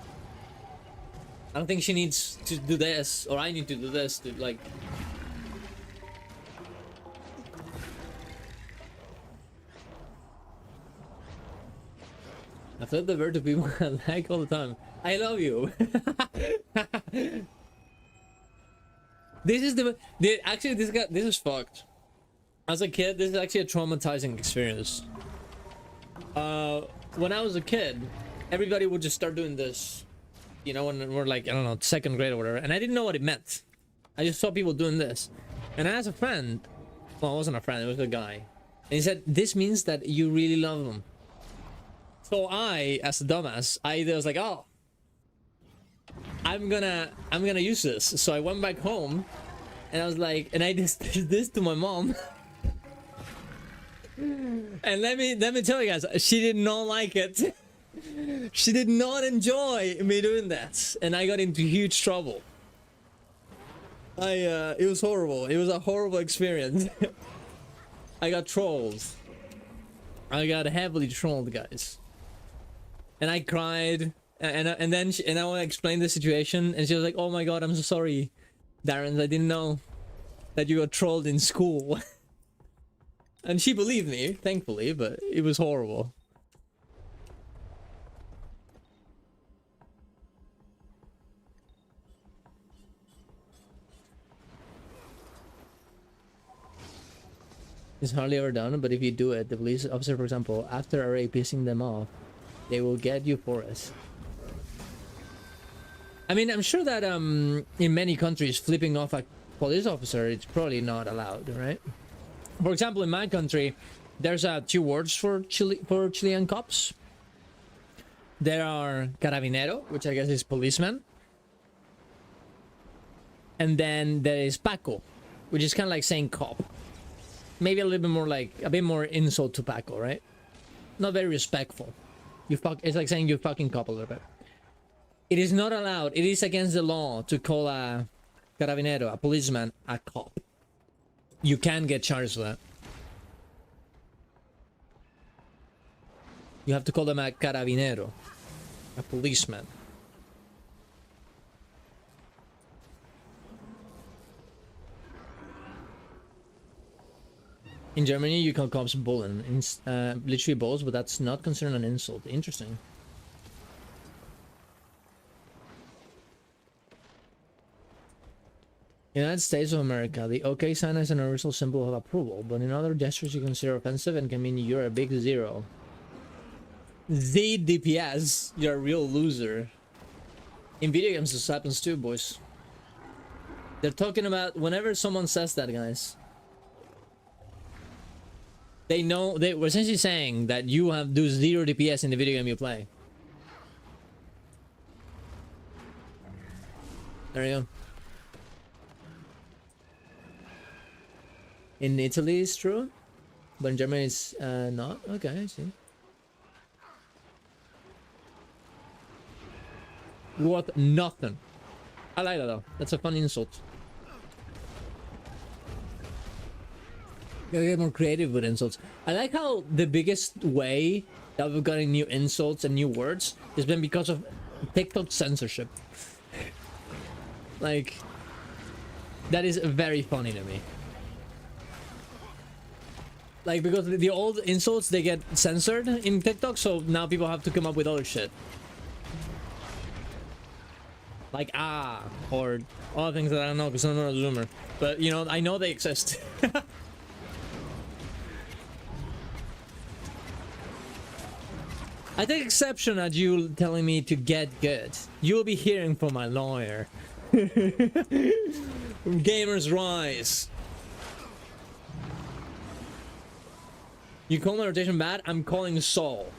I don't think she needs to do this, or I need to do this to, like... flip the bird to people I like all the time. I love you. This is actually this is fucked. As a kid, this is actually a traumatizing experience. When I was a kid, everybody would just start doing this. You know, when we're like, I don't know, second grade or whatever, and I didn't know what it meant. I just saw people doing this, and I asked a friend. Well, it wasn't a friend; it was a guy, and he said, "This means that you really love them." So I, as a dumbass, I was like, "Oh, I'm gonna use this." So I went back home, and I was like, and I just did this to my mom. And let me tell you guys, she did not like it. She did not enjoy me doing that, and I got into huge trouble. It was horrible. It was a horrible experience. I got trolled. I got heavily trolled, guys. And I cried, and then I explained the situation, and she was like, "Oh my god, I'm so sorry, Darren. I didn't know that you got trolled in school." And she believed me, thankfully, but it was horrible. It's hardly ever done, but if you do it, the police officer, for example, after already pissing them off, they will get you for it. I mean, I'm sure that in many countries, flipping off a police officer, it's probably not allowed, right? For example, in my country, there's 2 words for Chilean cops. There are carabinero, which I guess is policeman. And then there is Paco, which is kind of like saying cop. Maybe a little bit more like, a bit more insult to Paco, right? Not very respectful. It's like saying you fucking cop a little bit. It is not allowed. It is against the law to call a carabinero, a policeman, a cop. You can get charged for that. You have to call them a carabinero, a policeman. In Germany, you call cops Bullen, literally balls, but that's not considered an insult. Interesting. United States of America, the OK sign is an universal symbol of approval, but in other gestures you consider offensive and can mean you're a big zero. Z DPS, you're a real loser. In video games, this happens too, boys. They're talking about whenever someone says that, guys. They know they were essentially saying that you have do 0 DPS in the video game you play. There you go. In Italy, it's true, but in Germany, it's not. Okay, I see. Worth nothing. I like that though. That's a fun insult. Gotta get more creative with insults. I like how the biggest way that we've gotten new insults and new words has been because of TikTok censorship. Like, that is very funny to me. Like, because the old insults, they get censored in TikTok, so now people have to come up with other shit. Like, or other things that I don't know because I'm not a zoomer. But, you know, I know they exist. I take exception at you telling me to get good. You'll be hearing from my lawyer. Gamers rise. You call my rotation bad? I'm calling Saul.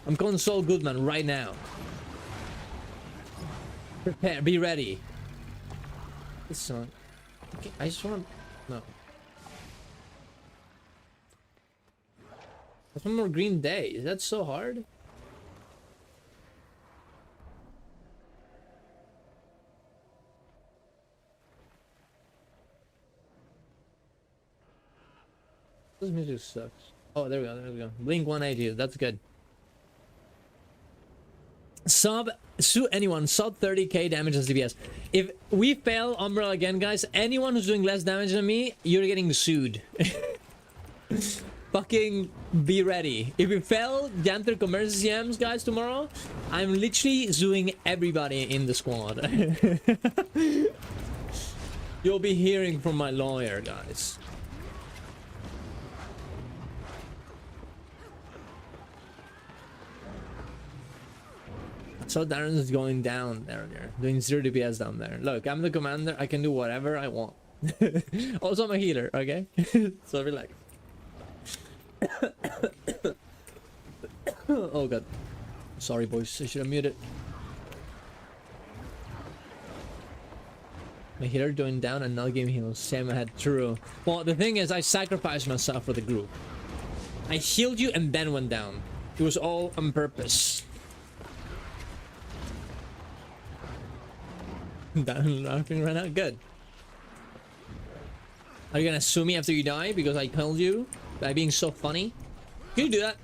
I'm calling Saul Goodman right now. Prepare, be ready. This song. Okay, I just want to... No. That's one more Green Day. Is that so hard? This music sucks. Oh, there we go, there we go. Blink 180, that's good. Sue anyone, sub 30k damage as DPS. If we fail Umbriel again, guys, anyone who's doing less damage than me, you're getting sued. Fucking be ready. If we fail Janther Convergence CMs, guys, tomorrow, I'm literally zooing everybody in the squad. You'll be hearing from my lawyer, guys. So Darren is going down there, doing 0 DPS down there. Look, I'm the commander. I can do whatever I want. Also, I'm a healer, okay? So relax. Oh god. Sorry, boys. I should have muted. My healer going down and not giving heals. Same I had true. Well, the thing is, I sacrificed myself for the group. I healed you and then went down. It was all on purpose. Down laughing right now. Good. Are you gonna sue me after you die because I killed you by being so funny? Can you do that?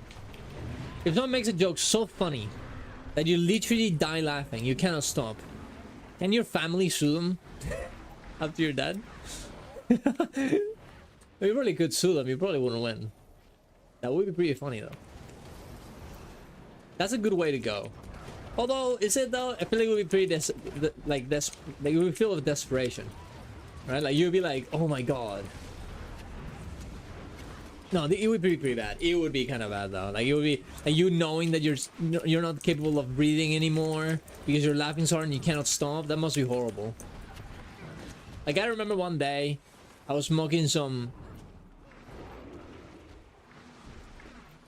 If someone makes a joke so funny that you literally die laughing, you cannot stop, can your family sue them after you're dead? You probably could sue them. You probably wouldn't win. That would be pretty funny though. That's a good way to go. Although, is it though? I feel like it would be pretty like you would feel of desperation, right? Like you'd be like, oh my god. No, it would be pretty bad. It would be kind of bad though. Like it would be like you knowing that you're not capable of breathing anymore because you're laughing so hard and you cannot stop. That must be horrible. Like I remember one day, I was smoking some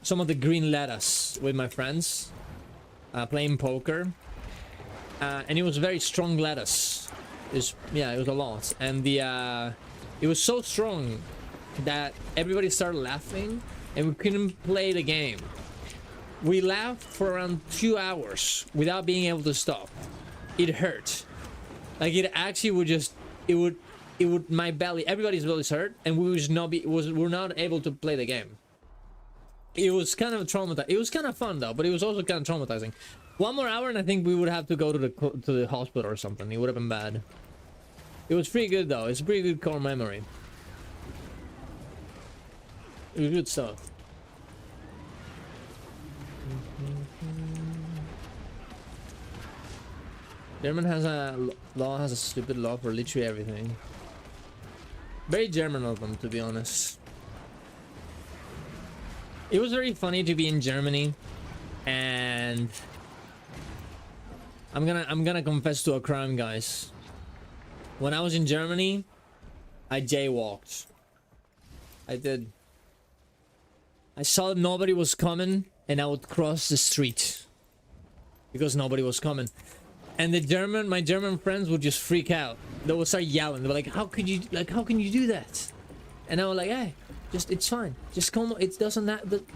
of the green lettuce with my friends. Playing poker, and it was very strong lettuce. It was a lot, and it was so strong that everybody started laughing, and we couldn't play the game. We laughed for around 2 hours without being able to stop. It hurt, like it actually would just it would my belly, everybody's bellies hurt, and we're not able to play the game. It was kind of traumatizing. It was kind of fun though, but it was also kind of traumatizing. 1 more hour and I think we would have to go to the hospital or something. It would have been bad. It was pretty good though. It's a pretty good core memory. It was good stuff. German has a stupid law for literally everything. Very German of them, to be honest. It was very funny to be in Germany, and I'm gonna confess to a crime, guys. When I was in Germany, I jaywalked. I did. I saw that nobody was coming, and I would cross the street because nobody was coming. And my German friends would just freak out. They would start yelling. They were like, "How can you do that?" And I was like, "Hey, it's fine. Just come. It doesn't.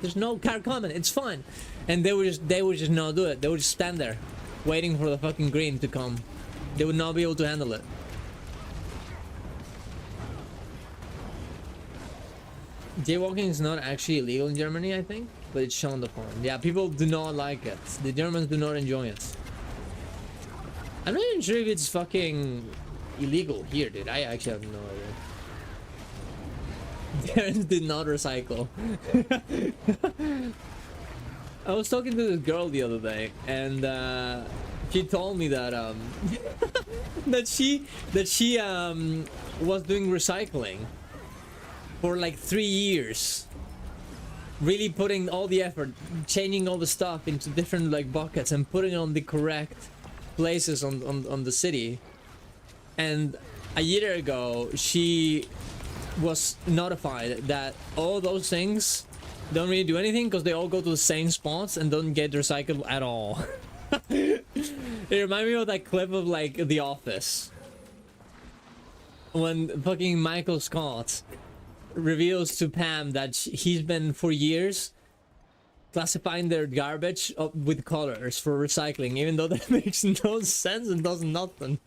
There's no car coming. It's fine." And they would just not do it. They would just stand there, waiting for the fucking green to come. They would not be able to handle it. Jaywalking is not actually illegal in Germany, I think, but it's shown the form. Yeah, people do not like it. The Germans do not enjoy it. I'm not even sure if it's fucking illegal here, dude. I actually have no idea. Darens did not recycle. I was talking to this girl the other day, and she told me that that she was doing recycling for like 3 years, really putting all the effort, changing all the stuff into different like buckets and putting it on the correct places on the city. And a year ago she was notified that all those things don't really do anything because they all go to the same spots and don't get recycled at all. It reminded me of that clip of like The Office when fucking Michael Scott reveals to Pam that he's been for years classifying their garbage with colors for recycling, even though that makes no sense and does nothing.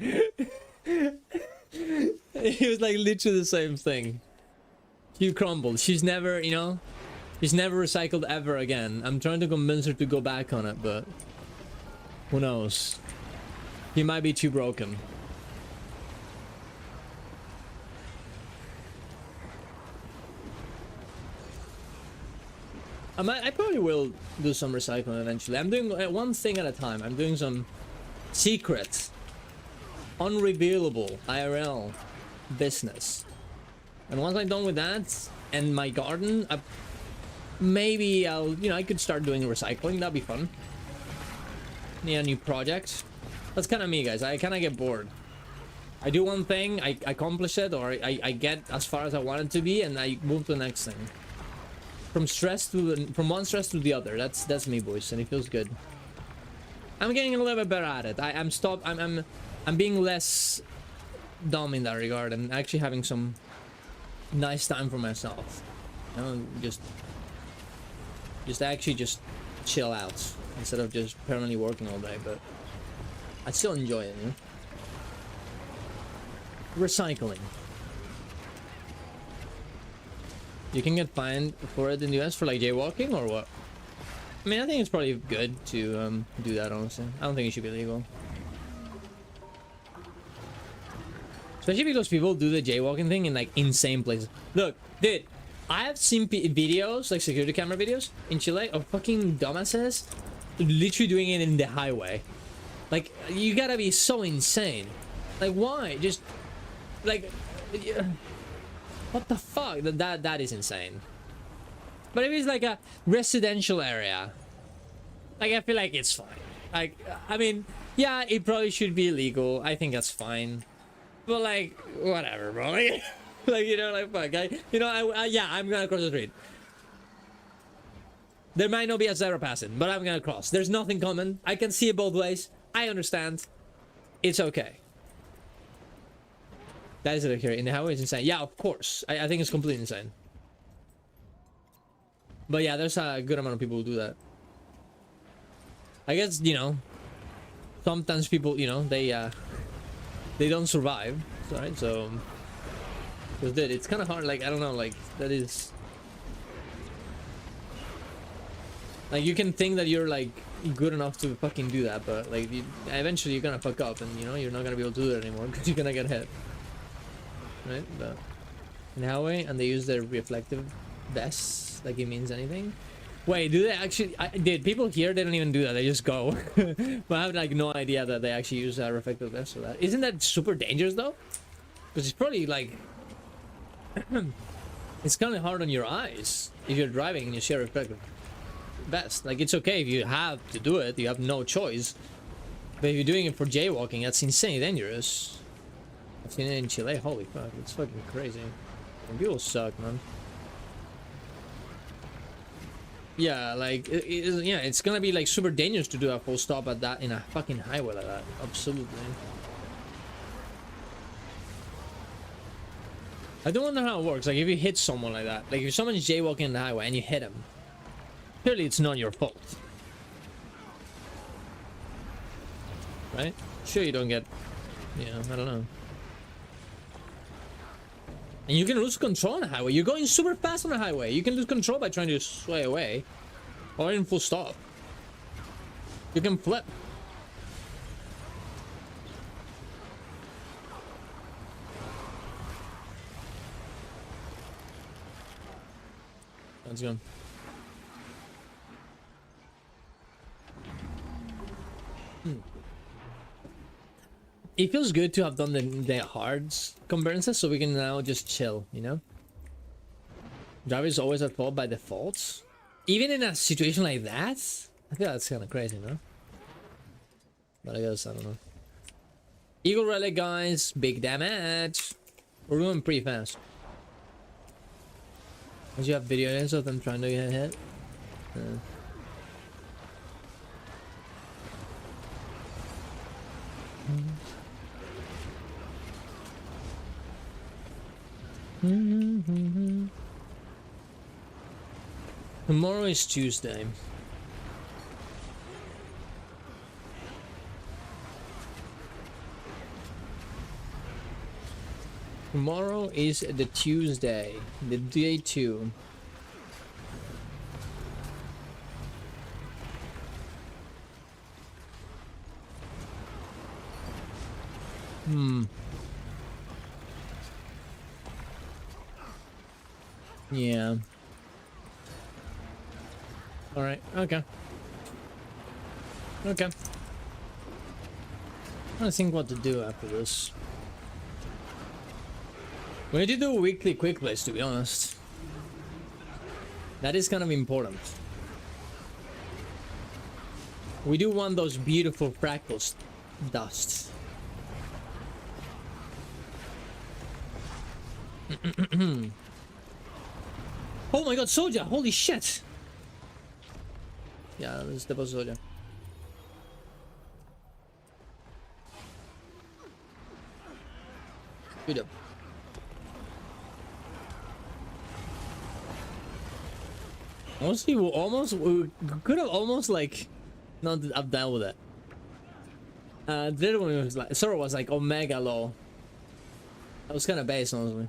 It was like literally the same thing. She crumbled. She's never, she's never recycled ever again. I'm trying to convince her to go back on it, but who knows? He might be too broken. I probably will do some recycling eventually. I'm doing one thing at a time. I'm doing some secret, unrevealable IRL business. And once I'm done with that and my garden, maybe I'll, you know, I could start doing recycling. That'd be fun. Yeah, new projects. That's kind of me, guys. I kind of get bored. I do one thing, I accomplish it, or I get as far as I want it to be, and I move to the next thing. From one stress to the other. That's me, boys, and it feels good. I'm getting a little bit better at it. I'm being less dumb in that regard, and actually having some nice time for myself. You know, just chill out instead of just permanently working all day. But I still enjoy it, you know? Recycling. You can get fined for it in the US for like jaywalking or what? I mean, I think it's probably good to do that, honestly. I don't think it should be legal. Especially because people do the jaywalking thing in like insane places. Look, dude, I have seen videos, like security camera videos in Chile of fucking dumbasses literally doing it in the highway. Like, you gotta be so insane. Like, why? Just, like, what the fuck? That is insane. But if it's like a residential area, like, I feel like it's fine. Like, I mean, yeah, it probably should be illegal. I think that's fine. But like, whatever, bro. Like, like, you know, like, fuck. Yeah, I'm gonna cross the street. There might not be a zebra passing, but I'm gonna cross. There's nothing coming. I can see it both ways. I understand. It's okay. That is it here. In the highway is insane. Yeah, of course. I think it's completely insane. But yeah, there's a good amount of people who do that. I guess, you know, sometimes people, you know, they don't survive, right? So, because it's kind of hard. Like, I don't know, like, that is, like, you can think that you're like good enough to fucking do that, but like, eventually you're gonna fuck up, and you know, you're not gonna be able to do it anymore because you're gonna get hit, right? But in highway, and they use their reflective vests like it means anything. Wait, do they actually? Did people here? They don't even do that. They just go. But I have like no idea that they actually use reflective vests for that. Isn't that super dangerous though? Because it's probably like it's kind of hard on your eyes if you're driving and you see a reflective vest. Like, it's okay if you have to do it. You have no choice. But if you're doing it for jaywalking, that's insanely dangerous. I've seen it in Chile. Holy fuck, it's fucking crazy. And people suck, man. Yeah, like, yeah, it's gonna be like super dangerous to do a full stop at that in a fucking highway like that. Absolutely. I don't wonder how it works. Like, if you hit someone like that, like if someone's jaywalking in the highway and you hit him, clearly it's not your fault, right? Sure, you don't get, you know, I don't know. And you can lose control on the highway. You're going super fast on the highway. You can lose control by trying to sway away. Or in full stop. You can flip. Let's go. It feels good to have done the hards convergences, so we can now just chill, you know? Driver is always at fault by default. Even in a situation like that? I feel that's kind of crazy, no? But I guess, I don't know. Eagle Relic, guys. Big damage. We're going pretty fast. As you have video of them trying to get hit. Tomorrow is Tuesday. Tomorrow is the Tuesday, the day 2. Yeah. Alright, okay. Okay. I think what to do after this. We need to do a weekly quick plays, to be honest. That is kind of important. We do want those beautiful fractals dust. Oh my god, Soja! Holy shit! Yeah, this is the Soja. Good job. Honestly, we could have almost like not up down with it. The other one was like Sora was like Omega low. That was kind of base, honestly.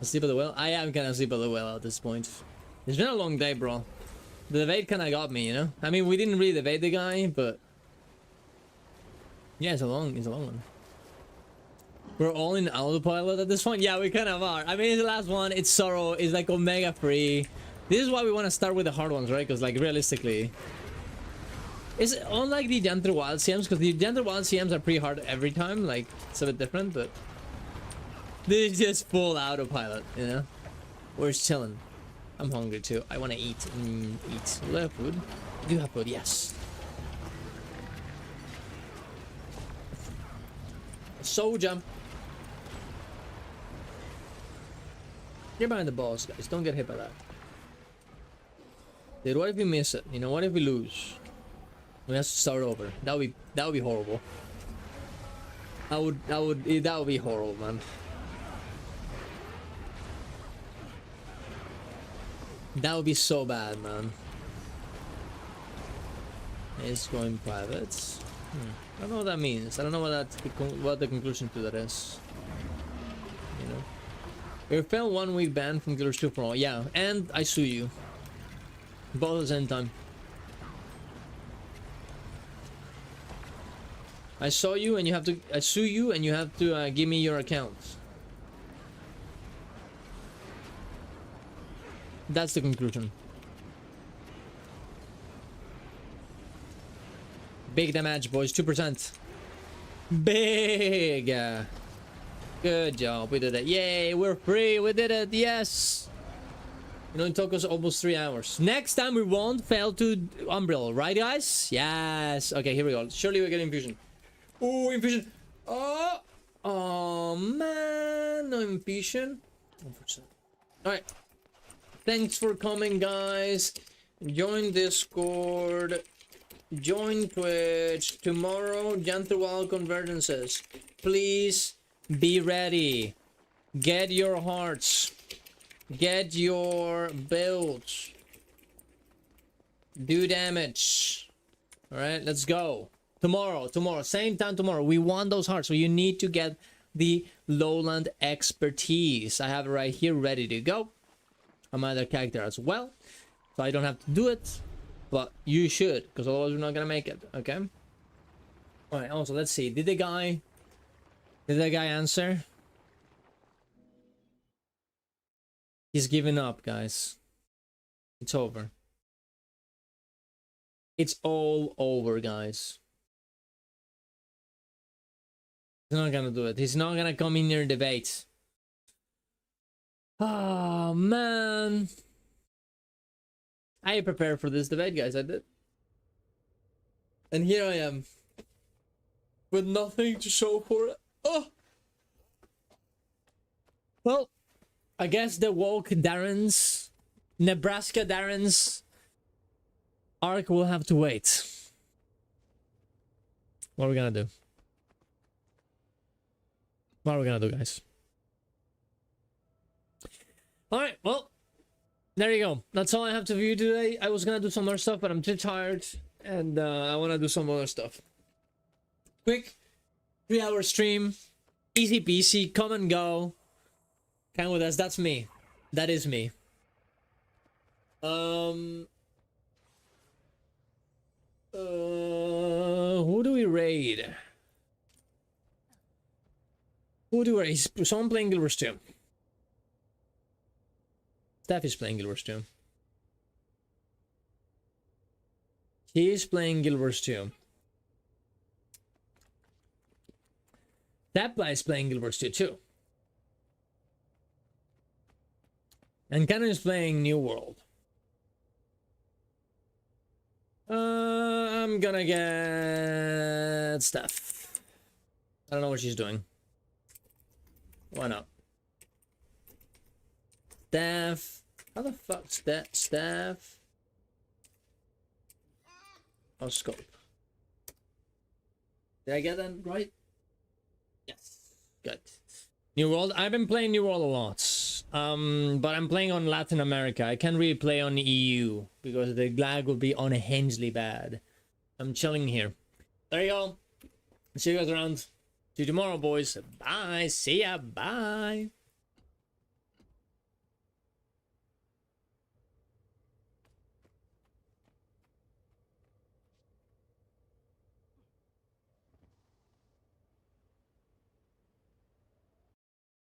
Asleep at the well. I am kind of asleep at the well at this point. It's been a long day, bro. The debate kind of got me, you know. I mean, we didn't really debate the guy, but yeah, it's a long one. We're all in autopilot at this point. Yeah, we kind of are. I mean, it's the last one. It's Sorrow. It's like Omega free. This is why we want to start with the hard ones, right? Because like realistically, it's unlike the Gentle Wild CMs, because the Gentle Wild CMs are pretty hard every time. Like it's a bit different, but this is just full autopilot, you know. We're chilling. I'm hungry too. I want to eat. Eat. Do I have food? I do have food. Yes. Soja. Get behind the balls, guys. Don't get hit by that. Dude, what if we miss it? You know, what if we lose? We have to start over. That would be horrible. That would be horrible, man. That would be so bad, man. It's going private. I don't know what that means. I don't know what the conclusion to that is. You know, we fell 1 week ban from Killers 2 for all. Yeah, and I sue you. Both at the same time. I saw you, and you have to. I sue you, and you have to give me your account. That's the conclusion. Big damage, boys. 2%. Big. Good job. We did it. Yay, we're free. We did it. Yes. You know, it took us almost 3 hours. Next time we won't fail to Umbriel, right, guys? Yes. Okay, here we go. Surely we get infusion. Oh, infusion. Oh, man. No infusion. Unfortunately. All right. Thanks for coming, guys. Join Discord. Join Twitch. Tomorrow, Gentle Wild Convergences. Please be ready. Get your hearts. Get your builds. Do damage. Alright, let's go. Tomorrow. Same time tomorrow. We want those hearts. So you need to get the lowland expertise. I have it right here ready to go. I'm my other character as well. So I don't have to do it. But you should, because otherwise we're not gonna make it, okay? Alright, also let's see. Did that guy answer? He's giving up, guys. It's over. It's all over, guys. He's not gonna do it. He's not gonna come in here and debate. Oh, man. I prepared for this debate, guys. I did. And here I am. With nothing to show for it. Oh! Well, I guess the woke Darens, Nebraska Darens arc will have to wait. What are we gonna do? What are we gonna do, guys? Alright, well, there you go. That's all I have to view today. I was gonna do some other stuff, but I'm too tired, and I wanna do some other stuff. Quick 3-hour stream, easy peasy, come and go. Count with us. That's me. That is me. Who do we raid? Someone playing Guild Wars 2. Steph is playing Guild Wars 2. He's playing Guild Wars 2. Tapla is playing Guild Wars 2 too. And Canon is playing New World. I'm gonna get Steph. I don't know what she's doing. Why not? Steph. How the fuck's that? Steph. Oh, scope. Did I get that right? Yes. Good. New World. I've been playing New World a lot. But I'm playing on Latin America. I can't really play on EU because the lag would be unhingedly bad. I'm chilling here. There you go. See you guys around. See you tomorrow, boys. Bye. See ya. Bye.